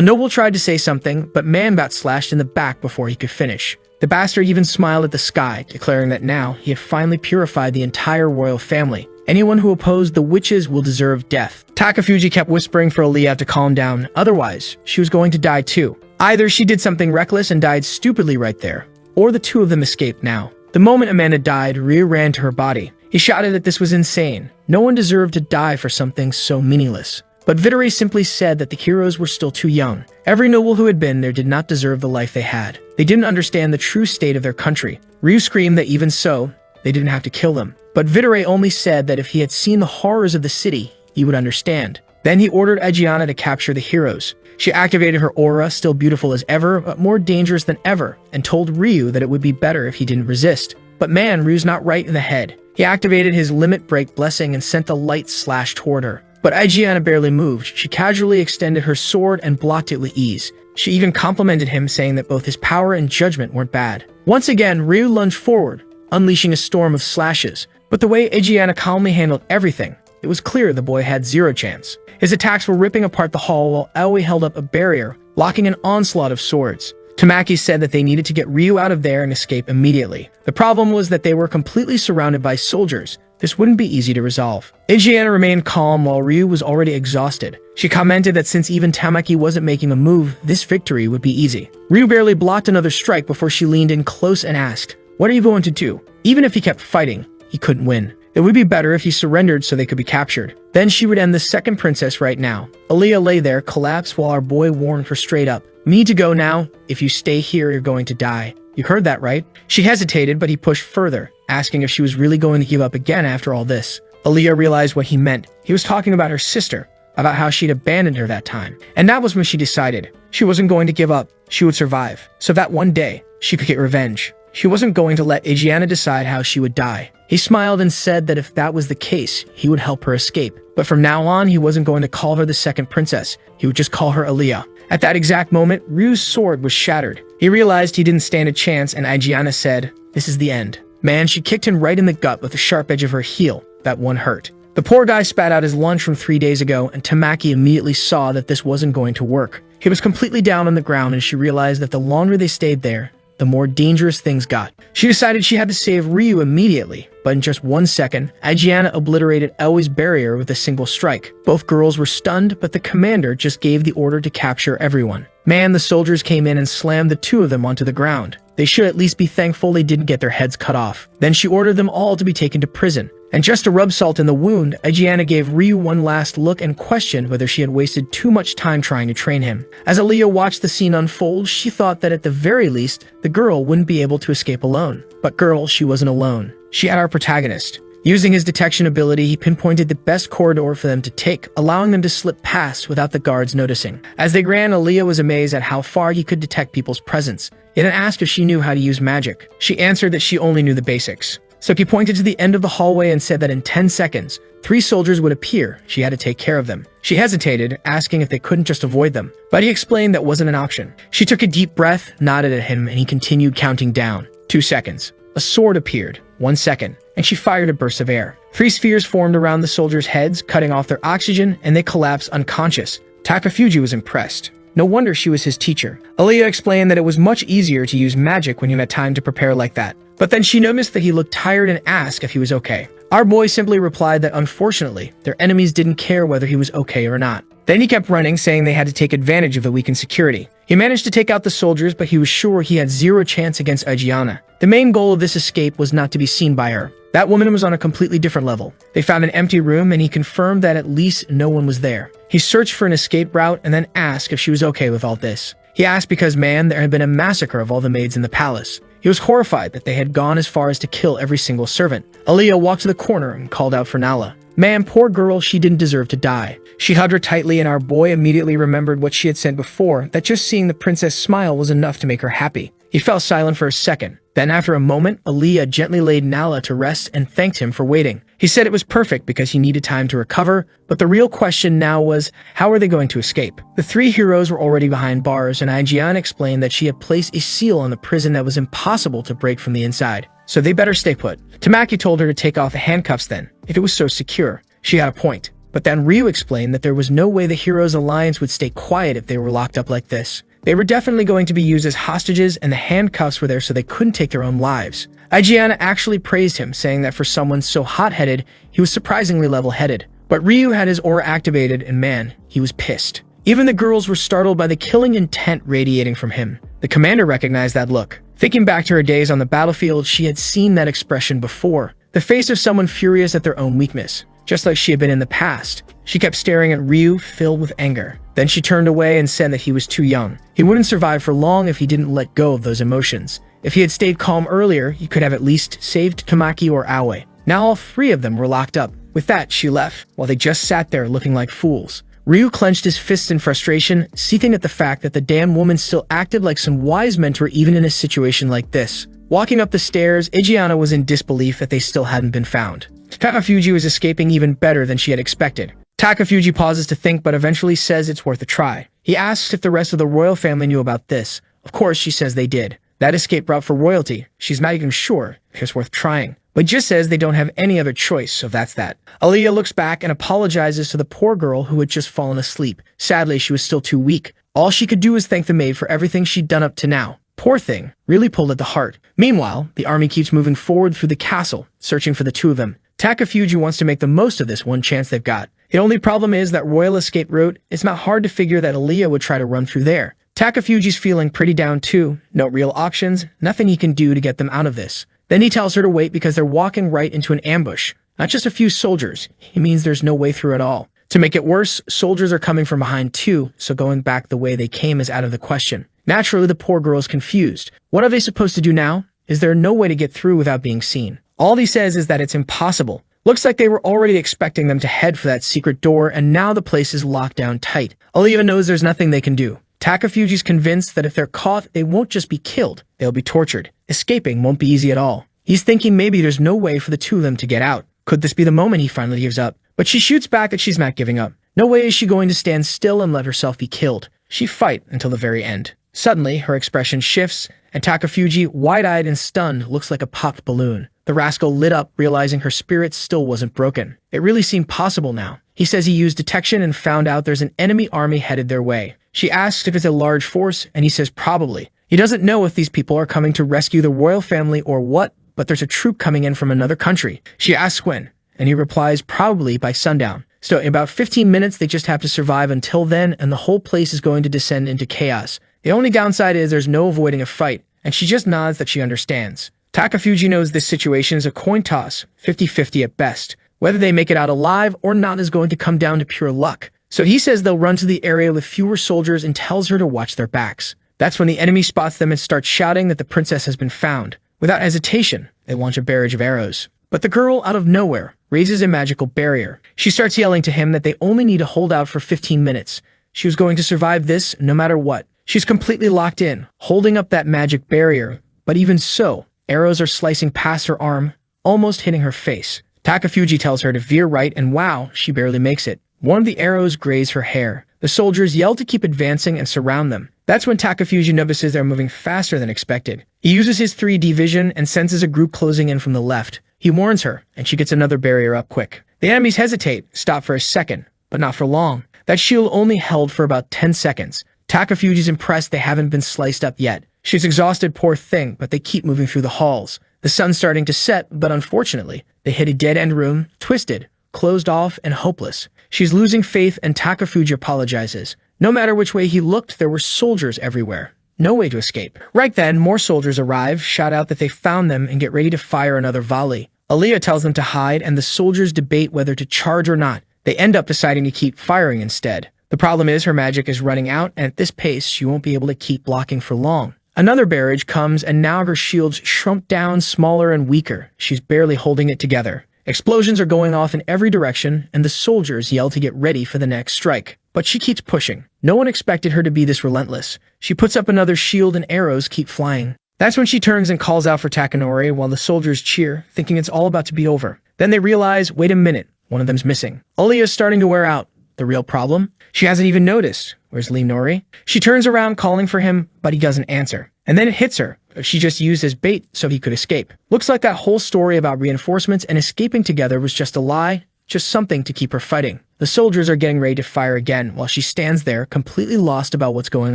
noble tried to say something, but man got slashed in the back before he could finish. The bastard even smiled at the sky, declaring that now he had finally purified the entire royal family. Anyone who opposed the witches will deserve death. Takafuji kept whispering for Aaliyah to calm down, otherwise, she was going to die too. Either she did something reckless and died stupidly right there, or the two of them escaped now. The moment Amanda died, Ryu ran to her body. He shouted that this was insane. No one deserved to die for something so meaningless. But Videre simply said that the heroes were still too young. Every noble who had been there did not deserve the life they had. They didn't understand the true state of their country. Ryu screamed that even so, they didn't have to kill them. But Videre only said that if he had seen the horrors of the city, he would understand. Then he ordered Ajiana to capture the heroes. She activated her aura, still beautiful as ever, but more dangerous than ever, and told Ryu that it would be better if he didn't resist. But man, Ryu's not right in the head. He activated his limit break blessing and sent a light slash toward her. But Ajiana barely moved. She casually extended her sword and blocked it with ease. She even complimented him, saying that both his power and judgment weren't bad. Once again, Ryu lunged forward, unleashing a storm of slashes. But the way Ajiana calmly handled everything, it was clear the boy had zero chance. His attacks were ripping apart the hall while Aoi held up a barrier, blocking an onslaught of swords. Tamaki said that they needed to get Ryu out of there and escape immediately. The problem was that they were completely surrounded by soldiers. This wouldn't be easy to resolve. Ajiana remained calm while Ryu was already exhausted. She commented that since even Tamaki wasn't making a move, this victory would be easy. Ryu barely blocked another strike before she leaned in close and asked, "What are you going to do?" Even if he kept fighting, he couldn't win. It would be better if he surrendered so they could be captured. Then she would end the second princess right now. Aaliyah lay there, collapsed while our boy warned her straight up. "You need to go now. If you stay here, you're going to die. You heard that, right?" She hesitated, but he pushed further, asking if she was really going to give up again after all this. Aaliyah realized what he meant. He was talking about her sister, about how she'd abandoned her that time. And that was when she decided she wasn't going to give up. She would survive, so that one day she could get revenge. She wasn't going to let Ajiana decide how she would die. He smiled and said that if that was the case, he would help her escape. But from now on, he wasn't going to call her the second princess. He would just call her Aaliyah. At that exact moment, Ryu's sword was shattered. He realized he didn't stand a chance, and Ajiana said, "This is the end." Man, she kicked him right in the gut with the sharp edge of her heel. That one hurt. The poor guy spat out his lunch from 3 days ago, and Tamaki immediately saw that this wasn't going to work. He was completely down on the ground, and she realized that the longer they stayed there, the more dangerous things got. She decided she had to save Ryu immediately, but in just 1 second, Ajiana obliterated Aoi's barrier with a single strike. Both girls were stunned, but the commander just gave the order to capture everyone. Man, the soldiers came in and slammed the two of them onto the ground. They should at least be thankful they didn't get their heads cut off. Then she ordered them all to be taken to prison. And just to rub salt in the wound, Ajiana gave Ryu one last look and questioned whether she had wasted too much time trying to train him. As Aaliyah watched the scene unfold, she thought that at the very least, the girl wouldn't be able to escape alone. But girl, she wasn't alone. She had our protagonist. Using his detection ability, he pinpointed the best corridor for them to take, allowing them to slip past without the guards noticing. As they ran, Aaliyah was amazed at how far he could detect people's presence. He then asked if she knew how to use magic. She answered that she only knew the basics. So he pointed to the end of the hallway and said that in 10 seconds, 3 soldiers would appear. She had to take care of them. She hesitated, asking if they couldn't just avoid them. But he explained that wasn't an option. She took a deep breath, nodded at him, and he continued counting down. 2 seconds. A sword appeared. 1 second. And she fired a burst of air. 3 spheres formed around the soldiers' heads, cutting off their oxygen, and they collapsed unconscious. Takafuji was impressed. No wonder she was his teacher. Aaliyah explained that it was much easier to use magic when you had time to prepare like that. But then she noticed that he looked tired and asked if he was okay. Our boy simply replied that unfortunately, their enemies didn't care whether he was okay or not. Then he kept running, saying they had to take advantage of the weakened security. He managed to take out the soldiers, but he was sure he had zero chance against Ajiana. The main goal of this escape was not to be seen by her. That woman was on a completely different level. They found an empty room, and he confirmed that at least no one was there. He searched for an escape route and then asked if she was okay with all this. He asked because, man, there had been a massacre of all the maids in the palace. He was horrified that they had gone as far as to kill every single servant. Aliyah walked to the corner and called out for Nala. Man, poor girl, she didn't deserve to die. She hugged her tightly, and our boy immediately remembered what she had said before, that just seeing the princess smile was enough to make her happy. He fell silent for a second. Then after a moment, Aliyah gently laid Nala to rest and thanked him for waiting. He said it was perfect because he needed time to recover, but the real question now was, how are they going to escape? The three heroes were already behind bars, and Ajian explained that she had placed a seal on the prison that was impossible to break from the inside. So they better stay put. Tamaki told her to take off the handcuffs then, if it was so secure. She had a point. But then Ryu explained that there was no way the Heroes Alliance would stay quiet if they were locked up like this. They were definitely going to be used as hostages, and the handcuffs were there so they couldn't take their own lives. Ajiana actually praised him, saying that for someone so hot-headed, he was surprisingly level-headed. But Ryu had his aura activated, and man, he was pissed. Even the girls were startled by the killing intent radiating from him. The commander recognized that look. Thinking back to her days on the battlefield, she had seen that expression before. The face of someone furious at their own weakness. Just like she had been in the past. She kept staring at Ryu, filled with anger. Then she turned away and said that he was too young. He wouldn't survive for long if he didn't let go of those emotions. If he had stayed calm earlier, he could have at least saved Tamaki or Aoi. Now all three of them were locked up. With that, she left, while they just sat there looking like fools. Ryu clenched his fists in frustration, seething at the fact that the damn woman still acted like some wise mentor even in a situation like this. Walking up the stairs, Igiana was in disbelief that they still hadn't been found. Takafuji was escaping even better than she had expected. Takafuji pauses to think but eventually says it's worth a try. He asks if the rest of the royal family knew about this. Of course, she says they did. That escape route for royalty, she's not even sure if it's worth trying. But just says they don't have any other choice, so that's that. Aliyah looks back and apologizes to the poor girl who had just fallen asleep. Sadly, she was still too weak. All she could do was thank the maid for everything she'd done up to now. Poor thing, really pulled at the heart. Meanwhile, the army keeps moving forward through the castle, searching for the two of them. Takafuji wants to make the most of this one chance they've got. The only problem is that royal escape route, it's not hard to figure that Aliyah would try to run through there. Takafuji's feeling pretty down too. No real options, nothing he can do to get them out of this. Then he tells her to wait because they're walking right into an ambush. Not just a few soldiers, he means there's no way through at all. To make it worse, soldiers are coming from behind too, so going back the way they came is out of the question. Naturally, the poor girl is confused. What are they supposed to do now? Is there no way to get through without being seen? All he says is that it's impossible. Looks like they were already expecting them to head for that secret door, and now the place is locked down tight. Aliyah knows there's nothing they can do. Takafuji's convinced that if they're caught, they won't just be killed, they'll be tortured. Escaping won't be easy at all. He's thinking maybe there's no way for the two of them to get out. Could this be the moment he finally gives up? But she shoots back that she's not giving up. No way is she going to stand still and let herself be killed. She fight until the very end. Suddenly, her expression shifts, and Takafuji, wide-eyed and stunned, looks like a popped balloon. The rascal lit up, realizing her spirit still wasn't broken. It really seemed possible now. He says he used detection and found out there's an enemy army headed their way. She asks if it's a large force, and he says probably. He doesn't know if these people are coming to rescue the royal family or what, but there's a troop coming in from another country. She asks when, and he replies probably by sundown. So in about 15 minutes, they just have to survive until then, and the whole place is going to descend into chaos. The only downside is there's no avoiding a fight, and she just nods that she understands. Takafuji knows this situation is a coin toss, 50-50 at best. Whether they make it out alive or not is going to come down to pure luck. So he says they'll run to the area with fewer soldiers and tells her to watch their backs. That's when the enemy spots them and starts shouting that the princess has been found. Without hesitation, they launch a barrage of arrows. But the girl, out of nowhere, raises a magical barrier. She starts yelling to him that they only need to hold out for 15 minutes. She was going to survive this no matter what. She's completely locked in, holding up that magic barrier. But even so, arrows are slicing past her arm, almost hitting her face. Takafuji tells her to veer right, and wow, she barely makes it. One of the arrows grazes her hair. The soldiers yell to keep advancing and surround them. That's when Takafuji notices they're moving faster than expected. He uses his 3D vision and senses a group closing in from the left. He warns her, and she gets another barrier up quick. The enemies hesitate, stop for a second, but not for long. That shield only held for about 10 seconds. Takafuji's impressed they haven't been sliced up yet. She's exhausted, poor thing, but they keep moving through the halls. The sun's starting to set, but unfortunately, they hit a dead-end room, twisted, closed off, and hopeless. She's losing faith, and Takafuji apologizes. No matter which way he looked, there were soldiers everywhere. No way to escape. Right then, more soldiers arrive, shout out that they found them, and get ready to fire another volley. Aaliyah tells them to hide, and the soldiers debate whether to charge or not. They end up deciding to keep firing instead. The problem is her magic is running out, and at this pace, she won't be able to keep blocking for long. Another barrage comes, and now her shield's shrunk down, smaller and weaker. She's barely holding it together. Explosions are going off in every direction, and the soldiers yell to get ready for the next strike. But she keeps pushing. No one expected her to be this relentless. She puts up another shield and arrows keep flying. That's when she turns and calls out for Takanori while the soldiers cheer, thinking it's all about to be over. Then they realize, wait a minute, one of them's missing. Aaliyah's starting to wear out. The real problem? She hasn't even noticed. Where's Lee Nori? She turns around calling for him, but he doesn't answer. And then it hits her. She just used as bait so he could escape. Looks like that whole story about reinforcements and escaping together was just a lie, just something to keep her fighting. The soldiers are getting ready to fire again while she stands there completely lost about what's going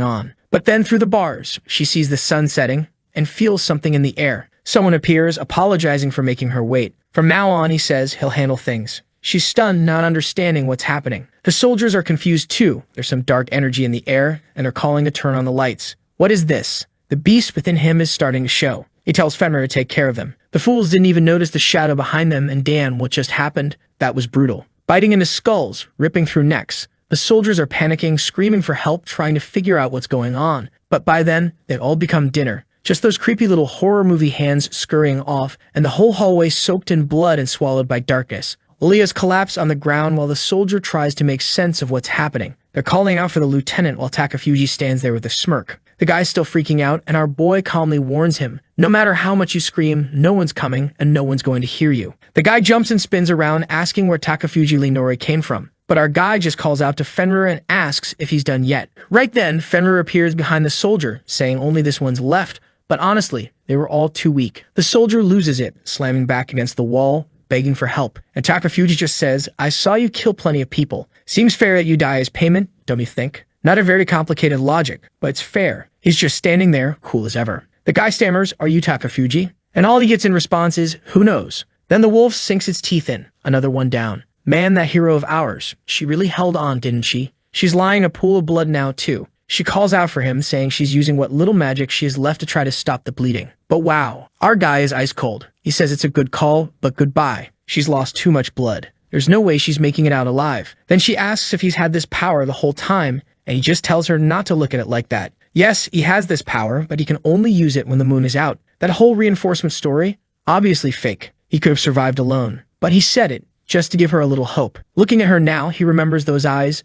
on. But then through the bars, she sees the sun setting and feels something in the air. Someone appears, apologizing for making her wait. From now on, he says he'll handle things. She's stunned, not understanding what's happening. The soldiers are confused too. There's some dark energy in the air, and they're calling to turn on the lights. What is this? The beast within him is starting to show. He tells Fenrir to take care of them. The fools didn't even notice the shadow behind them, and damn, what just happened? That was brutal. Biting into skulls, ripping through necks. The soldiers are panicking, screaming for help, trying to figure out what's going on. But by then, they'd all become dinner. Just those creepy little horror movie hands scurrying off, and the whole hallway soaked in blood and swallowed by darkness. Aaliyah's collapsed on the ground while the soldier tries to make sense of what's happening. They're calling out for the lieutenant while Takafuji stands there with a smirk. The guy's still freaking out, and our boy calmly warns him, no matter how much you scream, no one's coming, and no one's going to hear you. The guy jumps and spins around, asking where Takafuji Linori came from. But our guy just calls out to Fenrir and asks if he's done yet. Right then, Fenrir appears behind the soldier, saying only this one's left, but honestly, they were all too weak. The soldier loses it, slamming back against the wall, begging for help. And Takafuji just says, I saw you kill plenty of people. Seems fair that you die as payment, don't you think? Not a very complicated logic, but it's fair. He's just standing there, cool as ever. The guy stammers, are you Takafuji? And all he gets in response is, who knows? Then the wolf sinks its teeth in, another one down. Man, that hero of ours. She really held on, didn't she? She's lying in a pool of blood now, too. She calls out for him, saying she's using what little magic she has left to try to stop the bleeding. But wow, our guy is ice cold. He says it's a good call, but goodbye. She's lost too much blood. There's no way she's making it out alive. Then she asks if he's had this power the whole time, and he just tells her not to look at it like that. Yes, he has this power, but he can only use it when the moon is out. That whole reinforcement story? Obviously fake. He could have survived alone. But he said it, just to give her a little hope. Looking at her now, he remembers those eyes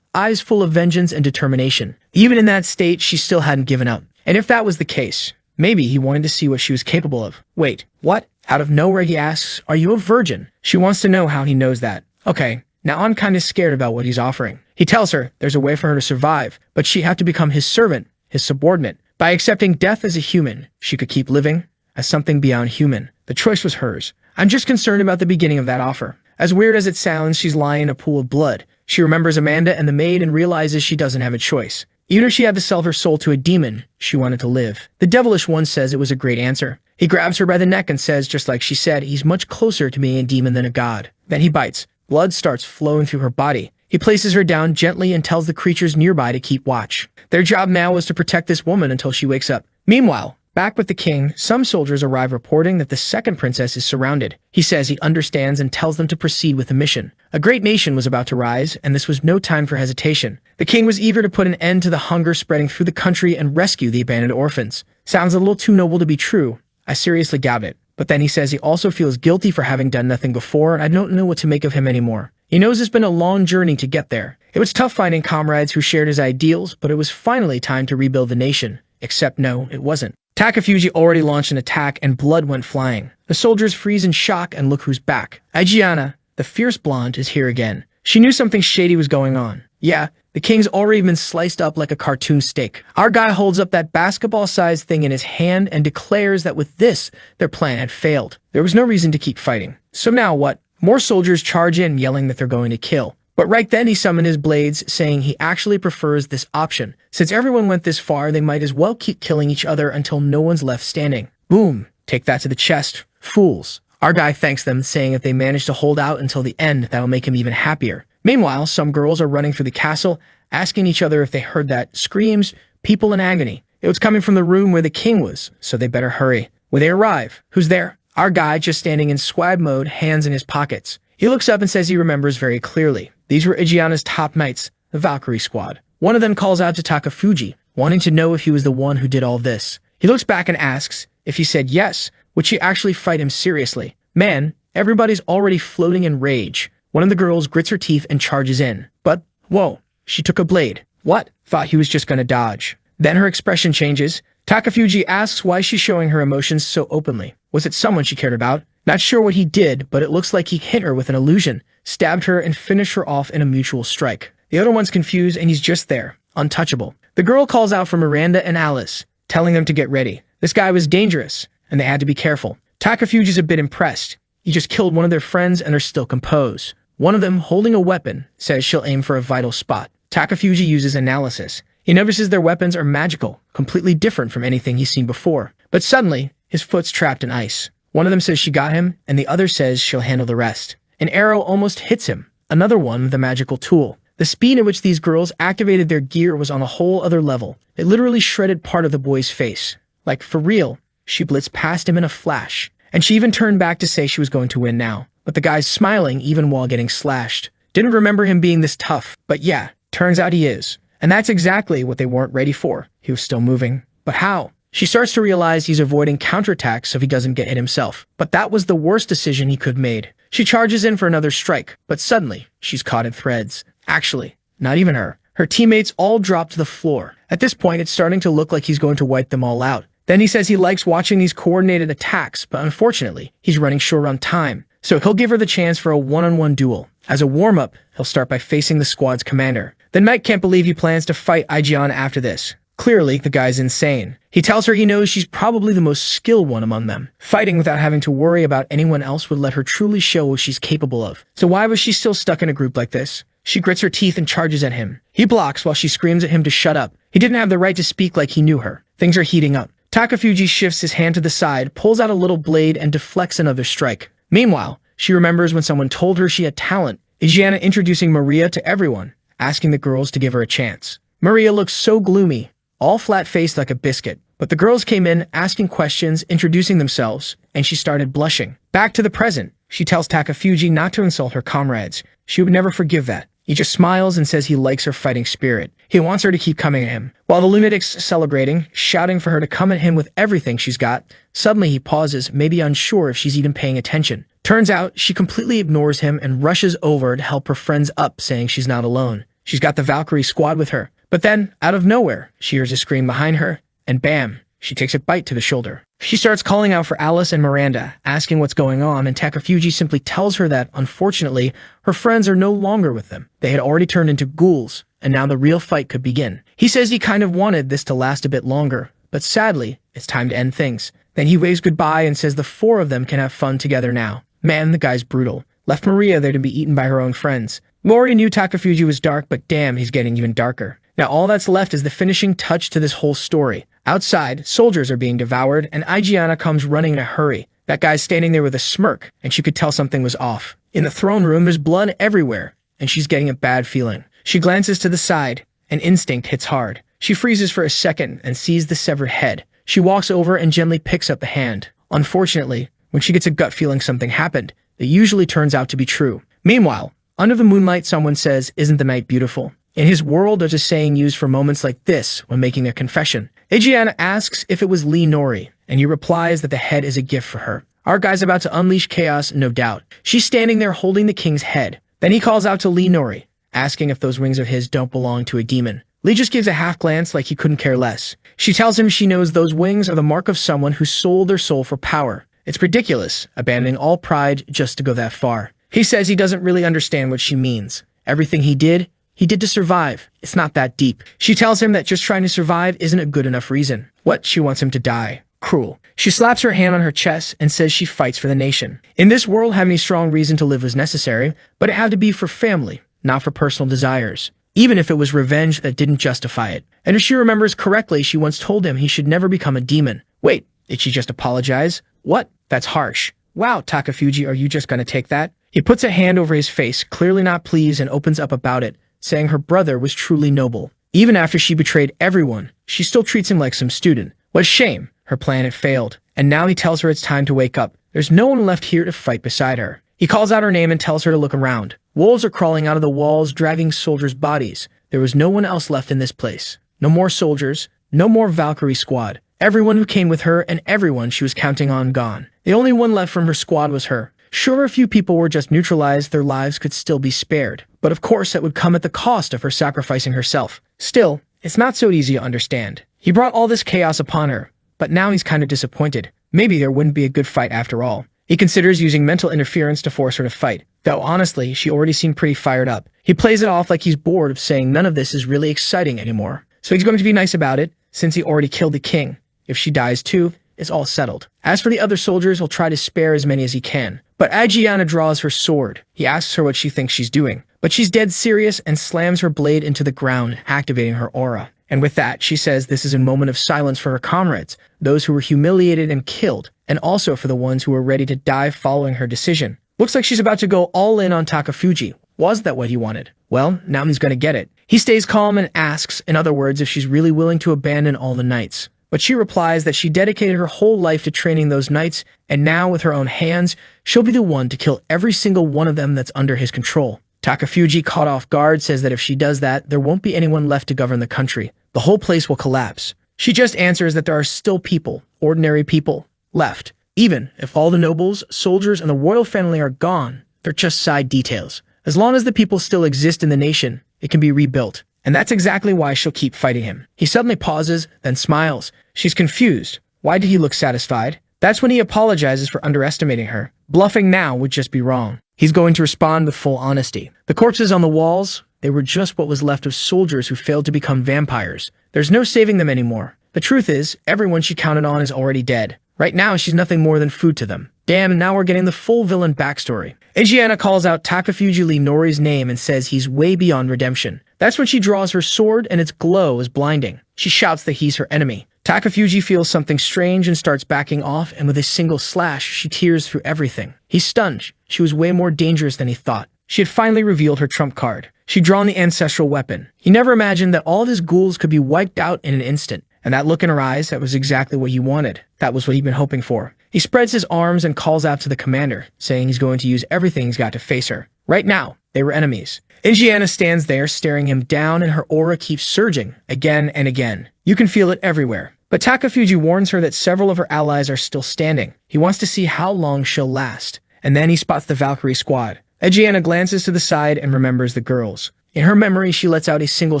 full of vengeance and determination. Even in that state, she still hadn't given up. And if that was the case, maybe he wanted to see what she was capable of. Wait, what? Out of nowhere, he asks, are you a virgin? She wants to know how he knows that. Okay, now I'm kind of scared about what he's offering. He tells her there's a way for her to survive, but she had to become his servant, his subordinate. By accepting death as a human, she could keep living as something beyond human. The choice was hers. I'm just concerned about the beginning of that offer. As weird as it sounds, she's lying in a pool of blood. She remembers Amanda and the maid and realizes she doesn't have a choice. Even if she had to sell her soul to a demon, she wanted to live. The devilish one says it was a great answer. He grabs her by the neck and says, just like she said, he's much closer to being a demon than a god. Then he bites. Blood starts flowing through her body. He places her down gently and tells the creatures nearby to keep watch. Their job now was to protect this woman until she wakes up. Meanwhile, back with the king, some soldiers arrive reporting that the second princess is surrounded. He says he understands and tells them to proceed with the mission. A great nation was about to rise, and this was no time for hesitation. The king was eager to put an end to the hunger spreading through the country and rescue the abandoned orphans. Sounds a little too noble to be true. I seriously doubt it. But then he says he also feels guilty for having done nothing before, and I don't know what to make of him anymore. He knows it's been a long journey to get there. It was tough finding comrades who shared his ideals, but it was finally time to rebuild the nation. Except no, it wasn't. Takafuji already launched an attack and blood went flying. The soldiers freeze in shock and look who's back. Aegiana, the fierce blonde, is here again. She knew something shady was going on. Yeah, the king's already been sliced up like a cartoon steak. Our guy holds up that basketball-sized thing in his hand and declares that with this, their plan had failed. There was no reason to keep fighting. So now what? More soldiers charge in, yelling that they're going to kill. But right then he summoned his blades, saying he actually prefers this option. Since everyone went this far, they might as well keep killing each other until no one's left standing. Boom! Take that to the chest, fools. Our guy thanks them, saying if they manage to hold out until the end, that'll make him even happier. Meanwhile, some girls are running through the castle, asking each other if they heard that. Screams, people in agony. It was coming from the room where the king was, so they better hurry. When they arrive, who's there? Our guy, just standing in swag mode, hands in his pockets. He looks up and says he remembers very clearly. These were Igiana's top knights, the Valkyrie squad. One of them calls out to Takafuji, wanting to know if he was the one who did all this. He looks back and asks if he said yes, would she actually fight him seriously? Man, everybody's already floating in rage. One of the girls grits her teeth and charges in. But, whoa, she took a blade. What? Thought he was just gonna dodge. Then her expression changes. Takafuji asks why she's showing her emotions so openly. Was it someone she cared about? Not sure what he did, but it looks like he hit her with an illusion, stabbed her, and finished her off in a mutual strike. The other one's confused, and he's just there, untouchable. The girl calls out for Miranda and Alice, telling them to get ready. This guy was dangerous, and they had to be careful. Takafuji's a bit impressed. He just killed one of their friends and are still composed. One of them, holding a weapon, says she'll aim for a vital spot. Takafuji uses analysis. He notices their weapons are magical, completely different from anything he's seen before. But suddenly, his foot's trapped in ice. One of them says she got him, and the other says she'll handle the rest. An arrow almost hits him, another one with a magical tool. The speed at which these girls activated their gear was on a whole other level. It literally shredded part of the boy's face. Like, for real, she blitzed past him in a flash. And she even turned back to say she was going to win now. But the guy's smiling even while getting slashed. Didn't remember him being this tough, but yeah, turns out he is. And that's exactly what they weren't ready for. He was still moving. But how? She starts to realize he's avoiding counterattacks so he doesn't get hit himself. But that was the worst decision he could have made. She charges in for another strike, but suddenly, she's caught in threads. Actually, not even her. Her teammates all drop to the floor. At this point, it's starting to look like he's going to wipe them all out. Then he says he likes watching these coordinated attacks, but unfortunately, he's running short on time. So he'll give her the chance for a one-on-one duel. As a warm-up, he'll start by facing the squad's commander. Then Mike can't believe he plans to fight Igiana after this. Clearly, the guy's insane. He tells her he knows she's probably the most skilled one among them. Fighting without having to worry about anyone else would let her truly show what she's capable of. So why was she still stuck in a group like this? She grits her teeth and charges at him. He blocks while she screams at him to shut up. He didn't have the right to speak like he knew her. Things are heating up. Takafuji shifts his hand to the side, pulls out a little blade, and deflects another strike. Meanwhile, she remembers when someone told her she had talent. Igiana introducing Maria to everyone, asking the girls to give her a chance. Maria looks so gloomy, all flat-faced like a biscuit. But the girls came in, asking questions, introducing themselves, and she started blushing. Back to the present, she tells Takafuji not to insult her comrades. She would never forgive that. He just smiles and says he likes her fighting spirit. He wants her to keep coming at him. While the lunatic's celebrating, shouting for her to come at him with everything she's got, suddenly he pauses, maybe unsure if she's even paying attention. Turns out, she completely ignores him and rushes over to help her friends up, saying she's not alone. She's got the Valkyrie squad with her. But then, out of nowhere, she hears a scream behind her, and bam, she takes a bite to the shoulder. She starts calling out for Alice and Miranda, asking what's going on, and Takafuji simply tells her that, unfortunately, her friends are no longer with them. They had already turned into ghouls, and now the real fight could begin. He says he kind of wanted this to last a bit longer, but sadly, it's time to end things. Then he waves goodbye and says the four of them can have fun together now. Man, the guy's brutal. Left Maria there to be eaten by her own friends. We already knew Takafuji was dark, but damn, he's getting even darker. Now all that's left is the finishing touch to this whole story. Outside, soldiers are being devoured, and Igiana comes running in a hurry. That guy's standing there with a smirk, and she could tell something was off. In the throne room, there's blood everywhere, and she's getting a bad feeling. She glances to the side, and instinct hits hard. She freezes for a second and sees the severed head. She walks over and gently picks up the hand. Unfortunately, when she gets a gut feeling something happened, it usually turns out to be true. Meanwhile, under the moonlight, someone says, "Isn't the night beautiful?" In his world, there's a saying used for moments like this when making a confession. Igiana asks if it was Lee Nori, and he replies that the head is a gift for her. Our guy's about to unleash chaos, no doubt. She's standing there holding the king's head. Then he calls out to Lee Nori, asking if those wings of his don't belong to a demon. Lee just gives a half glance like he couldn't care less. She tells him she knows those wings are the mark of someone who sold their soul for power. It's ridiculous, abandoning all pride just to go that far. He says he doesn't really understand what she means. Everything he did to survive. It's not that deep. She tells him that just trying to survive isn't a good enough reason. What? She wants him to die. Cruel. She slaps her hand on her chest and says she fights for the nation. In this world, having a strong reason to live was necessary, but it had to be for family, not for personal desires. Even if it was revenge that didn't justify it. And if she remembers correctly, she once told him he should never become a demon. Wait, did she just apologize? What? That's harsh. Wow, Takafuji, are you just gonna take that? He puts a hand over his face, clearly not pleased, and opens up about it, saying her brother was truly noble. Even after she betrayed everyone, she still treats him like some student. What a shame. Her plan had failed. And now he tells her it's time to wake up. There's no one left here to fight beside her. He calls out her name and tells her to look around. Wolves are crawling out of the walls, dragging soldiers' bodies. There was no one else left in this place. No more soldiers. No more Valkyrie squad. Everyone who came with her and everyone she was counting on gone. The only one left from her squad was her. Sure, a few people were just neutralized, their lives could still be spared. But of course, that would come at the cost of her sacrificing herself. Still, it's not so easy to understand. He brought all this chaos upon her, but now he's kind of disappointed. Maybe there wouldn't be a good fight after all. He considers using mental interference to force her to fight, though honestly, she already seemed pretty fired up. He plays it off like he's bored of saying none of this is really exciting anymore. So he's going to be nice about it, since he already killed the king. If she dies too, it's all settled. As for the other soldiers, he'll try to spare as many as he can. But Adriana draws her sword. He asks her what she thinks she's doing. But she's dead serious and slams her blade into the ground, activating her aura. And with that, she says this is a moment of silence for her comrades, those who were humiliated and killed, and also for the ones who were ready to die following her decision. Looks like she's about to go all in on Takafuji. Was that what he wanted? Well, now he's gonna get it. He stays calm and asks, in other words, if she's really willing to abandon all the knights. But she replies that she dedicated her whole life to training those knights, and now with her own hands, she'll be the one to kill every single one of them that's under his control. Takafuji, caught off guard, says that if she does that, there won't be anyone left to govern the country. The whole place will collapse. She just answers that there are still people, ordinary people, left. Even if all the nobles, soldiers, and the royal family are gone, they're just side details. As long as the people still exist in the nation, it can be rebuilt. And that's exactly why she'll keep fighting him. He suddenly pauses, then smiles. She's confused. Why did he look satisfied? That's when he apologizes for underestimating her. Bluffing now would just be wrong. He's going to respond with full honesty. The corpses on the walls, they were just what was left of soldiers who failed to become vampires. There's no saving them anymore. The truth is, everyone she counted on is already dead. Right now, she's nothing more than food to them. Damn, now we're getting the full villain backstory. Adriana calls out Takafuji Nori's name and says he's way beyond redemption. That's when she draws her sword and its glow is blinding. She shouts that he's her enemy. Takafuji feels something strange and starts backing off, and with a single slash, she tears through everything. He's stunned. She was way more dangerous than he thought. She had finally revealed her trump card. She'd drawn the ancestral weapon. He never imagined that all of his ghouls could be wiped out in an instant. And that look in her eyes, that was exactly what he wanted. That was what he'd been hoping for. He spreads his arms and calls out to the commander, saying he's going to use everything he's got to face her. Right now, they were enemies. Adriana stands there, staring him down, and her aura keeps surging, again and again. You can feel it everywhere. But Takafuji warns her that several of her allies are still standing. He wants to see how long she'll last. And then he spots the Valkyrie squad. Adriana glances to the side and remembers the girls. In her memory, she lets out a single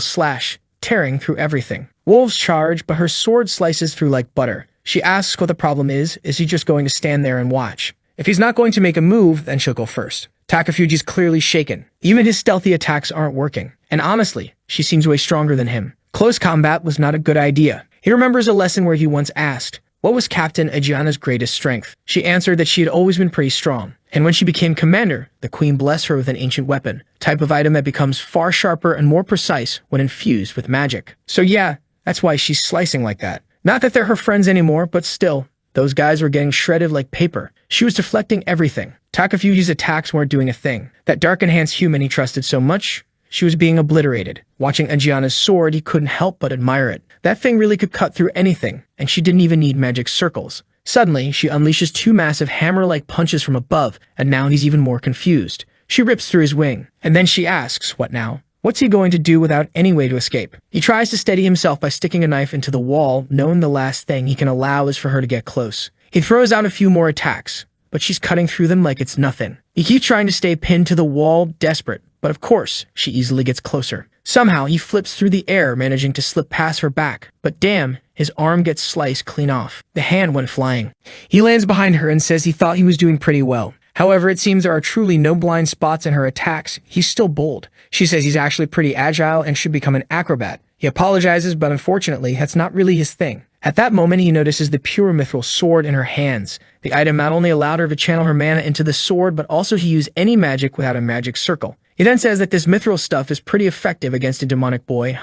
slash, tearing through everything. Wolves charge, but her sword slices through like butter. She asks what the problem is he just going to stand there and watch? If he's not going to make a move, then she'll go first. Takafuji's clearly shaken. Even his stealthy attacks aren't working. And honestly, she seems way stronger than him. Close combat was not a good idea. He remembers a lesson where he once asked, what was Captain Adriana's greatest strength? She answered that she had always been pretty strong. And when she became commander, the queen blessed her with an ancient weapon, type of item that becomes far sharper and more precise when infused with magic. So yeah, that's why she's slicing like that. Not that they're her friends anymore, but still, those guys were getting shredded like paper. She was deflecting everything. Takafuji's attacks weren't doing a thing. That dark enhanced human he trusted so much, she was being obliterated. Watching Adriana's sword, he couldn't help but admire it. That thing really could cut through anything, and she didn't even need magic circles. Suddenly, she unleashes two massive hammer-like punches from above, and now he's even more confused. She rips through his wing, and then she asks, what now? What's he going to do without any way to escape? He tries to steady himself by sticking a knife into the wall, knowing the last thing he can allow is for her to get close. He throws out a few more attacks, but she's cutting through them like it's nothing. He keeps trying to stay pinned to the wall, desperate, but of course, she easily gets closer. Somehow, he flips through the air, managing to slip past her back, but damn, his arm gets sliced clean off. The hand went flying. He lands behind her and says he thought he was doing pretty well. However, it seems there are truly no blind spots in her attacks. He's still bold. She says he's actually pretty agile and should become an acrobat. He apologizes, but unfortunately, that's not really his thing. At that moment, he notices the pure mithril sword in her hands. The item not only allowed her to channel her mana into the sword, but also to use any magic without a magic circle. He then says that this mithril stuff is pretty effective against a demonic boy.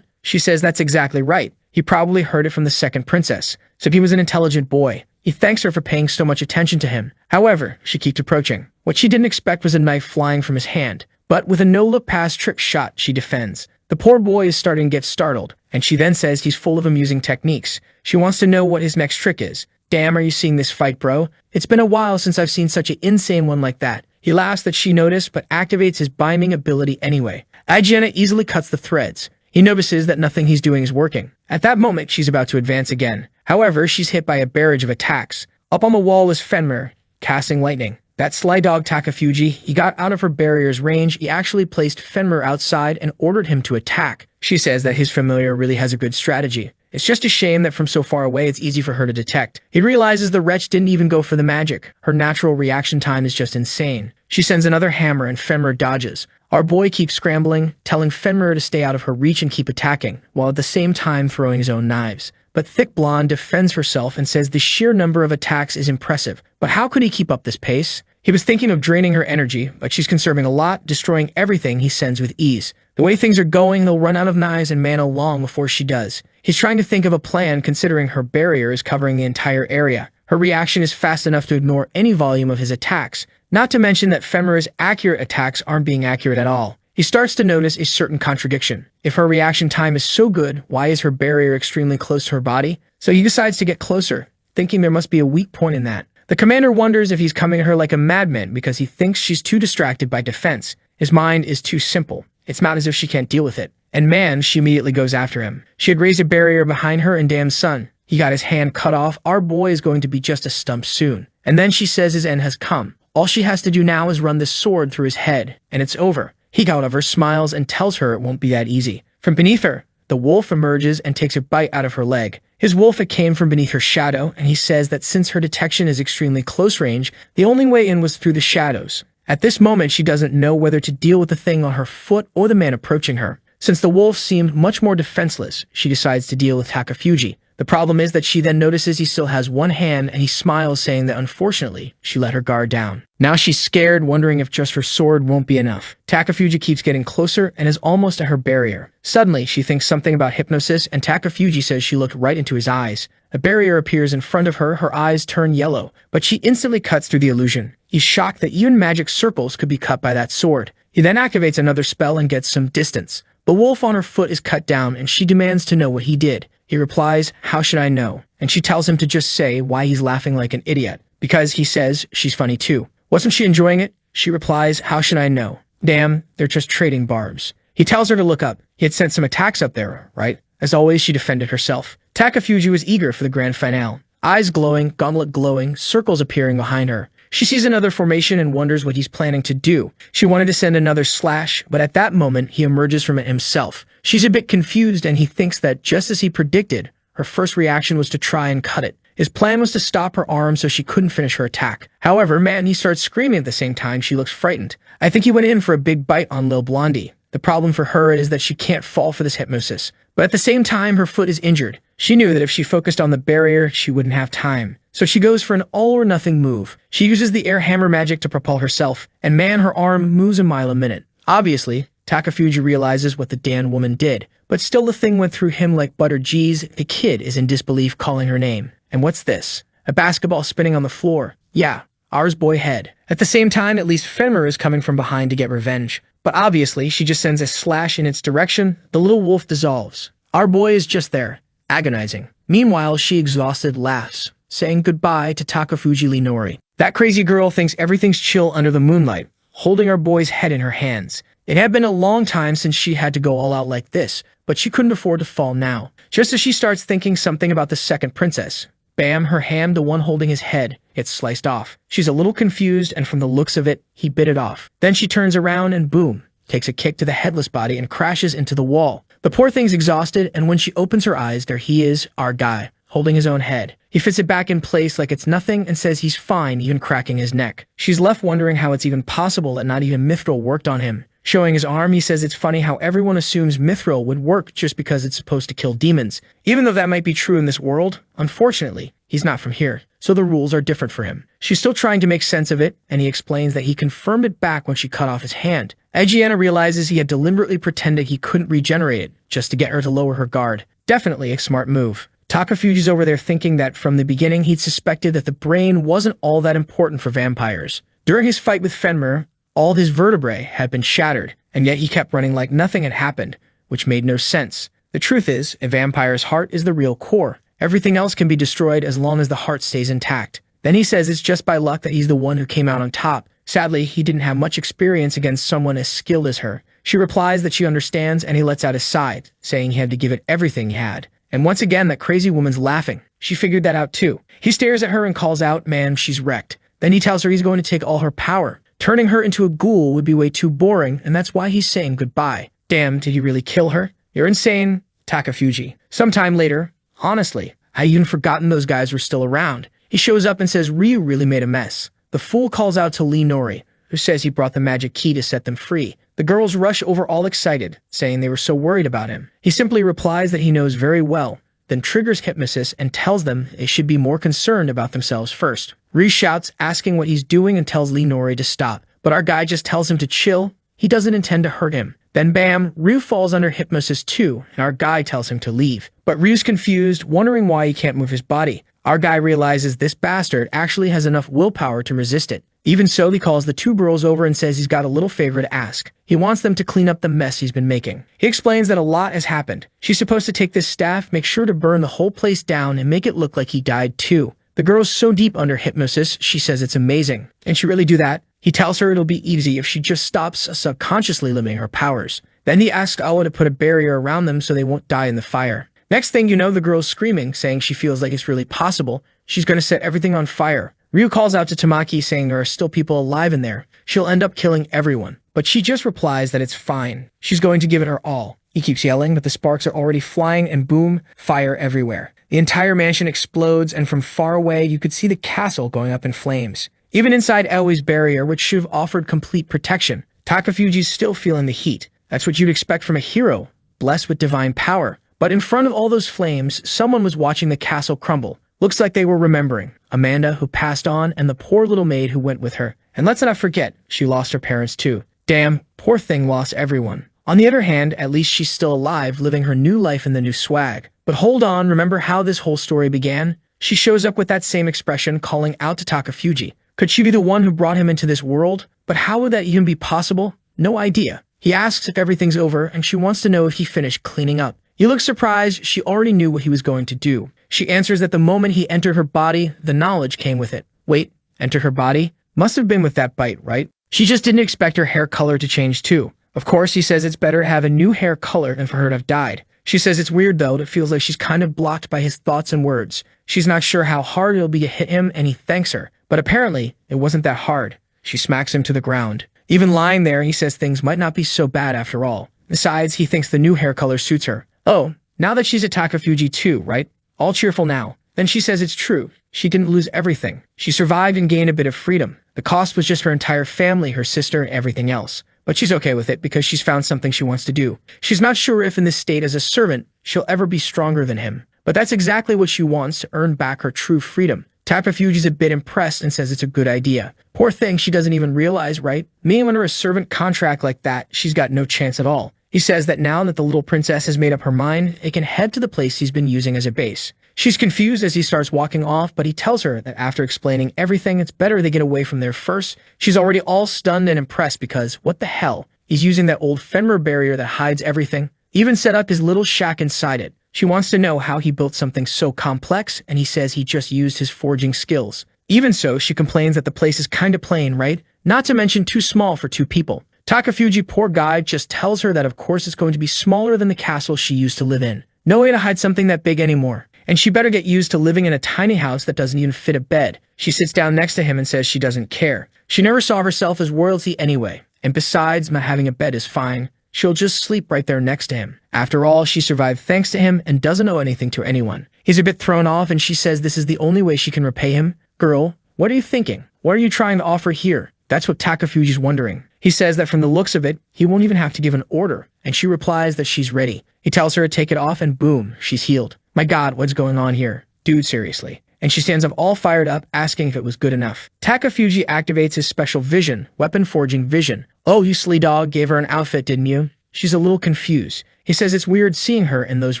She says that's exactly right. He probably heard it from the second princess. So he was an intelligent boy. He thanks her for paying so much attention to him. However, she keeps approaching. What she didn't expect was a knife flying from his hand, but with a no-look-past trick shot, she defends. The poor boy is starting to get startled, and she then says he's full of amusing techniques. She wants to know what his next trick is. Damn, are you seeing this fight, bro? It's been a while since I've seen such an insane one like that. He laughs that she noticed, but activates his biming ability anyway. Ajiana easily cuts the threads. He notices that nothing he's doing is working. At that moment, she's about to advance again. However, she's hit by a barrage of attacks. Up on the wall is Fenrir, casting lightning. That sly dog Takafuji, he got out of her barrier's range. He actually placed Fenrir outside and ordered him to attack. She says that his familiar really has a good strategy. It's just a shame that from so far away it's easy for her to detect. He realizes the wretch didn't even go for the magic. Her natural reaction time is just insane. She sends another hammer and Fenrir dodges. Our boy keeps scrambling, telling Fenrir to stay out of her reach and keep attacking, while at the same time throwing his own knives. But Thick Blonde defends herself and says the sheer number of attacks is impressive. But how could he keep up this pace? He was thinking of draining her energy, but she's conserving a lot, destroying everything he sends with ease. The way things are going, they'll run out of knives and mana long before she does. He's trying to think of a plan considering her barrier is covering the entire area. Her reaction is fast enough to ignore any volume of his attacks, not to mention that Fenrir's accurate attacks aren't being accurate at all. He starts to notice a certain contradiction. If her reaction time is so good, why is her barrier extremely close to her body? So he decides to get closer, thinking there must be a weak point in that. The commander wonders if he's coming at her like a madman because he thinks she's too distracted by defense. His mind is too simple. It's not as if she can't deal with it. And man, she immediately goes after him. She had raised a barrier behind her and damn son, he got his hand cut off. Our boy is going to be just a stump soon. And then she says his end has come. All she has to do now is run this sword through his head, and it's over. He, however, smiles and tells her it won't be that easy. From beneath her, the wolf emerges and takes a bite out of her leg. His wolf, it came from beneath her shadow, and he says that since her detection is extremely close range, the only way in was through the shadows. At this moment, she doesn't know whether to deal with the thing on her foot or the man approaching her. Since the wolf seemed much more defenseless, she decides to deal with Takafuji. The problem is that she then notices he still has one hand, and he smiles, saying that unfortunately, she let her guard down. Now she's scared, wondering if just her sword won't be enough. Takafuji keeps getting closer and is almost at her barrier. Suddenly, she thinks something about hypnosis, and Takafuji says she looked right into his eyes. A barrier appears in front of her, her eyes turn yellow, but she instantly cuts through the illusion. He's shocked that even magic circles could be cut by that sword. He then activates another spell and gets some distance. The wolf on her foot is cut down, and she demands to know what he did. He replies, "How should I know?" And she tells him to just say why he's laughing like an idiot, because he says she's funny too. Wasn't she enjoying it? She replies, "How should I know? Damn, they're just trading barbs." He tells her to look up. He had sent some attacks up there, right? As always, she defended herself. Takafuji was eager for the grand finale. Eyes glowing, gauntlet glowing, circles appearing behind her. She sees another formation and wonders what he's planning to do. She wanted to send another slash, but at that moment, he emerges from it himself. She's a bit confused, and he thinks that, just as he predicted, her first reaction was to try and cut it. His plan was to stop her arm so she couldn't finish her attack. However, man, he starts screaming at the same time. She looks frightened. I think he went in for a big bite on Lil Blondie. The problem for her is that she can't fall for this hypnosis. But at the same time, her foot is injured. She knew that if she focused on the barrier, she wouldn't have time. So she goes for an all-or-nothing move. She uses the air hammer magic to propel herself, and man, her arm moves a mile a minute. Obviously, Takafuji realizes what the Dan woman did, but still the thing went through him like butter. Geez, the kid is in disbelief, calling her name. And what's this? A basketball spinning on the floor. Yeah, ours boy head. At the same time, at least Fenrir is coming from behind to get revenge. But obviously, she just sends a slash in its direction. The little wolf dissolves. Our boy is just there, agonizing. Meanwhile, she exhausted laughs, saying goodbye to Takafuji Linori. That crazy girl thinks everything's chill under the moonlight, holding our boy's head in her hands. It had been a long time since she had to go all out like this, but she couldn't afford to fall now. Just as she starts thinking something about the second princess, bam, her hand, the one holding his head, gets sliced off. She's a little confused, and from the looks of it, he bit it off. Then she turns around and boom, takes a kick to the headless body and crashes into the wall. The poor thing's exhausted, and when she opens her eyes, there he is, our guy, holding his own head. He fits it back in place like it's nothing and says he's fine, even cracking his neck. She's left wondering how it's even possible that not even Mithril worked on him. Showing his arm, he says it's funny how everyone assumes Mithril would work just because it's supposed to kill demons. Even though that might be true in this world, unfortunately, he's not from here, so the rules are different for him. She's still trying to make sense of it, and he explains that he confirmed it back when she cut off his hand. Ajiana realizes he had deliberately pretended he couldn't regenerate it, just to get her to lower her guard. Definitely a smart move. Takafuji's over there thinking that from the beginning he'd suspected that the brain wasn't all that important for vampires. During his fight with Fenrir, all his vertebrae had been shattered, and yet he kept running like nothing had happened, which made no sense. The truth is, a vampire's heart is the real core. Everything else can be destroyed as long as the heart stays intact. Then he says it's just by luck that he's the one who came out on top. Sadly, he didn't have much experience against someone as skilled as her. She replies that she understands, and he lets out his sigh, saying he had to give it everything he had. And once again, that crazy woman's laughing. She figured that out too. He stares at her and calls out, "Man, she's wrecked." Then he tells her he's going to take all her power. Turning her into a ghoul would be way too boring, and that's why he's saying goodbye. Damn, did he really kill her? You're insane, Takafuji. Sometime later, honestly, I even forgotten those guys were still around. He shows up and says Ryu really made a mess. The fool calls out to Nori, who says he brought the magic key to set them free. The girls rush over all excited, saying they were so worried about him. He simply replies that he knows very well, then triggers hypnosis and tells them they should be more concerned about themselves first. Ryu shouts, asking what he's doing, and tells Nori to stop. But our guy just tells him to chill. He doesn't intend to hurt him. Then bam, Ryu falls under hypnosis too, and our guy tells him to leave. But Ryu's confused, wondering why he can't move his body. Our guy realizes this bastard actually has enough willpower to resist it. Even so, he calls the two girls over and says he's got a little favor to ask. He wants them to clean up the mess he's been making. He explains that a lot has happened. She's supposed to take this staff, make sure to burn the whole place down, and make it look like he died too. The girl's so deep under hypnosis, she says it's amazing. And she really do that? He tells her it'll be easy if she just stops subconsciously limiting her powers. Then he asks Awa to put a barrier around them so they won't die in the fire. Next thing you know, the girl's screaming, saying she feels like it's really possible. She's going to set everything on fire. Ryu calls out to Tamaki, saying there are still people alive in there. She'll end up killing everyone. But she just replies that it's fine. She's going to give it her all. He keeps yelling, but the sparks are already flying, and boom, fire everywhere. The entire mansion explodes, and from far away, you could see the castle going up in flames. Even inside Aoi's barrier, which should have offered complete protection, Takafuji's still feeling the heat. That's what you'd expect from a hero, blessed with divine power. But in front of all those flames, someone was watching the castle crumble. Looks like they were remembering Amanda, who passed on, and the poor little maid who went with her. And let's not forget, she lost her parents too. Damn, poor thing lost everyone. On the other hand, at least she's still alive, living her new life in the new swag. But hold on, remember how this whole story began? She shows up with that same expression, calling out to Takafuji. Could she be the one who brought him into this world? But how would that even be possible? No idea. He asks if everything's over, and she wants to know if he finished cleaning up. He looks surprised. She already knew what he was going to do. She answers that the moment he entered her body, the knowledge came with it. Wait, enter her body? Must have been with that bite, right? She just didn't expect her hair color to change too. Of course, he says it's better to have a new hair color than for her to have died. She says it's weird though, it feels like she's kind of blocked by his thoughts and words. She's not sure how hard it'll be to hit him, and he thanks her. But apparently, it wasn't that hard. She smacks him to the ground. Even lying there, he says things might not be so bad after all. Besides, he thinks the new hair color suits her. Oh, now that she's at Takafuji too, right? All cheerful now. Then she says it's true. She didn't lose everything. She survived and gained a bit of freedom. The cost was just her entire family, her sister, and everything else. But she's okay with it because she's found something she wants to do. She's not sure if in this state as a servant, she'll ever be stronger than him. But that's exactly what she wants, to earn back her true freedom. Takafuji's a bit impressed and says it's a good idea. Poor thing, she doesn't even realize, right? Being under a servant contract like that, she's got no chance at all. He says that now that the little princess has made up her mind, it can head to the place he's been using as a base. She's confused as he starts walking off, but he tells her that after explaining everything, it's better they get away from there first. She's already all stunned and impressed because, what the hell? He's using that old Fenrir barrier that hides everything. Even set up his little shack inside it. She wants to know how he built something so complex, and he says he just used his forging skills. Even so, she complains that the place is kinda plain, right? Not to mention too small for two people. Takafuji, poor guy, just tells her that of course it's going to be smaller than the castle she used to live in. No way to hide something that big anymore. And she better get used to living in a tiny house that doesn't even fit a bed. She sits down next to him and says she doesn't care. She never saw herself as royalty anyway. And besides, not having a bed is fine. She'll just sleep right there next to him. After all, she survived thanks to him and doesn't owe anything to anyone. He's a bit thrown off, and she says this is the only way she can repay him. Girl, what are you thinking? What are you trying to offer here? That's what Takafuji's wondering. He says that from the looks of it, he won't even have to give an order, and she replies that she's ready. He tells her to take it off, and boom, she's healed. My god, what's going on here? Dude, seriously. And she stands up all fired up, asking if it was good enough. Takafuji activates his special vision, weapon forging vision. Oh, you silly dog, gave her an outfit, didn't you? She's a little confused. He says it's weird seeing her in those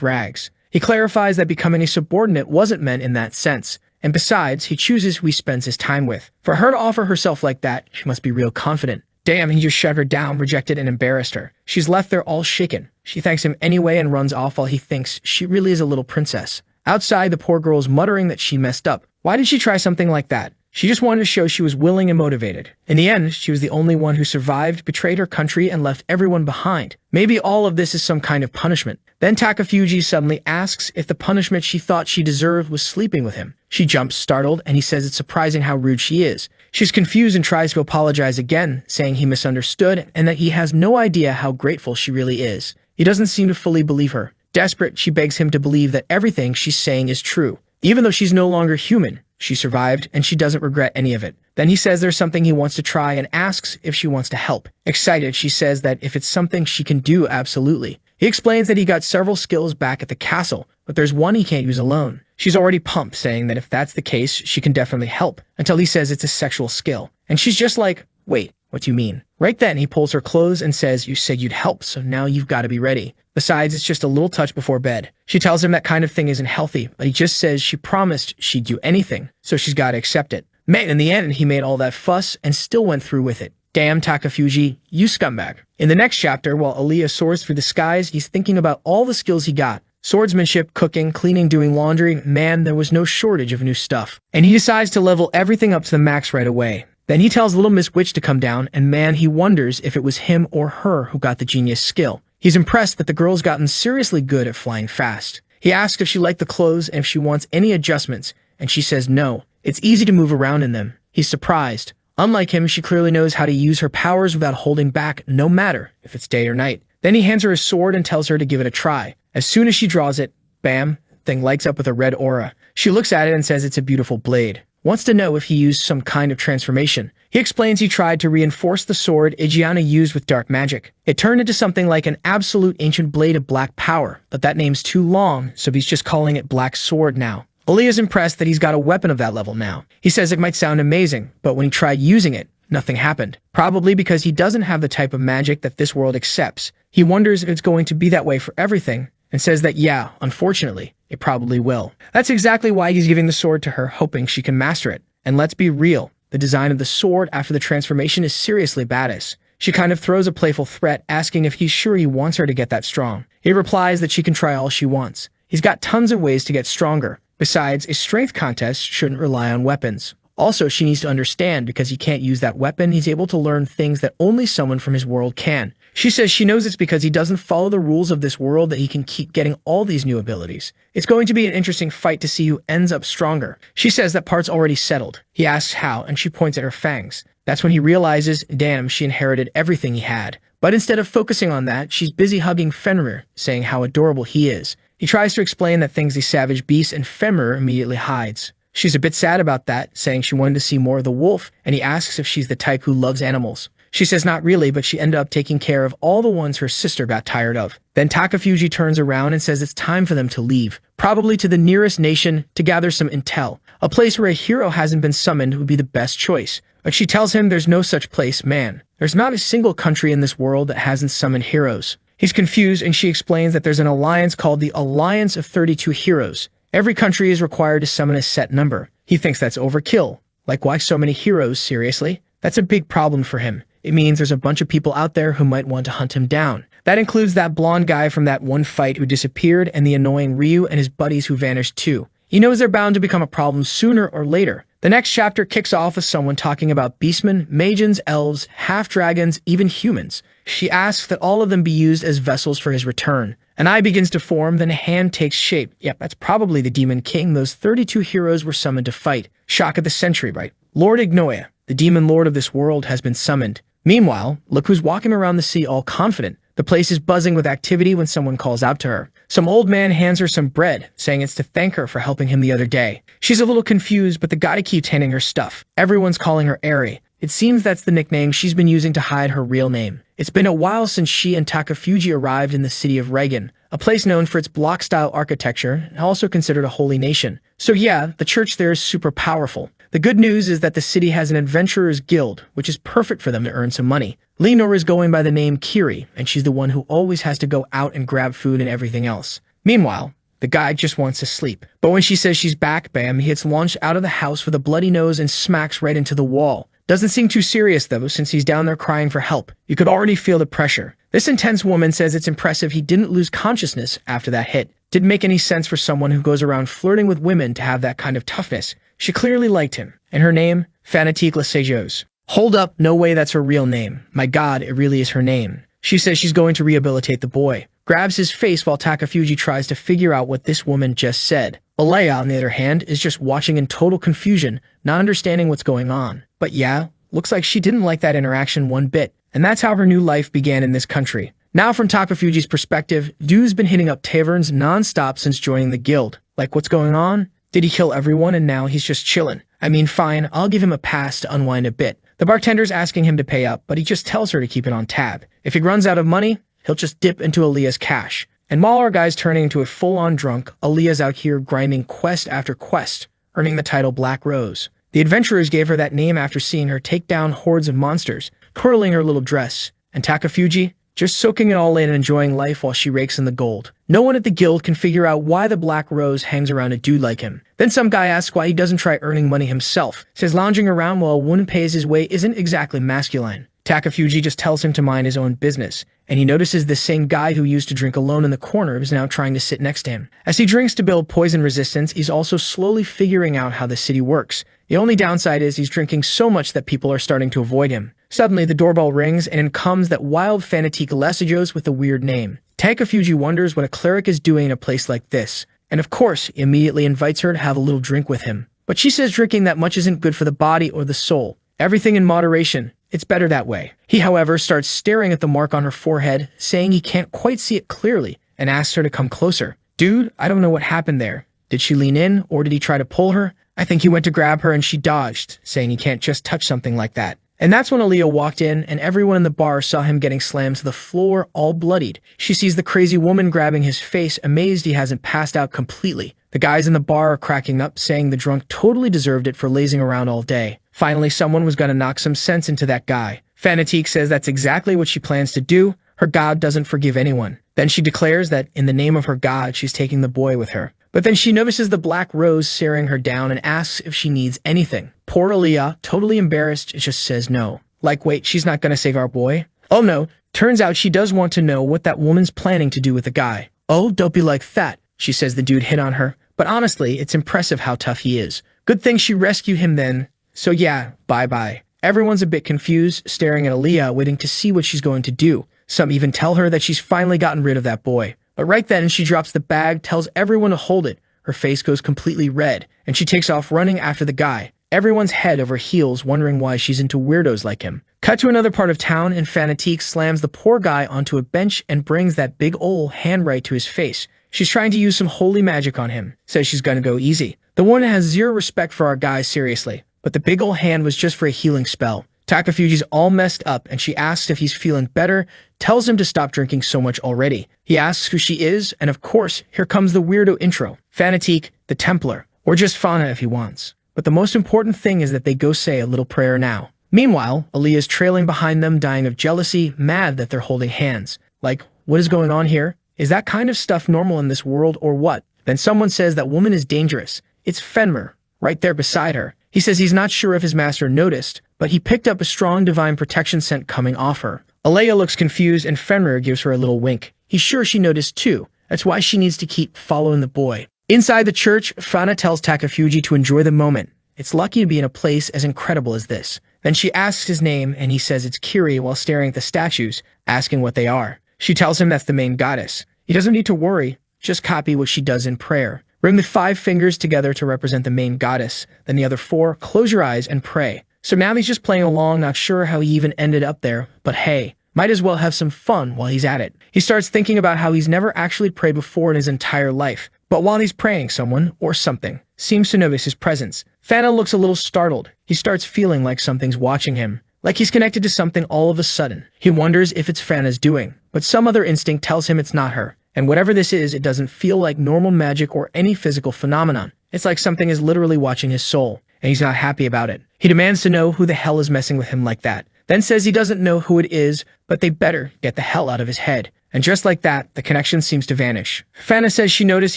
rags. He clarifies that becoming a subordinate wasn't meant in that sense. And besides, he chooses who he spends his time with. For her to offer herself like that, she must be real confident. Damn, he just shut her down, rejected and embarrassed her. She's left there all shaken. She thanks him anyway and runs off while he thinks she really is a little princess. Outside, the poor girl's muttering that she messed up. Why did she try something like that? She just wanted to show she was willing and motivated. In the end, she was the only one who survived, betrayed her country, and left everyone behind. Maybe all of this is some kind of punishment. Then Takafuji suddenly asks if the punishment she thought she deserved was sleeping with him. She jumps, startled, and he says it's surprising how rude she is. She's confused and tries to apologize again, saying he misunderstood and that he has no idea how grateful she really is. He doesn't seem to fully believe her. Desperate, she begs him to believe that everything she's saying is true. Even though she's no longer human, she survived, and she doesn't regret any of it. Then he says there's something he wants to try and asks if she wants to help. Excited, she says that if it's something she can do, absolutely. He explains that he got several skills back at the castle, but there's one he can't use alone. She's already pumped, saying that if that's the case, she can definitely help, until he says it's a sexual skill. And she's just like, wait, what do you mean? Right then, he pulls her clothes and says, you said you'd help, so now you've got to be ready. Besides, it's just a little touch before bed. She tells him that kind of thing isn't healthy, but he just says she promised she'd do anything, so she's got to accept it. Man, in the end, he made all that fuss and still went through with it. Damn, Takafuji, you scumbag. In the next chapter, while Aaliyah soars through the skies, he's thinking about all the skills he got. Swordsmanship, cooking, cleaning, doing laundry. Man, there was no shortage of new stuff. And he decides to level everything up to the max right away. Then he tells Little Miss Witch to come down, and man, he wonders if it was him or her who got the genius skill. He's impressed that the girl's gotten seriously good at flying fast. He asks if she liked the clothes and if she wants any adjustments, and she says no. It's easy to move around in them. He's surprised. Unlike him, she clearly knows how to use her powers without holding back, no matter if it's day or night. Then he hands her his sword and tells her to give it a try. As soon as she draws it, bam, thing lights up with a red aura. She looks at it and says it's a beautiful blade. Wants to know if he used some kind of transformation. He explains he tried to reinforce the sword Igiana used with dark magic. It turned into something like an absolute ancient blade of black power, but that name's too long, so he's just calling it Black Sword now. Aaliyah's impressed that he's got a weapon of that level now. He says it might sound amazing, but when he tried using it, nothing happened. Probably because he doesn't have the type of magic that this world accepts. He wonders if it's going to be that way for everything, and says that yeah, unfortunately, it probably will. That's exactly why he's giving the sword to her, hoping she can master it. And let's be real, the design of the sword after the transformation is seriously badass. She kind of throws a playful threat, asking if he's sure he wants her to get that strong. He replies that she can try all she wants. He's got tons of ways to get stronger. Besides, a strength contest shouldn't rely on weapons. Also, she needs to understand because he can't use that weapon, he's able to learn things that only someone from his world can. She says she knows it's because he doesn't follow the rules of this world that he can keep getting all these new abilities. It's going to be an interesting fight to see who ends up stronger. She says that part's already settled. He asks how, and she points at her fangs. That's when he realizes, damn, she inherited everything he had. But instead of focusing on that, she's busy hugging Fenrir, saying how adorable he is. He tries to explain that thing's a savage beast, and Fenrir immediately hides. She's a bit sad about that, saying she wanted to see more of the wolf, and he asks if she's the type who loves animals. She says not really, but she ended up taking care of all the ones her sister got tired of. Then Takafuji turns around and says it's time for them to leave, probably to the nearest nation to gather some intel. A place where a hero hasn't been summoned would be the best choice. But she tells him there's no such place, man. There's not a single country in this world that hasn't summoned heroes. He's confused, and she explains that there's an alliance called the Alliance of 32 Heroes. Every country is required to summon a set number. He thinks that's overkill. Like, why so many heroes, seriously? That's a big problem for him. It means there's a bunch of people out there who might want to hunt him down. That includes that blonde guy from that one fight who disappeared and the annoying Ryu and his buddies who vanished too. He knows they're bound to become a problem sooner or later. The next chapter kicks off with someone talking about beastmen, magians, elves, half-dragons, even humans. She asks that all of them be used as vessels for his return. An eye begins to form, then a hand takes shape. Yep, that's probably the Demon King those 32 heroes were summoned to fight. Shock of the century, right? Lord Ignoia, the demon lord of this world, has been summoned. Meanwhile, look who's walking around the sea all confident. The place is buzzing with activity when someone calls out to her. Some old man hands her some bread, saying it's to thank her for helping him the other day. She's a little confused, but the guy keeps handing her stuff. Everyone's calling her Eri. It seems that's the nickname she's been using to hide her real name. It's been a while since she and Takafuji arrived in the city of Regan, a place known for its block-style architecture and also considered a holy nation. So yeah, the church there is super powerful. The good news is that the city has an adventurers guild, which is perfect for them to earn some money. Lenore is going by the name Kiri, and she's the one who always has to go out and grab food and everything else. Meanwhile, The guy just wants to sleep. But when she says she's back, bam, he gets launched out of the house with a bloody nose and smacks right into the wall. Doesn't seem too serious though, since he's down there crying for help. You could already feel the pressure. This intense woman says it's impressive he didn't lose consciousness after that hit. Didn't make any sense for someone who goes around flirting with women to have that kind of toughness. She clearly liked him. And her name? Fanatique Lesejos. Hold up, no way that's her real name. My god, it really is her name. She says she's going to rehabilitate the boy. Grabs his face while Takafuji tries to figure out what this woman just said. Alea, on the other hand, is just watching in total confusion, not understanding what's going on. But yeah, looks like she didn't like that interaction one bit. And that's how her new life began in this country. Now from Takafuji's perspective, Dude's been hitting up taverns non-stop since joining the guild. Like, what's going on? Did he kill everyone and now he's just chillin'? I mean, fine, I'll give him a pass to unwind a bit. The bartender's asking him to pay up, but he just tells her to keep it on tab. If he runs out of money, he'll just dip into Alea's cash. And while our guy's turning into a full-on drunk, Alea's out here grinding quest after quest, earning the title Black Rose. The adventurers gave her that name after seeing her take down hordes of monsters, twirling her little dress. And Takafuji? Just soaking it all in and enjoying life while she rakes in the gold. No one at the guild can figure out why the Black Rose hangs around a dude like him. Then some guy asks why he doesn't try earning money himself. Says lounging around while a woman pays his way isn't exactly masculine. Takafuji just tells him to mind his own business, and he notices the same guy who used to drink alone in the corner is now trying to sit next to him. As he drinks to build poison resistance, he's also slowly figuring out how the city works. The only downside is he's drinking so much that people are starting to avoid him. Suddenly, the doorbell rings, and in comes that wild Fanatique Lesejos with a weird name. Takafuji wonders what a cleric is doing in a place like this, and of course, he immediately invites her to have a little drink with him. But she says drinking that much isn't good for the body or the soul. Everything in moderation. It's better that way. He, however, starts staring at the mark on her forehead, saying he can't quite see it clearly, and asks her to come closer. Dude, I don't know what happened there. Did she lean in, or did he try to pull her? I think he went to grab her and she dodged, saying he can't just touch something like that. And that's when Alea walked in, and everyone in the bar saw him getting slammed to the floor, all bloodied. She sees the crazy woman grabbing his face, amazed he hasn't passed out completely. The guys in the bar are cracking up, saying the drunk totally deserved it for lazing around all day. Finally, someone was gonna knock some sense into that guy. Fanatique says that's exactly what she plans to do. Her god doesn't forgive anyone. Then she declares that in the name of her god, she's taking the boy with her. But then she notices the Black Rose staring her down and asks if she needs anything. Poor Alea, totally embarrassed, just says no. Like, wait, she's not gonna save our boy? Oh no, turns out she does want to know what that woman's planning to do with the guy. Oh, don't be like that, she says the dude hit on her. But honestly, it's impressive how tough he is. Good thing she rescued him then. So yeah, bye-bye. Everyone's a bit confused, staring at Alea, waiting to see what she's going to do. Some even tell her that she's finally gotten rid of that boy. But right then, she drops the bag, tells everyone to hold it. Her face goes completely red, and she takes off running after the guy. Everyone's head over heels, wondering why she's into weirdos like him. Cut to another part of town, and Fanatique slams the poor guy onto a bench and brings that big ol' hand right to his face. She's trying to use some holy magic on him. Says she's gonna go easy. The woman has zero respect for our guy, seriously. But the big ol' hand was just for a healing spell. Takafuji's all messed up, and she asks if he's feeling better, tells him to stop drinking so much already. He asks who she is, and of course, here comes the weirdo intro. Fanatique, the Templar, or just Fauna if he wants. But the most important thing is that they go say a little prayer now. Meanwhile, Alea's trailing behind them, dying of jealousy, mad that they're holding hands. Like, what is going on here? Is that kind of stuff normal in this world or what? Then someone says that woman is dangerous. It's Fenrir, right there beside her. He says he's not sure if his master noticed, but he picked up a strong divine protection scent coming off her. Alea looks confused and Fenrir gives her a little wink. He's sure she noticed too. That's why she needs to keep following the boy. Inside the church, Fana tells Takafuji to enjoy the moment. It's lucky to be in a place as incredible as this. Then she asks his name and he says it's Kiri while staring at the statues, asking what they are. She tells him that's the main goddess. He doesn't need to worry, just copy what she does in prayer. Bring the 5 fingers together to represent the main goddess, then the other 4, close your eyes and pray. So now he's just playing along, not sure how he even ended up there, but hey, might as well have some fun while he's at it. He starts thinking about how he's never actually prayed before in his entire life, but while he's praying, someone, or something, seems to notice his presence. Fana looks a little startled. He starts feeling like something's watching him, like he's connected to something all of a sudden. He wonders if it's Fana's doing, but some other instinct tells him it's not her. And whatever this is, it doesn't feel like normal magic or any physical phenomenon. It's like something is literally watching his soul, and he's not happy about it. He demands to know who the hell is messing with him like that, then says he doesn't know who it is, but they better get the hell out of his head. And just like that, the connection seems to vanish. Fana says she noticed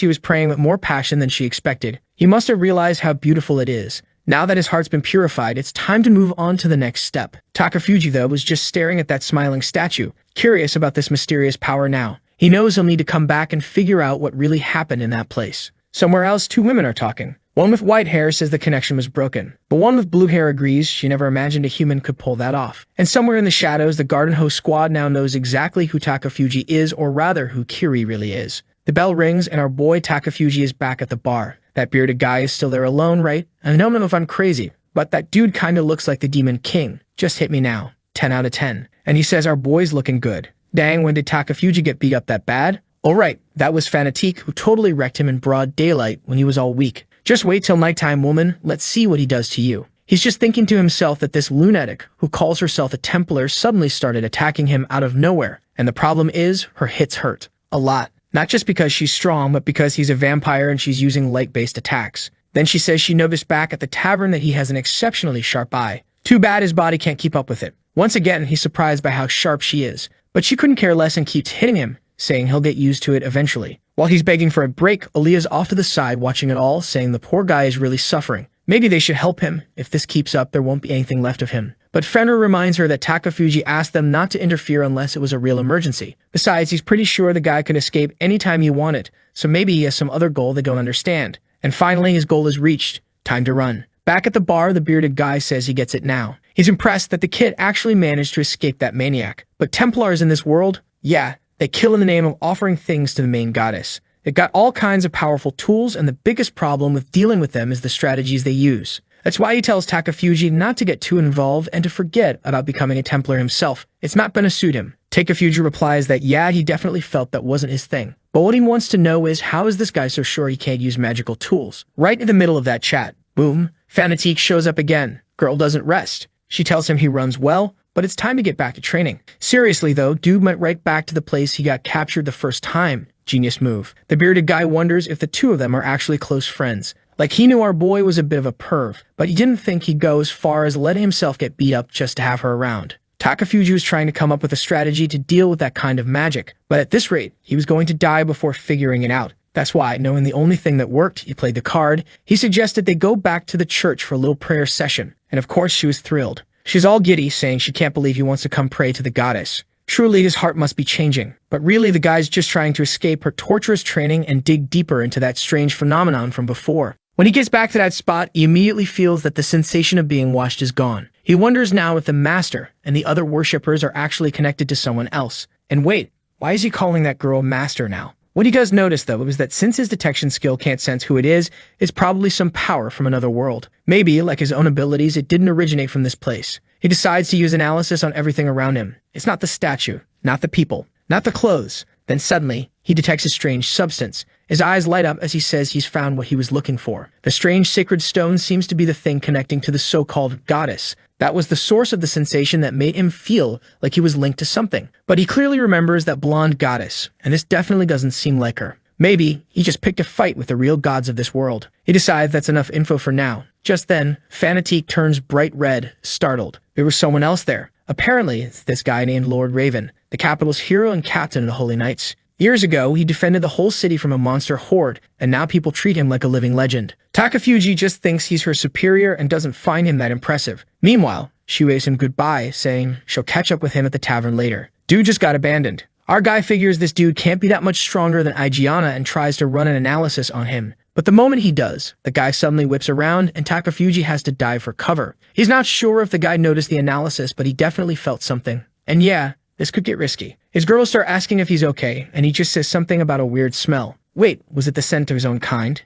he was praying with more passion than she expected. He must have realized how beautiful it is. Now that his heart's been purified, it's time to move on to the next step. Takafuji, though, was just staring at that smiling statue, curious about this mysterious power now. He knows he'll need to come back and figure out what really happened in that place. Somewhere else, two women are talking. One with white hair says the connection was broken, but one with blue hair agrees she never imagined a human could pull that off. And somewhere in the shadows, the garden host squad now knows exactly who Takafuji is, or rather, who Kiri really is. The bell rings, and our boy Takafuji is back at the bar. That bearded guy is still there alone, right? I don't know if I'm crazy, but that dude kinda looks like the Demon King. Just hit me now. 10 out of 10. And he says our boy's looking good. Dang, when did Takafuji get beat up that bad? Alright, that was Fanatique, who totally wrecked him in broad daylight when he was all weak. Just wait till nighttime, woman. Let's see what he does to you. He's just thinking to himself that this lunatic, who calls herself a Templar, suddenly started attacking him out of nowhere. And the problem is, her hits hurt. A lot. Not just because she's strong, but because he's a vampire and she's using light-based attacks. Then she says she noticed back at the tavern that he has an exceptionally sharp eye. Too bad his body can't keep up with it. Once again, he's surprised by how sharp she is. But she couldn't care less and keeps hitting him, saying he'll get used to it eventually. While he's begging for a break, Aaliyah's off to the side watching it all, saying the poor guy is really suffering. Maybe they should help him. If this keeps up, there won't be anything left of him. But Fenrir reminds her that Takafuji asked them not to interfere unless it was a real emergency. Besides, he's pretty sure the guy could escape anytime he wanted, so maybe he has some other goal they don't understand. And finally, his goal is reached. Time to run. Back at the bar, the bearded guy says he gets it now. He's impressed that the kid actually managed to escape that maniac. But Templars in this world? Yeah. They kill in the name of offering things to the main goddess. They've got all kinds of powerful tools, and the biggest problem with dealing with them is the strategies they use. That's why he tells Takafuji not to get too involved and to forget about becoming a Templar himself. It's not gonna suit him. Takafuji replies that yeah, he definitely felt that wasn't his thing. But what he wants to know is how is this guy so sure he can't use magical tools? Right in the middle of that chat, boom, Fanatique shows up again. Girl doesn't rest. She tells him he runs well, but it's time to get back to training. Seriously though, dude went right back to the place he got captured the first time. Genius move. The bearded guy wonders if the two of them are actually close friends. Like he knew our boy was a bit of a perv, but he didn't think he'd go as far as letting himself get beat up just to have her around. Takafuji was trying to come up with a strategy to deal with that kind of magic, but at this rate, he was going to die before figuring it out. That's why, knowing the only thing that worked, he played the card. He suggested they go back to the church for a little prayer session, and of course she was thrilled. She's all giddy, saying she can't believe he wants to come pray to the goddess. Truly, his heart must be changing. But really, the guy's just trying to escape her torturous training and dig deeper into that strange phenomenon from before. When he gets back to that spot, he immediately feels that the sensation of being watched is gone. He wonders now if the master and the other worshippers are actually connected to someone else. And wait, why is he calling that girl master now? What he does notice, though, is that since his detection skill can't sense who it is, it's probably some power from another world. Maybe, like his own abilities, it didn't originate from this place. He decides to use analysis on everything around him. It's not the statue, not the people, not the clothes. Then suddenly, he detects a strange substance. His eyes light up as he says he's found what he was looking for. The strange sacred stone seems to be the thing connecting to the so-called goddess. That was the source of the sensation that made him feel like he was linked to something. But he clearly remembers that blonde goddess, and this definitely doesn't seem like her. Maybe he just picked a fight with the real gods of this world. He decides that's enough info for now. Just then, Fanatique turns bright red, startled. There was someone else there. Apparently, it's this guy named Lord Raven, the capital's hero and captain of the Holy Knights. Years ago, he defended the whole city from a monster horde, and now people treat him like a living legend. Takafuji just thinks he's her superior and doesn't find him that impressive. Meanwhile, she waves him goodbye, saying she'll catch up with him at the tavern later. Dude just got abandoned. Our guy figures this dude can't be that much stronger than Aigiana and tries to run an analysis on him. But the moment he does, the guy suddenly whips around and Takafuji has to dive for cover. He's not sure if the guy noticed the analysis, but he definitely felt something. And yeah, this could get risky. His girls start asking if he's okay, and he just says something about a weird smell. Wait, was it the scent of his own kind?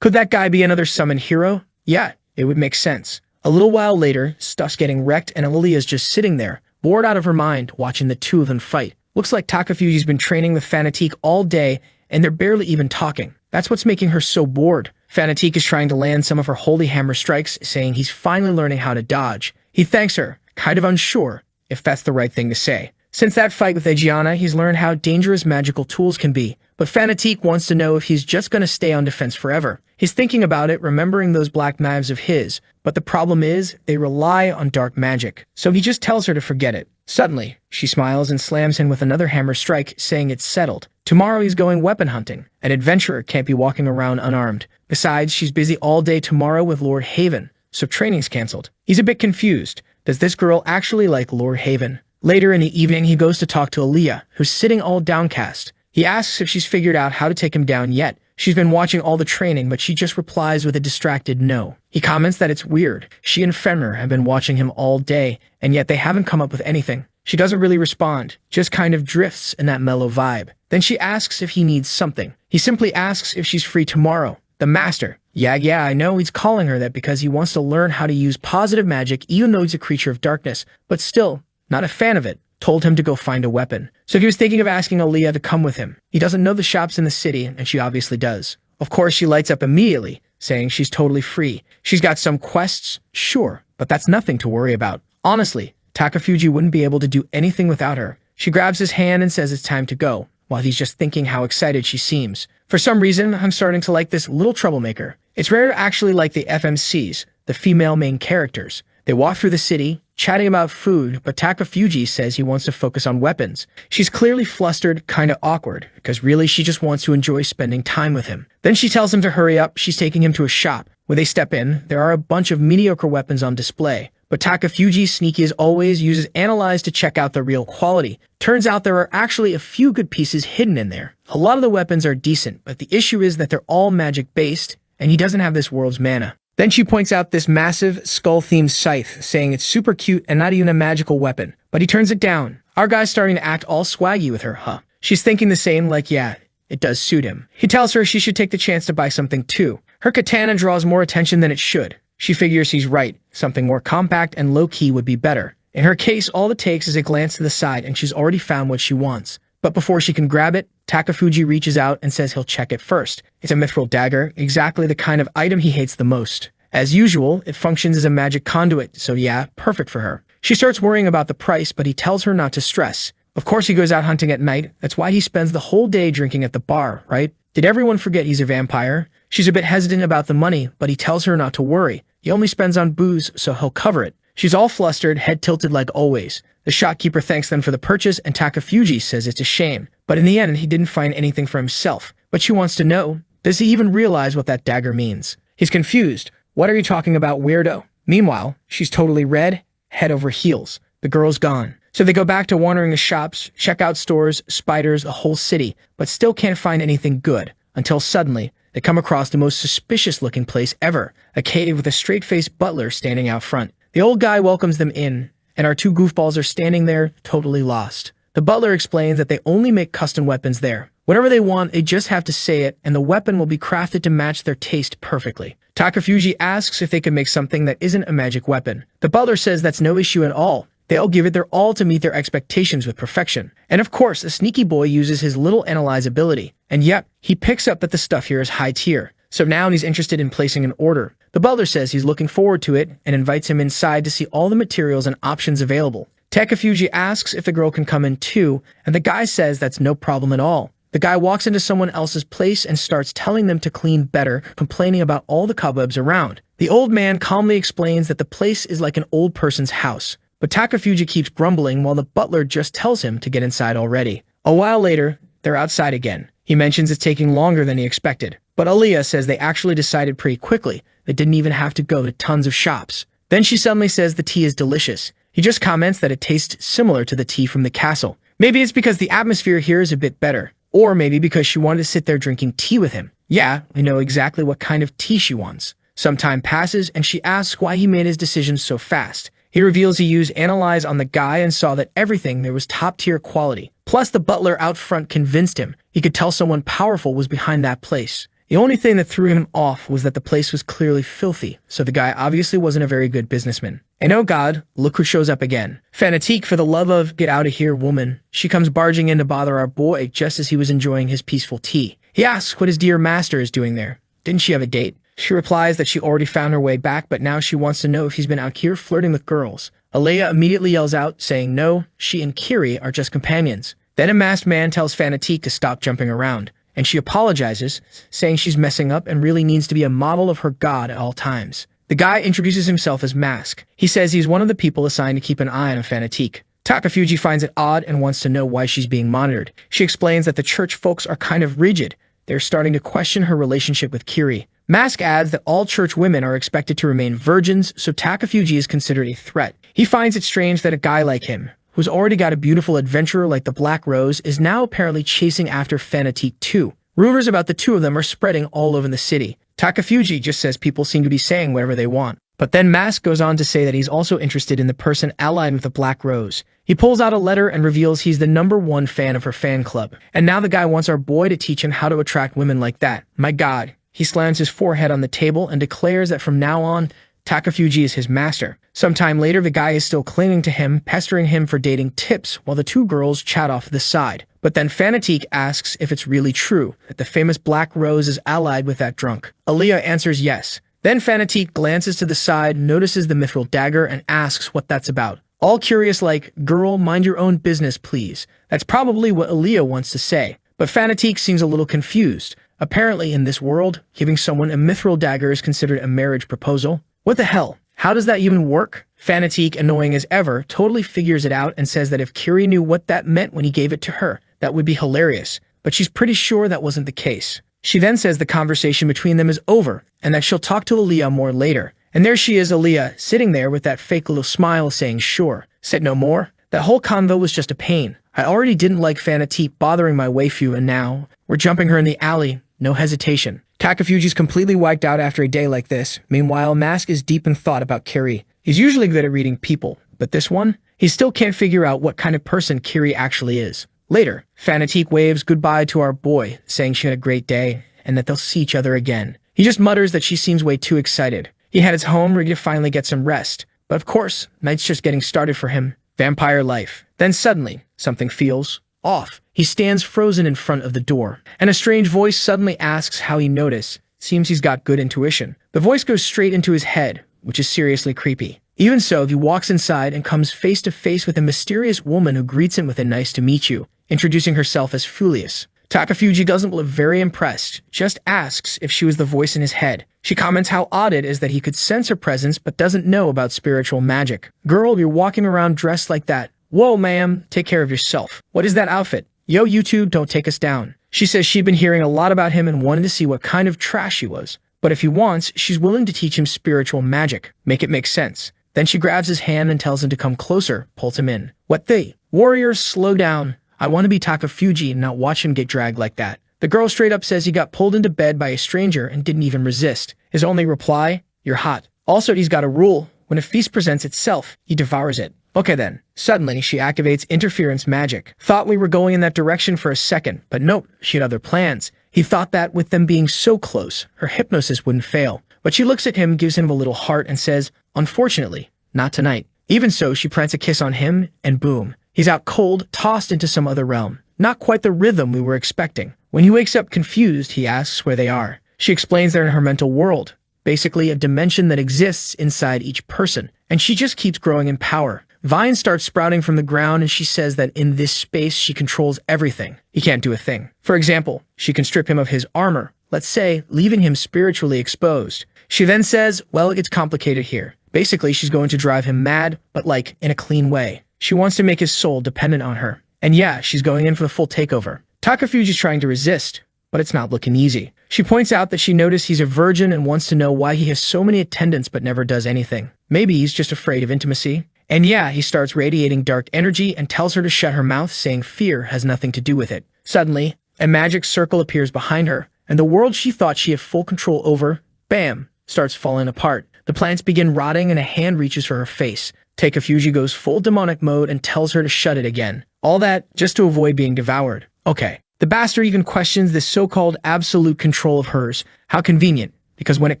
Could that guy be another summoned hero? Yeah, it would make sense. A little while later, stuff's getting wrecked and Aliyah's just sitting there, bored out of her mind, watching the two of them fight. Looks like Takafuji's been training with Fanatique all day, and they're barely even talking. That's what's making her so bored. Fanatique is trying to land some of her holy hammer strikes, saying he's finally learning how to dodge. He thanks her, kind of unsure if that's the right thing to say. Since that fight with Aigiana, he's learned how dangerous magical tools can be. But Fanatique wants to know if he's just gonna stay on defense forever. He's thinking about it, remembering those black knives of his. But the problem is, they rely on dark magic. So he just tells her to forget it. Suddenly, she smiles and slams him with another hammer strike, saying it's settled. Tomorrow he's going weapon hunting. An adventurer can't be walking around unarmed. Besides, she's busy all day tomorrow with Lord Haven, so training's cancelled. He's a bit confused. Does this girl actually like Lord Haven? Later in the evening, he goes to talk to Aaliyah, who's sitting all downcast. He asks if she's figured out how to take him down yet. She's been watching all the training, but she just replies with a distracted no. He comments that it's weird. She and Fenrir have been watching him all day, and yet they haven't come up with anything. She doesn't really respond, just kind of drifts in that mellow vibe. Then she asks if he needs something. He simply asks if she's free tomorrow. The master. Yeah, I know he's calling her that because he wants to learn how to use positive magic even though he's a creature of darkness, but still, not a fan of it. Told him to go find a weapon. So he was thinking of asking Aaliyah to come with him. He doesn't know the shops in the city, and she obviously does. Of course, she lights up immediately, saying she's totally free. She's got some quests, sure, but that's nothing to worry about. Honestly, Takafuji wouldn't be able to do anything without her. She grabs his hand and says it's time to go, while he's just thinking how excited she seems. For some reason, I'm starting to like this little troublemaker. It's rare to actually like the FMCs, the female main characters. They walk through the city, chatting about food, but Takafuji says he wants to focus on weapons. She's clearly flustered, kinda awkward, because really she just wants to enjoy spending time with him. Then she tells him to hurry up. She's taking him to a shop. When they step in, there are a bunch of mediocre weapons on display. But Takafuji, sneaky as always, uses Analyze to check out the real quality. Turns out there are actually a few good pieces hidden in there. A lot of the weapons are decent, but the issue is that they're all magic-based, and he doesn't have this world's mana. Then she points out this massive, skull-themed scythe, saying it's super cute and not even a magical weapon. But he turns it down. Our guy's starting to act all swaggy with her, huh? She's thinking the same, like, yeah, it does suit him. He tells her she should take the chance to buy something too. Her katana draws more attention than it should. She figures he's right. Something more compact and low-key would be better. In her case, all it takes is a glance to the side and she's already found what she wants. But before she can grab it, Takafuji reaches out and says he'll check it first. It's a mithril dagger, exactly the kind of item he hates the most. As usual, it functions as a magic conduit, so yeah, perfect for her. She starts worrying about the price, but he tells her not to stress. Of course he goes out hunting at night. That's why he spends the whole day drinking at the bar, right? Did everyone forget he's a vampire? She's a bit hesitant about the money, but he tells her not to worry. He only spends on booze, so he'll cover it. She's all flustered, head tilted like always. The shopkeeper thanks them for the purchase, and Takafuji says it's a shame. But in the end, he didn't find anything for himself. But she wants to know, does he even realize what that dagger means? He's confused. What are you talking about, weirdo? Meanwhile, she's totally red, head over heels. The girl's gone. So they go back to wandering the shops, check out stores, spiders, the whole city, but still can't find anything good. Until suddenly, they come across the most suspicious-looking place ever, a cave with a straight-faced butler standing out front. The old guy welcomes them in, and our two goofballs are standing there, totally lost. The butler explains that they only make custom weapons there. Whatever they want, they just have to say it, and the weapon will be crafted to match their taste perfectly. Takafuji asks if they can make something that isn't a magic weapon. The butler says that's no issue at all. They'll give it their all to meet their expectations with perfection. And of course, the sneaky boy uses his little analyze ability. And yep, he picks up that the stuff here is high tier. So now he's interested in placing an order. The butler says he's looking forward to it and invites him inside to see all the materials and options available. Takafuji asks if the girl can come in too, and the guy says that's no problem at all. The guy walks into someone else's place and starts telling them to clean better, complaining about all the cobwebs around. The old man calmly explains that the place is like an old person's house. But Takafuji keeps grumbling while the butler just tells him to get inside already. A while later, they're outside again. He mentions it's taking longer than he expected. But Aaliyah says they actually decided pretty quickly. They didn't even have to go to tons of shops. Then she suddenly says the tea is delicious. He just comments that it tastes similar to the tea from the castle. Maybe it's because the atmosphere here is a bit better. Or maybe because she wanted to sit there drinking tea with him. Yeah, we know exactly what kind of tea she wants. Some time passes and she asks why he made his decision so fast. He reveals he used Analyze on the guy and saw that everything there was top-tier quality. Plus, the butler out front convinced him. He could tell someone powerful was behind that place. The only thing that threw him off was that the place was clearly filthy, so the guy obviously wasn't a very good businessman. And oh god, look who shows up again. Fanatique, for the love of get out of here, woman. She comes barging in to bother our boy just as he was enjoying his peaceful tea. He asks what his dear master is doing there. Didn't she have a date? She replies that she already found her way back, but now she wants to know if he's been out here flirting with girls. Aaliyah immediately yells out, saying no, she and Kiri are just companions. Then a masked man tells Fanatique to stop jumping around, and she apologizes, saying she's messing up and really needs to be a model of her god at all times. The guy introduces himself as Mask. He says he's one of the people assigned to keep an eye on Fanatique. Takafuji finds it odd and wants to know why she's being monitored. She explains that the church folks are kind of rigid. They're starting to question her relationship with Kiri. Mask adds that all church women are expected to remain virgins, so Takafuji is considered a threat. He finds it strange that a guy like him, who's already got a beautiful adventurer like the Black Rose, is now apparently chasing after Fanatique too. Rumors about the two of them are spreading all over the city. Takafuji just says people seem to be saying whatever they want. But then Mask goes on to say that he's also interested in the person allied with the Black Rose. He pulls out a letter and reveals he's the #1 fan of her fan club. And now the guy wants our boy to teach him how to attract women like that. My God. He slams his forehead on the table and declares that from now on, Takafuji is his master. Sometime later, the guy is still clinging to him, pestering him for dating tips while the two girls chat off to the side. But then Fanatique asks if it's really true that the famous Black Rose is allied with that drunk. Aaliyah answers yes. Then Fanatique glances to the side, notices the mithril dagger, and asks what that's about. All curious like, girl, mind your own business, please. That's probably what Aaliyah wants to say. But Fanatique seems a little confused. Apparently, in this world, giving someone a mithril dagger is considered a marriage proposal. What the hell? How does that even work? Fanatique, annoying as ever, totally figures it out and says that if Kiri knew what that meant when he gave it to her, that would be hilarious. But she's pretty sure that wasn't the case. She then says the conversation between them is over, and that she'll talk to Aaliyah more later. And there she is, Aaliyah, sitting there with that fake little smile saying sure. Said no more? That whole convo was just a pain. I already didn't like Fanatique bothering my waifu, and now we're jumping her in the alley. No hesitation. Takafuji's completely wiped out after a day like this. Meanwhile, Mask is deep in thought about Kiri. He's usually good at reading people, but this one? He still can't figure out what kind of person Kiri actually is. Later, Fanatique waves goodbye to our boy, saying she had a great day, and that they'll see each other again. He just mutters that she seems way too excited. He heads home ready to finally get some rest. But of course, night's just getting started for him. Vampire life. Then suddenly, something feels off. He stands frozen in front of the door, and a strange voice suddenly asks how he noticed. Seems he's got good intuition. The voice goes straight into his head, which is seriously creepy. Even so, he walks inside and comes face to face with a mysterious woman who greets him with a nice to meet you, introducing herself as Fulius. Takafuji doesn't look very impressed, just asks if she was the voice in his head. She comments how odd it is that he could sense her presence but doesn't know about spiritual magic. Girl, you're walking around dressed like that. Whoa, ma'am, take care of yourself. What is that outfit? Yo, you two, don't take us down. She says she'd been hearing a lot about him and wanted to see what kind of trash he was. But if he wants, she's willing to teach him spiritual magic. Make it make sense. Then she grabs his hand and tells him to come closer, pulls him in. What the? Warriors, slow down. I want to be Takafuji and not watch him get dragged like that. The girl straight up says he got pulled into bed by a stranger and didn't even resist. His only reply, you're hot. Also, he's got a rule. When a feast presents itself, he devours it. Okay then. Suddenly, she activates interference magic. Thought we were going in that direction for a second, but nope, she had other plans. He thought that with them being so close, her hypnosis wouldn't fail. But she looks at him, gives him a little heart, and says, unfortunately, not tonight. Even so, she plants a kiss on him, and boom. He's out cold, tossed into some other realm. Not quite the rhythm we were expecting. When he wakes up confused, he asks where they are. She explains they're in her mental world, basically a dimension that exists inside each person, and she just keeps growing in power. Vines start sprouting from the ground, and she says that in this space she controls everything. He can't do a thing. For example, she can strip him of his armor, let's say, leaving him spiritually exposed. She then says, well, it gets complicated here. Basically, she's going to drive him mad, but like, in a clean way. She wants to make his soul dependent on her. And yeah, she's going in for the full takeover. Takafuji's trying to resist, but it's not looking easy. She points out that she noticed he's a virgin and wants to know why he has so many attendants but never does anything. Maybe he's just afraid of intimacy. And yeah, he starts radiating dark energy and tells her to shut her mouth, saying fear has nothing to do with it. Suddenly, a magic circle appears behind her, and the world she thought she had full control over, bam, starts falling apart. The plants begin rotting and a hand reaches for her face. Takafuji goes full demonic mode and tells her to shut it again. All that just to avoid being devoured. Okay. The bastard even questions this so-called absolute control of hers. How convenient, because when it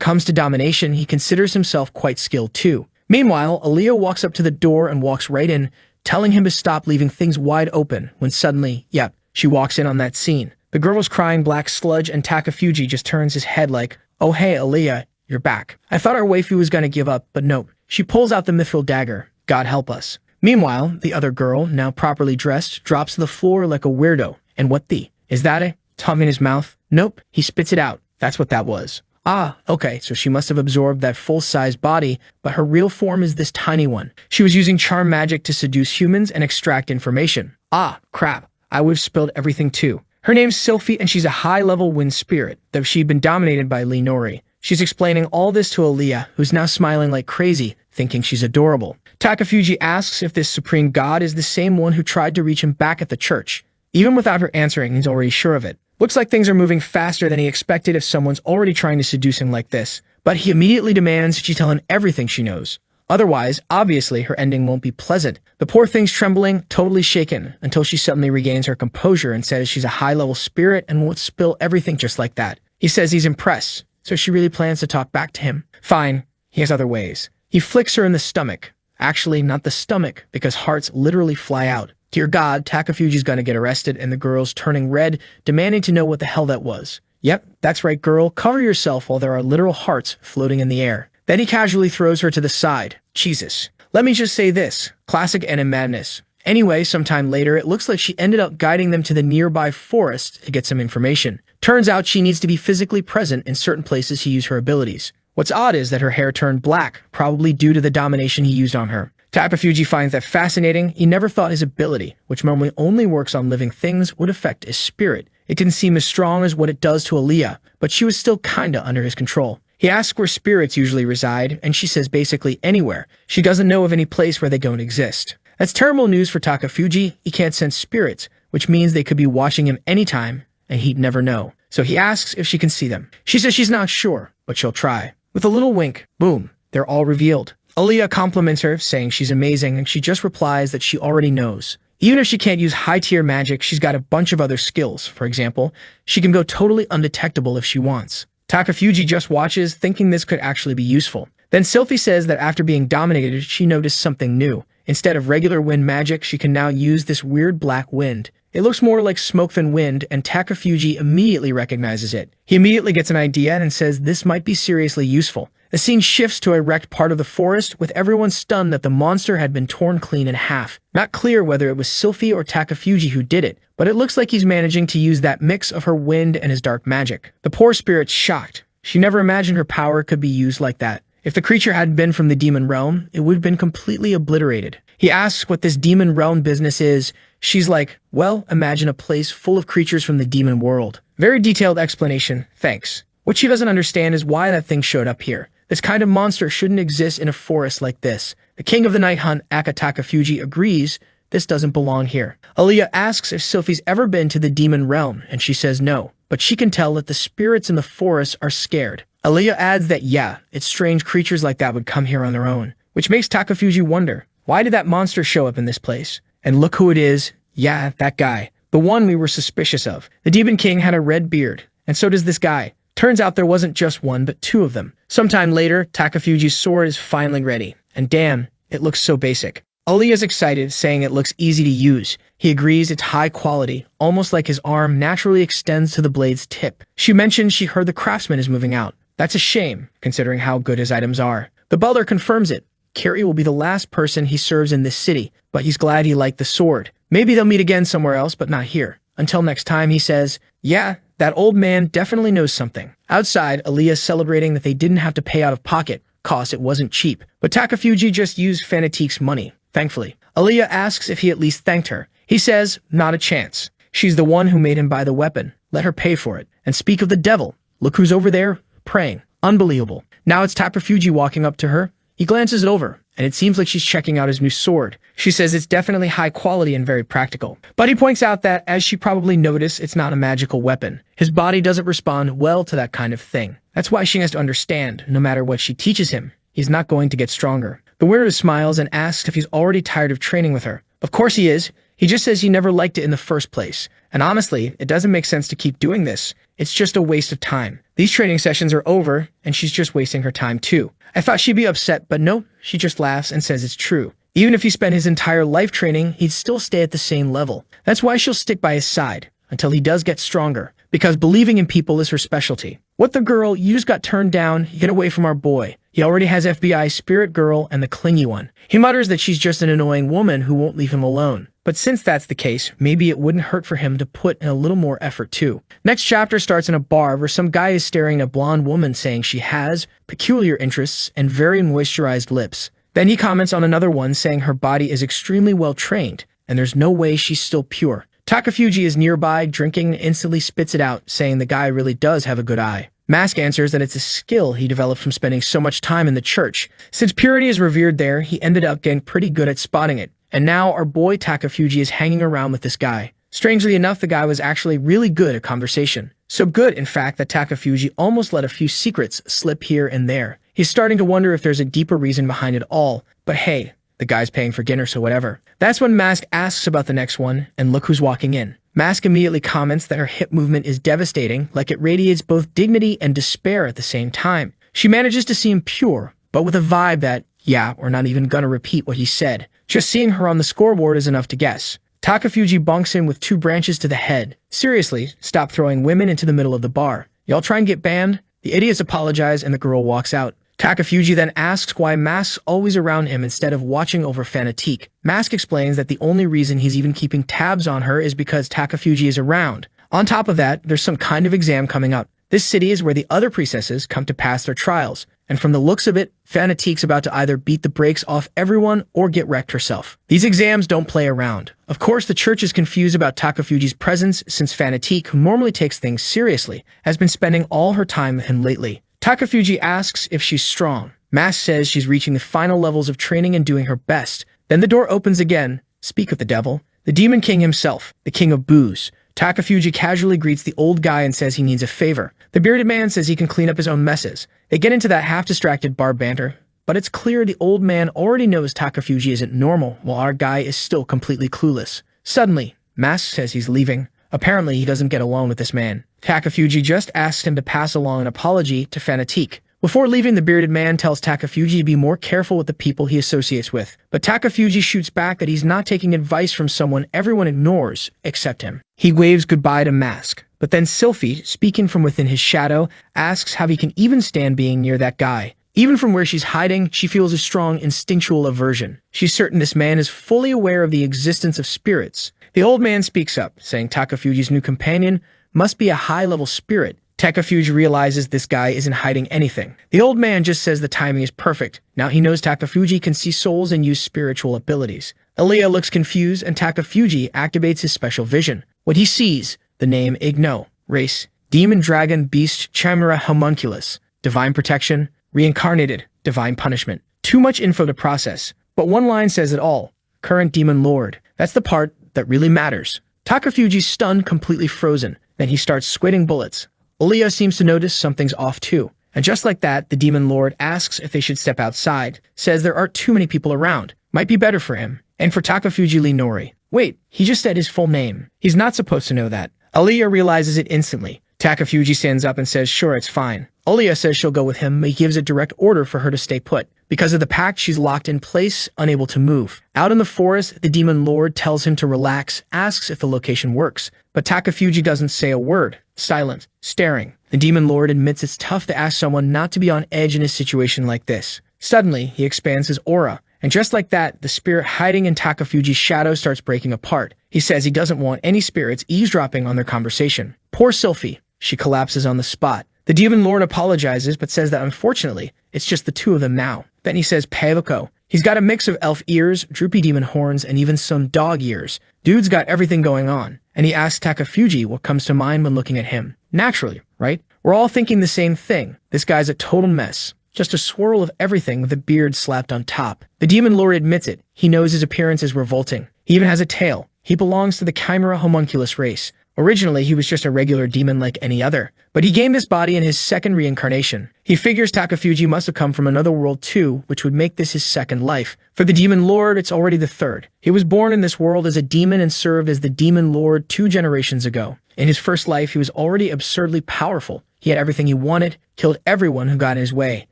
comes to domination, he considers himself quite skilled too. Meanwhile, Aaliyah walks up to the door and walks right in, telling him to stop leaving things wide open, when suddenly, yep, she walks in on that scene. The girl is crying black sludge and Takafuji just turns his head like, oh hey Aaliyah, you're back. I thought our waifu was gonna give up, but nope. She pulls out the mithril dagger. God help us. Meanwhile, the other girl, now properly dressed, drops to the floor like a weirdo. And what the? Is that a tongue in his mouth? Nope, he spits it out. That's what that was. Ah, okay, so she must have absorbed that full-size body, but her real form is this tiny one. She was using charm magic to seduce humans and extract information. Ah, crap. I would have spilled everything too. Her name's Sylphie, and she's a high-level wind spirit, though she'd been dominated by Nori. She's explaining all this to Aaliyah, who's now smiling like crazy, thinking she's adorable. Takafuji asks if this supreme god is the same one who tried to reach him back at the church. Even without her answering, he's already sure of it. Looks like things are moving faster than he expected if someone's already trying to seduce him like this. But he immediately demands she tell him everything she knows. Otherwise, obviously, her ending won't be pleasant. The poor thing's trembling, totally shaken, until she suddenly regains her composure and says she's a high-level spirit and won't spill everything just like that. He says he's impressed, so she really plans to talk back to him. Fine, he has other ways. He flicks her in the stomach. Actually, not the stomach, because hearts literally fly out. Dear God, Takafuji's gonna get arrested, and the girl's turning red, demanding to know what the hell that was. Yep, that's right, girl. Cover yourself while there are literal hearts floating in the air. Then he casually throws her to the side. Jesus. Let me just say this. Classic anime madness. Anyway, sometime later, it looks like she ended up guiding them to the nearby forest to get some information. Turns out she needs to be physically present in certain places to use her abilities. What's odd is that her hair turned black, probably due to the domination he used on her. Takafuji finds that fascinating. He never thought his ability, which normally only works on living things, would affect his spirit. It didn't seem as strong as what it does to Aaliyah, but she was still kinda under his control. He asks where spirits usually reside, and she says basically anywhere. She doesn't know of any place where they don't exist. That's terrible news for Takafuji. He can't sense spirits, which means they could be watching him anytime, and he'd never know. So he asks if she can see them. She says she's not sure, but she'll try. With a little wink, boom, they're all revealed. Aaliyah compliments her, saying she's amazing, and she just replies that she already knows. Even if she can't use high-tier magic, she's got a bunch of other skills. For example, she can go totally undetectable if she wants. Takafuji just watches, thinking this could actually be useful. Then Sylphie says that after being dominated, she noticed something new. Instead of regular wind magic, she can now use this weird black wind. It looks more like smoke than wind, and Takafuji immediately recognizes it. He immediately gets an idea and says this might be seriously useful. The scene shifts to a wrecked part of the forest, with everyone stunned that the monster had been torn clean in half. Not clear whether it was Sylphie or Takafuji who did it, but it looks like he's managing to use that mix of her wind and his dark magic. The poor spirit's shocked. She never imagined her power could be used like that. If the creature hadn't been from the demon realm, it would have been completely obliterated. He asks what this demon realm business is. She's like, well, imagine a place full of creatures from the demon world. Very detailed explanation, thanks. What she doesn't understand is why that thing showed up here. This kind of monster shouldn't exist in a forest like this. The king of the night hunt, Takafuji, agrees this doesn't belong here. Aaliyah asks if Sylphie's ever been to the demon realm, and she says no, but she can tell that the spirits in the forest are scared. Aaliyah adds that yeah, it's strange creatures like that would come here on their own, which makes Takafuji wonder, why did that monster show up in this place? And look who it is. Yeah, that guy. The one we were suspicious of. The demon king had a red beard, and so does this guy. Turns out there wasn't just one, but two of them. Sometime later, Takafuji's sword is finally ready, and damn, it looks so basic. Aaliyah's excited, saying it looks easy to use. He agrees it's high quality, almost like his arm naturally extends to the blade's tip. She mentions she heard the craftsman is moving out. That's a shame, considering how good his items are. The butler confirms it. Carrie will be the last person he serves in this city, but he's glad he liked the sword. Maybe they'll meet again somewhere else, but not here. Until next time, he says, yeah, that old man definitely knows something. Outside, Aaliyah's celebrating that they didn't have to pay out of pocket, cause it wasn't cheap. But Takafuji just used Fanatik's money, thankfully. Aaliyah asks if he at least thanked her. He says, not a chance. She's the one who made him buy the weapon. Let her pay for it. And speak of the devil, look who's over there, praying. Unbelievable. Now it's Takafuji walking up to her. He glances it over, and it seems like she's checking out his new sword. She says it's definitely high quality and very practical. But he points out that, as she probably noticed, it's not a magical weapon. His body doesn't respond well to that kind of thing. That's why she has to understand, no matter what she teaches him, he's not going to get stronger. The weirdo smiles and asks if he's already tired of training with her. Of course he is. He just says he never liked it in the first place. And honestly, it doesn't make sense to keep doing this. It's just a waste of time. These training sessions are over, and she's just wasting her time too. I thought she'd be upset, but no, she just laughs and says it's true. Even if he spent his entire life training, he'd still stay at the same level. That's why she'll stick by his side, until he does get stronger, because believing in people is her specialty. What the girl, you just got turned down, get away from our boy. He already has FBI Spirit Girl and the clingy one. He mutters that she's just an annoying woman who won't leave him alone. But since that's the case, maybe it wouldn't hurt for him to put in a little more effort too. Next chapter starts in a bar where some guy is staring at a blonde woman saying she has peculiar interests and very moisturized lips. Then he comments on another one saying her body is extremely well trained and there's no way she's still pure. Takafuji is nearby, drinking, and instantly spits it out, saying the guy really does have a good eye. Mask answers that it's a skill he developed from spending so much time in the church. Since purity is revered there, he ended up getting pretty good at spotting it. And now our boy Takafuji is hanging around with this guy. Strangely enough, the guy was actually really good at conversation. So good, in fact, that Takafuji almost let a few secrets slip here and there. He's starting to wonder if there's a deeper reason behind it all. But hey, the guy's paying for dinner, so whatever. That's when Mask asks about the next one, and look who's walking in. Mask immediately comments that her hip movement is devastating, like it radiates both dignity and despair at the same time. She manages to seem pure, but with a vibe that, yeah, we're not even gonna repeat what he said. Just seeing her on the scoreboard is enough to guess. Takafuji bonks in with 2 branches to the head. Seriously, stop throwing women into the middle of the bar. Y'all try and get banned? The idiots apologize and the girl walks out. Takafuji then asks why Mask's always around him instead of watching over Fanatique. Mask explains that the only reason he's even keeping tabs on her is because Takafuji is around. On top of that, there's some kind of exam coming up. This city is where the other priestesses come to pass their trials, and from the looks of it, Fanatique's about to either beat the brakes off everyone or get wrecked herself. These exams don't play around. Of course, the church is confused about Takafuji's presence since Fanatique, who normally takes things seriously, has been spending all her time with him lately. Takafuji asks if she's strong. Mask says she's reaching the final levels of training and doing her best. Then the door opens again. Speak of the devil. The Demon King himself, the King of Booze. Takafuji casually greets the old guy and says he needs a favor. The bearded man says he can clean up his own messes. They get into that half-distracted bar banter, but it's clear the old man already knows Takafuji isn't normal, while our guy is still completely clueless. Suddenly, Mask says he's leaving. Apparently, he doesn't get along with this man. Takafuji just asks him to pass along an apology to Fanatique. Before leaving, the bearded man tells Takafuji to be more careful with the people he associates with. But Takafuji shoots back that he's not taking advice from someone everyone ignores, except him. He waves goodbye to Mask. But then Sylphie, speaking from within his shadow, asks how he can even stand being near that guy. Even from where she's hiding, she feels a strong instinctual aversion. She's certain this man is fully aware of the existence of spirits. The old man speaks up, saying Takafuji's new companion must be a high-level spirit. Takafuji realizes this guy isn't hiding anything. The old man just says the timing is perfect. Now he knows Takafuji can see souls and use spiritual abilities. Aaliyah looks confused, and Takafuji activates his special vision. What he sees, the name Igno, race, demon, dragon, beast, chimera, homunculus, divine protection, reincarnated, divine punishment. Too much info to process, but one line says it all. Current demon lord. That's the part that really matters. Takafuji's stunned, completely frozen. Then he starts squirting bullets. Aaliyah seems to notice something's off too. And just like that, the demon lord asks if they should step outside, says there aren't too many people around. Might be better for him. And for Takafuji Linori. Wait, he just said his full name. He's not supposed to know that. Aaliyah realizes it instantly. Takafuji stands up and says, sure, it's fine. Aaliyah says she'll go with him, but he gives a direct order for her to stay put. Because of the pact, she's locked in place, unable to move. Out in the forest, the demon lord tells him to relax, asks if the location works. But Takafuji doesn't say a word. Silent, staring. The demon lord admits it's tough to ask someone not to be on edge in a situation like this. Suddenly, he expands his aura. And just like that, the spirit hiding in Takafuji's shadow starts breaking apart. He says he doesn't want any spirits eavesdropping on their conversation. Poor Sylphie. She collapses on the spot. The demon lord apologizes, but says that unfortunately, it's just the two of them now. Then he says Pevoko. He's got a mix of elf ears, droopy demon horns, and even some dog ears. Dude's got everything going on. And he asks Takafuji what comes to mind when looking at him. Naturally, right? We're all thinking the same thing. This guy's a total mess. Just a swirl of everything with a beard slapped on top. The demon lord admits it. He knows his appearance is revolting. He even has a tail. He belongs to the chimera homunculus race. Originally, he was just a regular demon like any other, but he gained this body in his second reincarnation. He figures Takafuji must have come from another world too, which would make this his second life. For the demon lord, it's already the third. He was born in this world as a demon and served as the demon lord 2 generations ago. In his first life, he was already absurdly powerful. He had everything he wanted, killed everyone who got in his way.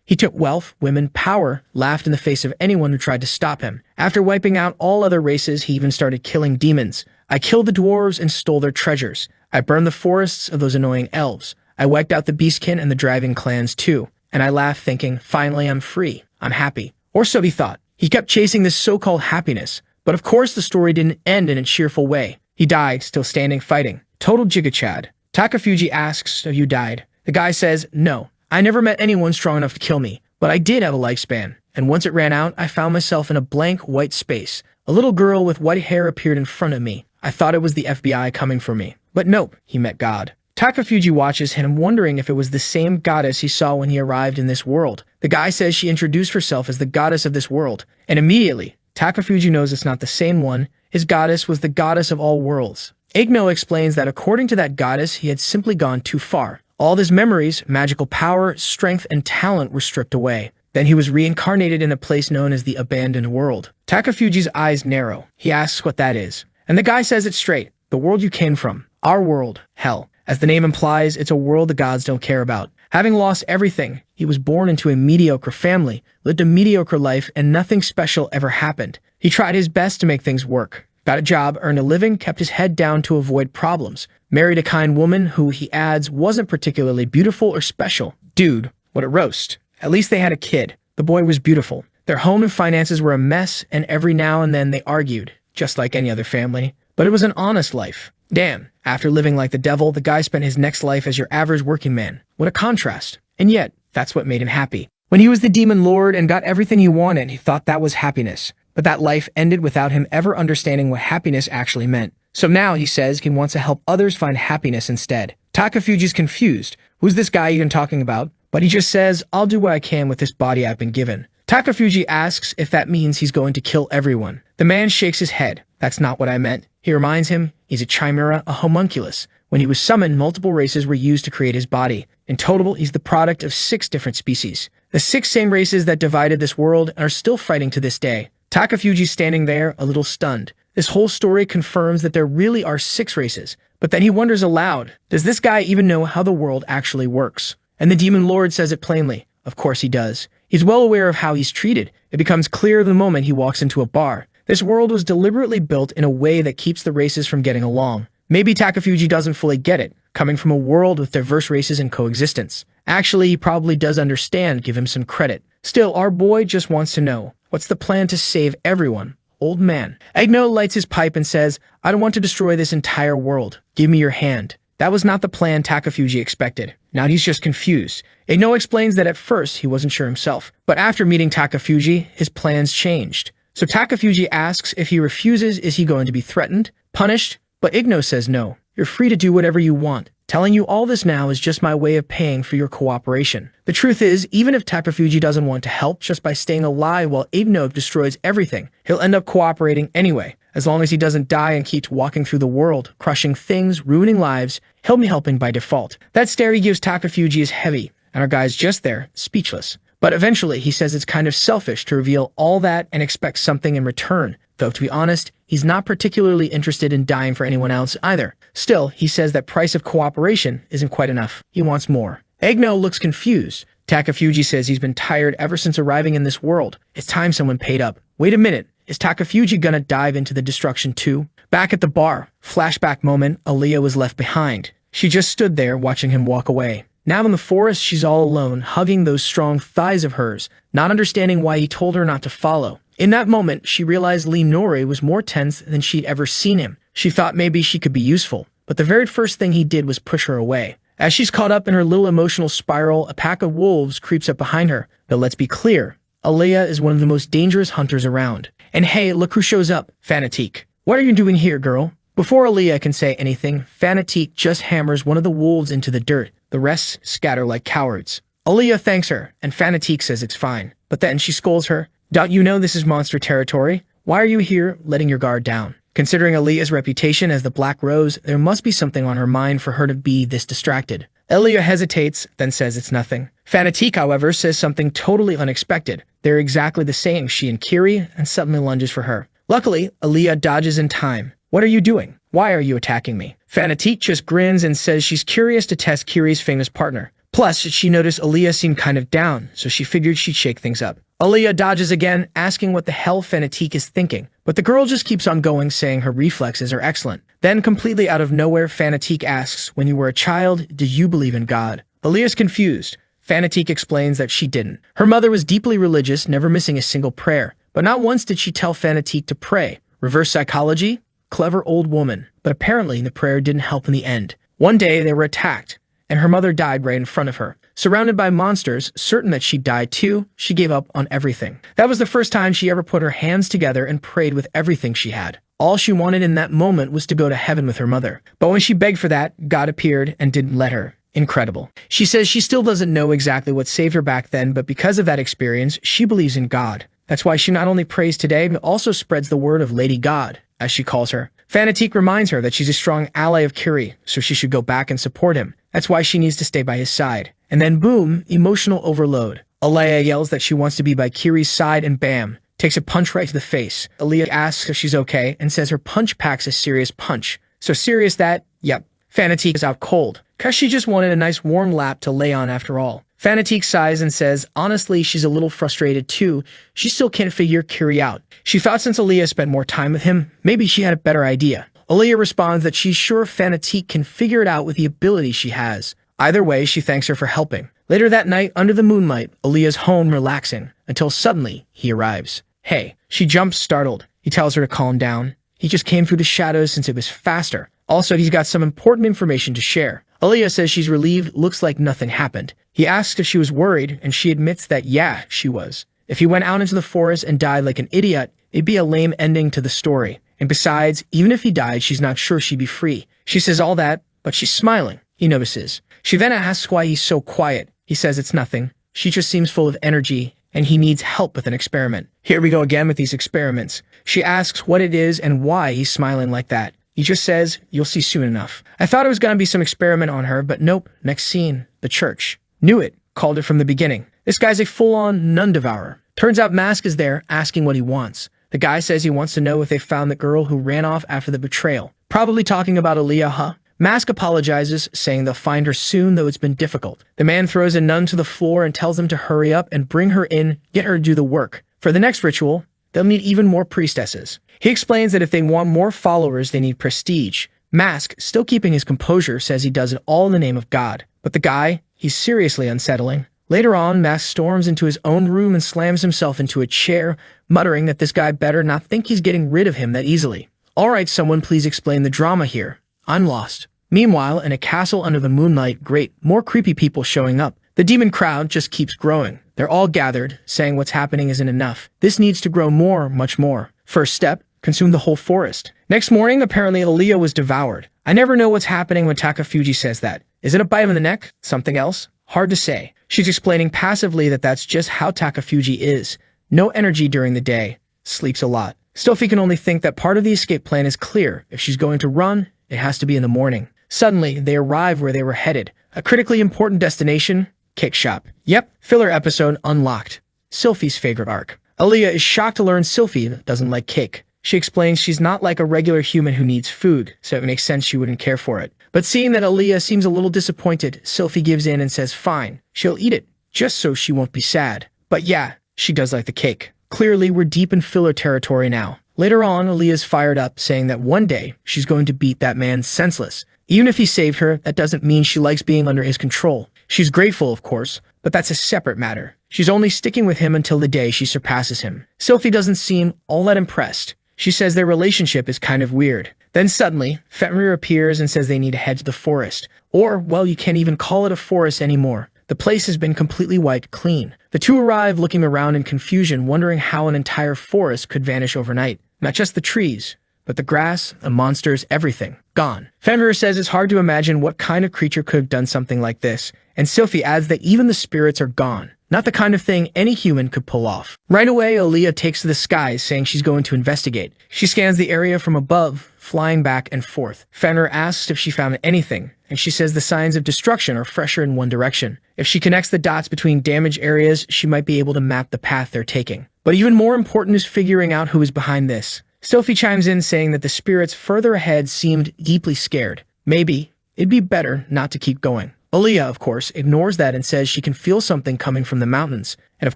He took wealth, women, power, laughed in the face of anyone who tried to stop him. After wiping out all other races, he even started killing demons. I killed the dwarves and stole their treasures. I burned the forests of those annoying elves. I wiped out the beastkin and the dragon clans too. And I laughed thinking, finally I'm free. I'm happy. Or so he thought. He kept chasing this so-called happiness. But of course the story didn't end in a cheerful way. He died, still standing fighting. Total giga-chad. Takafuji asks, have you died? The guy says, no. I never met anyone strong enough to kill me, but I did have a lifespan. And once it ran out, I found myself in a blank white space. A little girl with white hair appeared in front of me. I thought it was the FBI coming for me. But nope, he met God. Takafuji watches him, wondering if it was the same goddess he saw when he arrived in this world. The guy says she introduced herself as the goddess of this world. And immediately, Takafuji knows it's not the same one. His goddess was the goddess of all worlds. Igno explains that according to that goddess, he had simply gone too far. All his memories, magical power, strength, and talent were stripped away. Then he was reincarnated in a place known as the Abandoned World. Takafuji's eyes narrow. He asks what that is. And the guy says it straight. The world you came from. Our world. Hell. As the name implies, it's a world the gods don't care about. Having lost everything, he was born into a mediocre family, lived a mediocre life, and nothing special ever happened. He tried his best to make things work. Got a job, earned a living, kept his head down to avoid problems. Married a kind woman who, he adds, wasn't particularly beautiful or special. Dude, what a roast. At least they had a kid. The boy was beautiful. Their home and finances were a mess, and every now and then they argued, just like any other family. But it was an honest life. Damn, after living like the devil, the guy spent his next life as your average working man. What a contrast. And yet, that's what made him happy. When he was the demon lord and got everything he wanted, he thought that was happiness. But that life ended without him ever understanding what happiness actually meant. So now, he says, he wants to help others find happiness instead. Takafuji's confused. Who's this guy even talking about? But he just says, I'll do what I can with this body I've been given. Takafuji asks if that means he's going to kill everyone. The man shakes his head. That's not what I meant. He reminds him he's a chimera, a homunculus. When he was summoned, multiple races were used to create his body. In total, he's the product of 6 different species. The 6 same races that divided this world are still fighting to this day. Takafuji's standing there, a little stunned. This whole story confirms that there really are 6 races. But then he wonders aloud, does this guy even know how the world actually works? And the Demon Lord says it plainly. Of course he does. He's well aware of how he's treated. It becomes clear the moment he walks into a bar. This world was deliberately built in a way that keeps the races from getting along. Maybe Takafuji doesn't fully get it, coming from a world with diverse races in coexistence. Actually, he probably does understand, give him some credit. Still, our boy just wants to know, what's the plan to save everyone? Old man. Igno lights his pipe and says, I don't want to destroy this entire world. Give me your hand. That was not the plan Takafuji expected. Now he's just confused. Igno explains that at first he wasn't sure himself, but after meeting Takafuji, his plans changed. So Takafuji asks if he refuses, is he going to be threatened, punished? But Igno says no. You're free to do whatever you want. Telling you all this now is just my way of paying for your cooperation. The truth is, even if Takafuji doesn't want to help just by staying alive while Igno destroys everything, he'll end up cooperating anyway. As long as he doesn't die and keeps walking through the world, crushing things, ruining lives, he'll be helping by default. That stare he gives Takafuji is heavy, and our guy's just there, speechless. But eventually, he says it's kind of selfish to reveal all that and expect something in return. Though, to be honest, he's not particularly interested in dying for anyone else either. Still, he says that price of cooperation isn't quite enough. He wants more. Igno looks confused. Takafuji says he's been tired ever since arriving in this world. It's time someone paid up. Wait a minute. Is Takafuji gonna dive into the destruction too? Back at the bar, flashback moment, Aaliyah was left behind. She just stood there watching him walk away. Now in the forest, she's all alone, hugging those strong thighs of hers, not understanding why he told her not to follow. In that moment, she realized Lee Nori was more tense than she'd ever seen him. She thought maybe she could be useful, but the very first thing he did was push her away. As she's caught up in her little emotional spiral, a pack of wolves creeps up behind her. But let's be clear, Aaliyah is one of the most dangerous hunters around. And hey, look who shows up, Fanatique. What are you doing here, girl? Before Aaliyah can say anything, Fanatique just hammers one of the wolves into the dirt. The rest scatter like cowards. Aaliyah thanks her, and Fanatique says it's fine. But then she scolds her. Don't you know this is monster territory? Why are you here, letting your guard down? Considering Aaliyah's reputation as the Black Rose, there must be something on her mind for her to be this distracted. Aaliyah hesitates, then says it's nothing. Fanatique, however, says something totally unexpected. They're exactly the same, she and Kiri, and suddenly lunges for her. Luckily, Aaliyah dodges in time. What are you doing? Why are you attacking me? Fanatique just grins and says she's curious to test Kiri's famous partner. Plus, she noticed Aaliyah seemed kind of down, so she figured she'd shake things up. Aaliyah dodges again, asking what the hell Fanatique is thinking. But the girl just keeps on going, saying her reflexes are excellent. Then, completely out of nowhere, Fanatique asks, when you were a child, did you believe in God? Aaliyah's confused. Fanatique explains that she didn't. Her mother was deeply religious, never missing a single prayer. But not once did she tell Fanatique to pray. Reverse psychology? Clever old woman. But apparently the prayer didn't help in the end. One day they were attacked, and her mother died right in front of her. Surrounded by monsters, certain that she'd die too, she gave up on everything. That was the first time she ever put her hands together and prayed with everything she had. All she wanted in that moment was to go to heaven with her mother. But when she begged for that, God appeared and didn't let her. Incredible. She says she still doesn't know exactly what saved her back then, but because of that experience, she believes in God. That's why she not only prays today, but also spreads the word of Lady God, as she calls her. Fanatique reminds her that she's a strong ally of Kiri, so she should go back and support him. That's why she needs to stay by his side. And then boom, emotional overload. Alea yells that she wants to be by Kiri's side and bam, takes a punch right to the face. Alea asks if she's okay and says her punch packs a serious punch. So serious that, yep, Fanatique is out cold, cause she just wanted a nice warm lap to lay on after all. Fanatique sighs and says, honestly, she's a little frustrated too. She still can't figure Kiri out. She thought since Alea spent more time with him, maybe she had a better idea. Alea responds that she's sure Fanatique can figure it out with the ability she has. Either way, she thanks her for helping. Later that night, under the moonlight, Alea's home relaxing, until suddenly, he arrives. Hey, she jumps startled. He tells her to calm down. He just came through the shadows since it was faster. Also, he's got some important information to share. Alea says she's relieved, looks like nothing happened. He asks if she was worried, and she admits that yeah, she was. If he went out into the forest and died like an idiot, it'd be a lame ending to the story. And besides, even if he died, she's not sure she'd be free. She says all that, but she's smiling. He notices. She then asks why he's so quiet. He says it's nothing. She just seems full of energy, and he needs help with an experiment. Here we go again with these experiments. She asks what it is and why he's smiling like that. He just says, you'll see soon enough. I thought it was going to be some experiment on her, but nope. Next scene, the church. Knew it. Called it from the beginning. This guy's a full-on nun devourer. Turns out Mask is there, asking what he wants. The guy says he wants to know if they found the girl who ran off after the betrayal. Probably talking about Alea, huh? Mask apologizes, saying they'll find her soon, though it's been difficult. The man throws a nun to the floor and tells them to hurry up and bring her in, get her to do the work. For the next ritual, they'll need even more priestesses. He explains that if they want more followers, they need prestige. Mask, still keeping his composure, says he does it all in the name of God. But the guy, he's seriously unsettling. Later on, Mask storms into his own room and slams himself into a chair, muttering that this guy better not think he's getting rid of him that easily. Alright, someone please explain the drama here. I'm lost. Meanwhile, in a castle under the moonlight, great, more creepy people showing up. The demon crowd just keeps growing. They're all gathered, saying what's happening isn't enough. This needs to grow more, much more. First step, consume the whole forest. Next morning, apparently Alea was devoured. I never know what's happening when Takafuji says that. Is it a bite in the neck? Something else? Hard to say. She's explaining passively that that's just how Takafuji is. No energy during the day. Sleeps a lot. Sophie can only think that part of the escape plan is clear. If she's going to run, it has to be in the morning. Suddenly, they arrive where they were headed. A critically important destination, Cake Shop. Yep, filler episode unlocked. Sylphie's favorite arc. Alea is shocked to learn Sylphie doesn't like cake. She explains she's not like a regular human who needs food, so it makes sense she wouldn't care for it. But seeing that Alea seems a little disappointed, Sylphie gives in and says fine, she'll eat it, just so she won't be sad. But yeah, she does like the cake. Clearly, we're deep in filler territory now. Later on, Alea's fired up, saying that one day, she's going to beat that man senseless. Even if he saved her, that doesn't mean she likes being under his control. She's grateful, of course, but that's a separate matter. She's only sticking with him until the day she surpasses him. Sylphie doesn't seem all that impressed. She says their relationship is kind of weird. Then suddenly, Fenrir appears and says they need to head to the forest. Or, well, you can't even call it a forest anymore. The place has been completely wiped clean. The two arrive looking around in confusion, wondering how an entire forest could vanish overnight. Not just the trees, but the grass, the monsters, everything. Gone. Fenrir says it's hard to imagine what kind of creature could have done something like this, and Sylphie adds that even the spirits are gone. Not the kind of thing any human could pull off. Right away, Alea takes to the skies, saying she's going to investigate. She scans the area from above, flying back and forth. Fenrir asks if she found anything, and she says the signs of destruction are fresher in one direction. If she connects the dots between damaged areas, she might be able to map the path they're taking. But even more important is figuring out who is behind this. Sylphie chimes in, saying that the spirits further ahead seemed deeply scared. Maybe it'd be better not to keep going. Alea, of course, ignores that and says she can feel something coming from the mountains. And of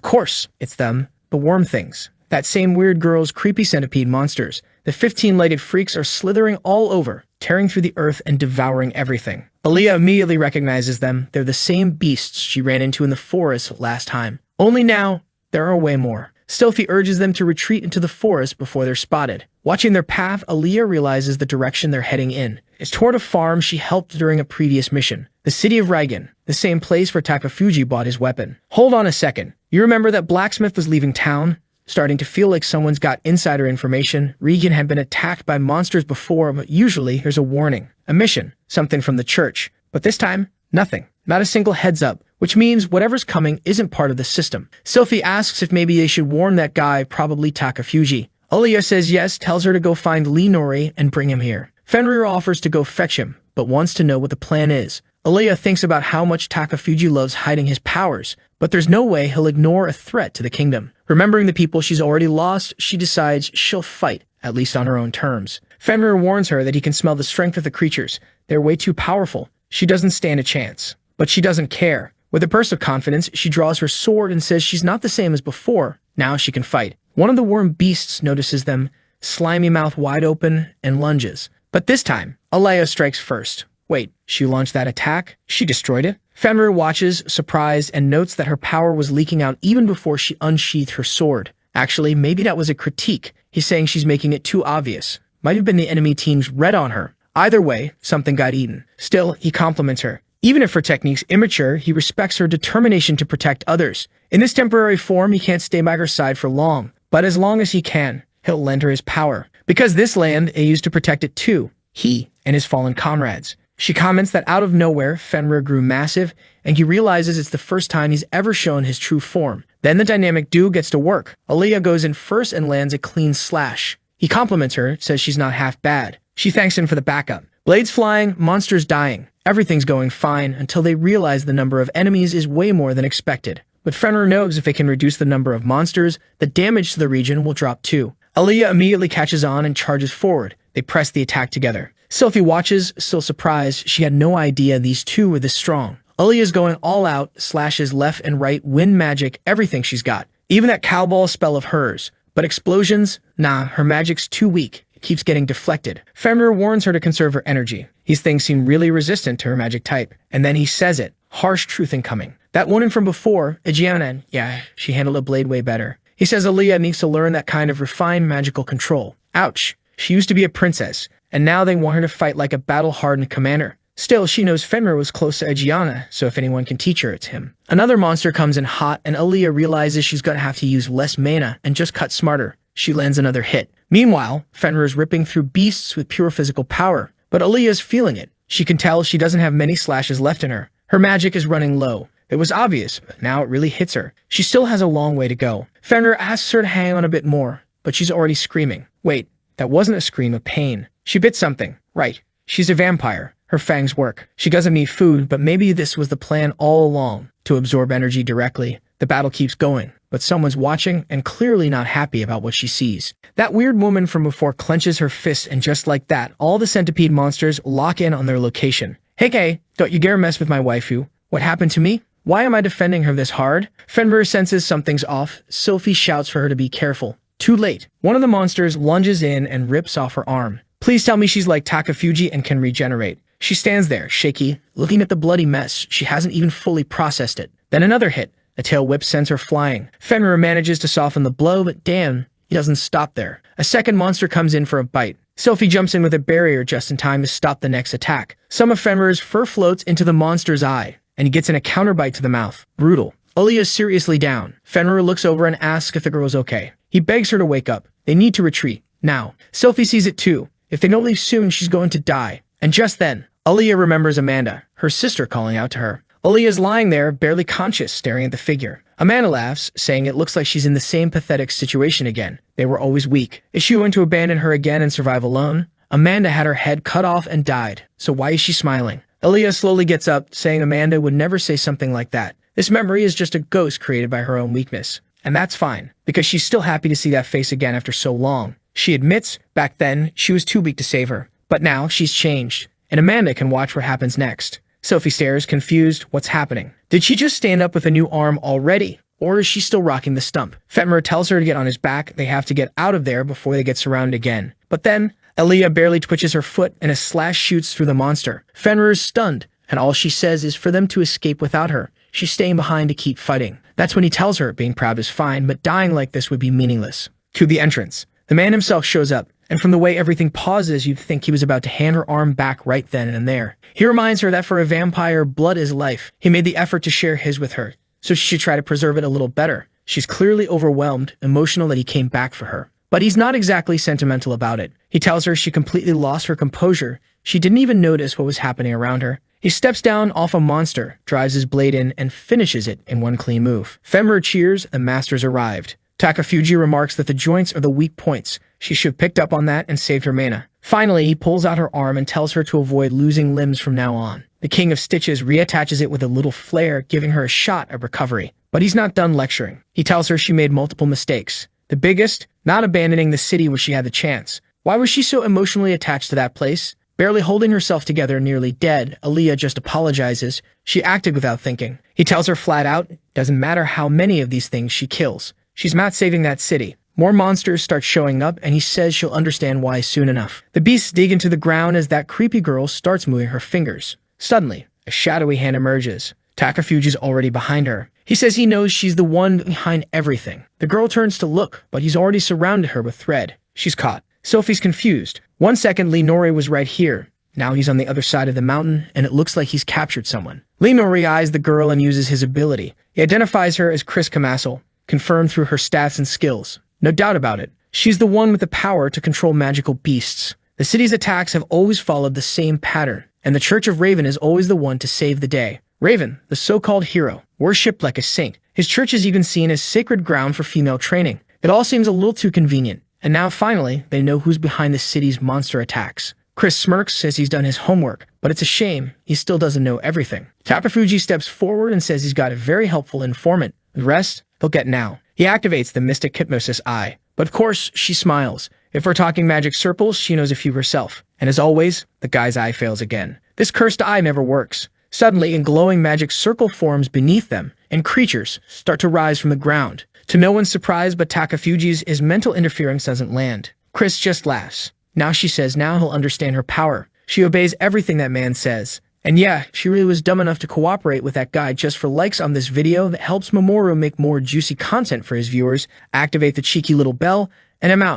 course, it's them, the worm things. That same weird girl's creepy centipede monsters. The 15-legged freaks are slithering all over, tearing through the earth and devouring everything. Alea immediately recognizes them. They're the same beasts she ran into in the forest last time. Only now, there are way more. Sylphie urges them to retreat into the forest before they're spotted. Watching their path, Aaliyah realizes the direction they're heading in. It's toward a farm she helped during a previous mission. The city of Reigen, the same place where Takafuji bought his weapon. Hold on a second. You remember that blacksmith was leaving town? Starting to feel like someone's got insider information. Reigen had been attacked by monsters before, but usually there's a warning, a mission, something from the church. But this time, nothing. Not a single heads up, which means whatever's coming isn't part of the system. Sophie asks if maybe they should warn that guy, probably Takafuji. Aaliyah says yes, tells her to go find Lee Nori and bring him here. Fenrir offers to go fetch him, but wants to know what the plan is. Aaliyah thinks about how much Takafuji loves hiding his powers, but there's no way he'll ignore a threat to the kingdom. Remembering the people she's already lost, she decides she'll fight, at least on her own terms. Fenrir warns her that he can smell the strength of the creatures. They're way too powerful. She doesn't stand a chance. But she doesn't care. With a burst of confidence, she draws her sword and says she's not the same as before. Now she can fight. One of the worm beasts notices them, slimy mouth wide open, and lunges. But this time, Aaliyah strikes first. Wait, she launched that attack? She destroyed it? Fenrir watches, surprised, and notes that her power was leaking out even before she unsheathed her sword. Actually, maybe that was a critique. He's saying she's making it too obvious. Might have been the enemy team's red on her. Either way, something got eaten. Still, he compliments her. Even if her technique's immature, he respects her determination to protect others. In this temporary form, he can't stay by her side for long. But as long as he can, he'll lend her his power. Because this land, he used to protect it too. He and his fallen comrades. She comments that out of nowhere, Fenrir grew massive, and he realizes it's the first time he's ever shown his true form. Then the dynamic duo gets to work. Aaliyah goes in first and lands a clean slash. He compliments her, says she's not half bad. She thanks him for the backup. Blades flying, monsters dying. Everything's going fine until they realize the number of enemies is way more than expected. But Fenrir knows if it can reduce the number of monsters, the damage to the region will drop too. Aaliyah immediately catches on and charges forward. They press the attack together. Sophie watches, still surprised. She had no idea these two were this strong. Aaliyah's going all out, slashes left and right, wind magic, everything she's got. Even that cowball spell of hers. But explosions? Nah, her magic's too weak. It keeps getting deflected. Fenrir warns her to conserve her energy. These things seem really resistant to her magic type. And then he says it. Harsh truth incoming. That woman from before, Aegiana, yeah, she handled a blade way better. He says Aaliyah needs to learn that kind of refined magical control. Ouch. She used to be a princess, and now they want her to fight like a battle-hardened commander. Still, she knows Fenrir was close to Aegiana, so if anyone can teach her, it's him. Another monster comes in hot, and Aaliyah realizes she's gonna have to use less mana and just cut smarter. She lands another hit. Meanwhile, Fenrir is ripping through beasts with pure physical power, but Aaliyah's feeling it. She can tell she doesn't have many slashes left in her. Her magic is running low. It was obvious, but now it really hits her. She still has a long way to go. Fenrir asks her to hang on a bit more, but she's already screaming. Wait, that wasn't a scream of pain. She bit something. Right. She's a vampire. Her fangs work. She doesn't need food, but maybe this was the plan all along, to absorb energy directly. The battle keeps going, but someone's watching and clearly not happy about what she sees. That weird woman from before clenches her fist, and just like that, all the centipede monsters lock in on their location. Hey, don't you dare mess with my waifu. What happened to me? Why am I defending her this hard? Fenrir senses something's off. Sophie shouts for her to be careful. Too late. One of the monsters lunges in and rips off her arm. Please tell me she's like Takafuji and can regenerate. She stands there, shaky, looking at the bloody mess. She hasn't even fully processed it. Then another hit. A tail whip sends her flying. Fenrir manages to soften the blow, but damn, he doesn't stop there. A second monster comes in for a bite. Sophie jumps in with a barrier just in time to stop the next attack. Some of Fenrir's fur floats into the monster's eye, and he gets in a counterbite to the mouth. Brutal. Aaliyah's seriously down. Fenrir looks over and asks if the girl's okay. He begs her to wake up. They need to retreat. Now. Sophie sees it too. If they don't leave soon, she's going to die. And just then, Aaliyah remembers Amanda, her sister, calling out to her. Aaliyah's lying there, barely conscious, staring at the figure. Amanda laughs, saying it looks like she's in the same pathetic situation again. They were always weak. Is she going to abandon her again and survive alone? Amanda had her head cut off and died, so why is she smiling? Aaliyah slowly gets up, saying Amanda would never say something like that. This memory is just a ghost created by her own weakness. And that's fine, because she's still happy to see that face again after so long. She admits, back then, she was too weak to save her. But now, she's changed, and Amanda can watch what happens next. Sophie stares, confused. What's happening? Did she just stand up with a new arm already? Or is she still rocking the stump? Fenrir tells her to get on his back. They have to get out of there before they get surrounded again. But then, Aaliyah barely twitches her foot and a slash shoots through the monster. Fenrir is stunned, and all she says is for them to escape without her. She's staying behind to keep fighting. That's when he tells her being proud is fine, but dying like this would be meaningless. To the entrance. The man himself shows up. and from the way everything pauses, you'd think he was about to hand her arm back right then and there. He reminds her that for a vampire, blood is life. He made the effort to share his with her, so she should try to preserve it a little better. She's clearly overwhelmed, emotional that he came back for her. But he's not exactly sentimental about it. He tells her she completely lost her composure. She didn't even notice what was happening around her. He steps down off a monster, drives his blade in, and finishes it in one clean move. Fenrir cheers, the masters arrived. Takafuji remarks that the joints are the weak points. She should have picked up on that and saved her mana. Finally, he pulls out her arm and tells her to avoid losing limbs from now on. The King of Stitches reattaches it with a little flare, giving her a shot at recovery. But he's not done lecturing. He tells her she made multiple mistakes. The biggest, not abandoning the city where she had the chance. Why was she so emotionally attached to that place? Barely holding herself together, nearly dead, Aaliyah just apologizes. She acted without thinking. He tells her flat out, doesn't matter how many of these things she kills. She's not saving that city. More monsters start showing up, and he says she'll understand why soon enough. The beasts dig into the ground as that creepy girl starts moving her fingers. Suddenly, a shadowy hand emerges. Takafuji's already behind her. He says he knows she's the one behind everything. The girl turns to look, but he's already surrounded her with thread. She's caught. Sophie's confused. 1 second, Nori was right here. Now he's on the other side of the mountain, and it looks like he's captured someone. Nori eyes the girl and uses his ability. He identifies her as Chris Camassel, confirmed through her stats and skills. No doubt about it. She's the one with the power to control magical beasts. The city's attacks have always followed the same pattern, and the Church of Raven is always the one to save the day. Raven, the so-called hero, worshipped like a saint. His church is even seen as sacred ground for female training. It all seems a little too convenient. And now, finally, they know who's behind the city's monster attacks. Chris smirks, says he's done his homework, but it's a shame he still doesn't know everything. Takafuji steps forward and says he's got a very helpful informant. The rest, they'll get now. He activates the Mystic Hypnosis Eye. But of course, she smiles. If we're talking magic circles, she knows a few herself. And as always, the guy's eye fails again. This cursed eye never works. Suddenly, a glowing magic circle forms beneath them, and creatures start to rise from the ground. To no one's surprise but Takafuji's, his mental interference doesn't land. Chris just laughs. Now she says now he'll understand her power. She obeys everything that man says. And yeah, she really was dumb enough to cooperate with that guy just for likes on this video that helps Mamoru make more juicy content for his viewers. Activate the cheeky little bell, and I'm out.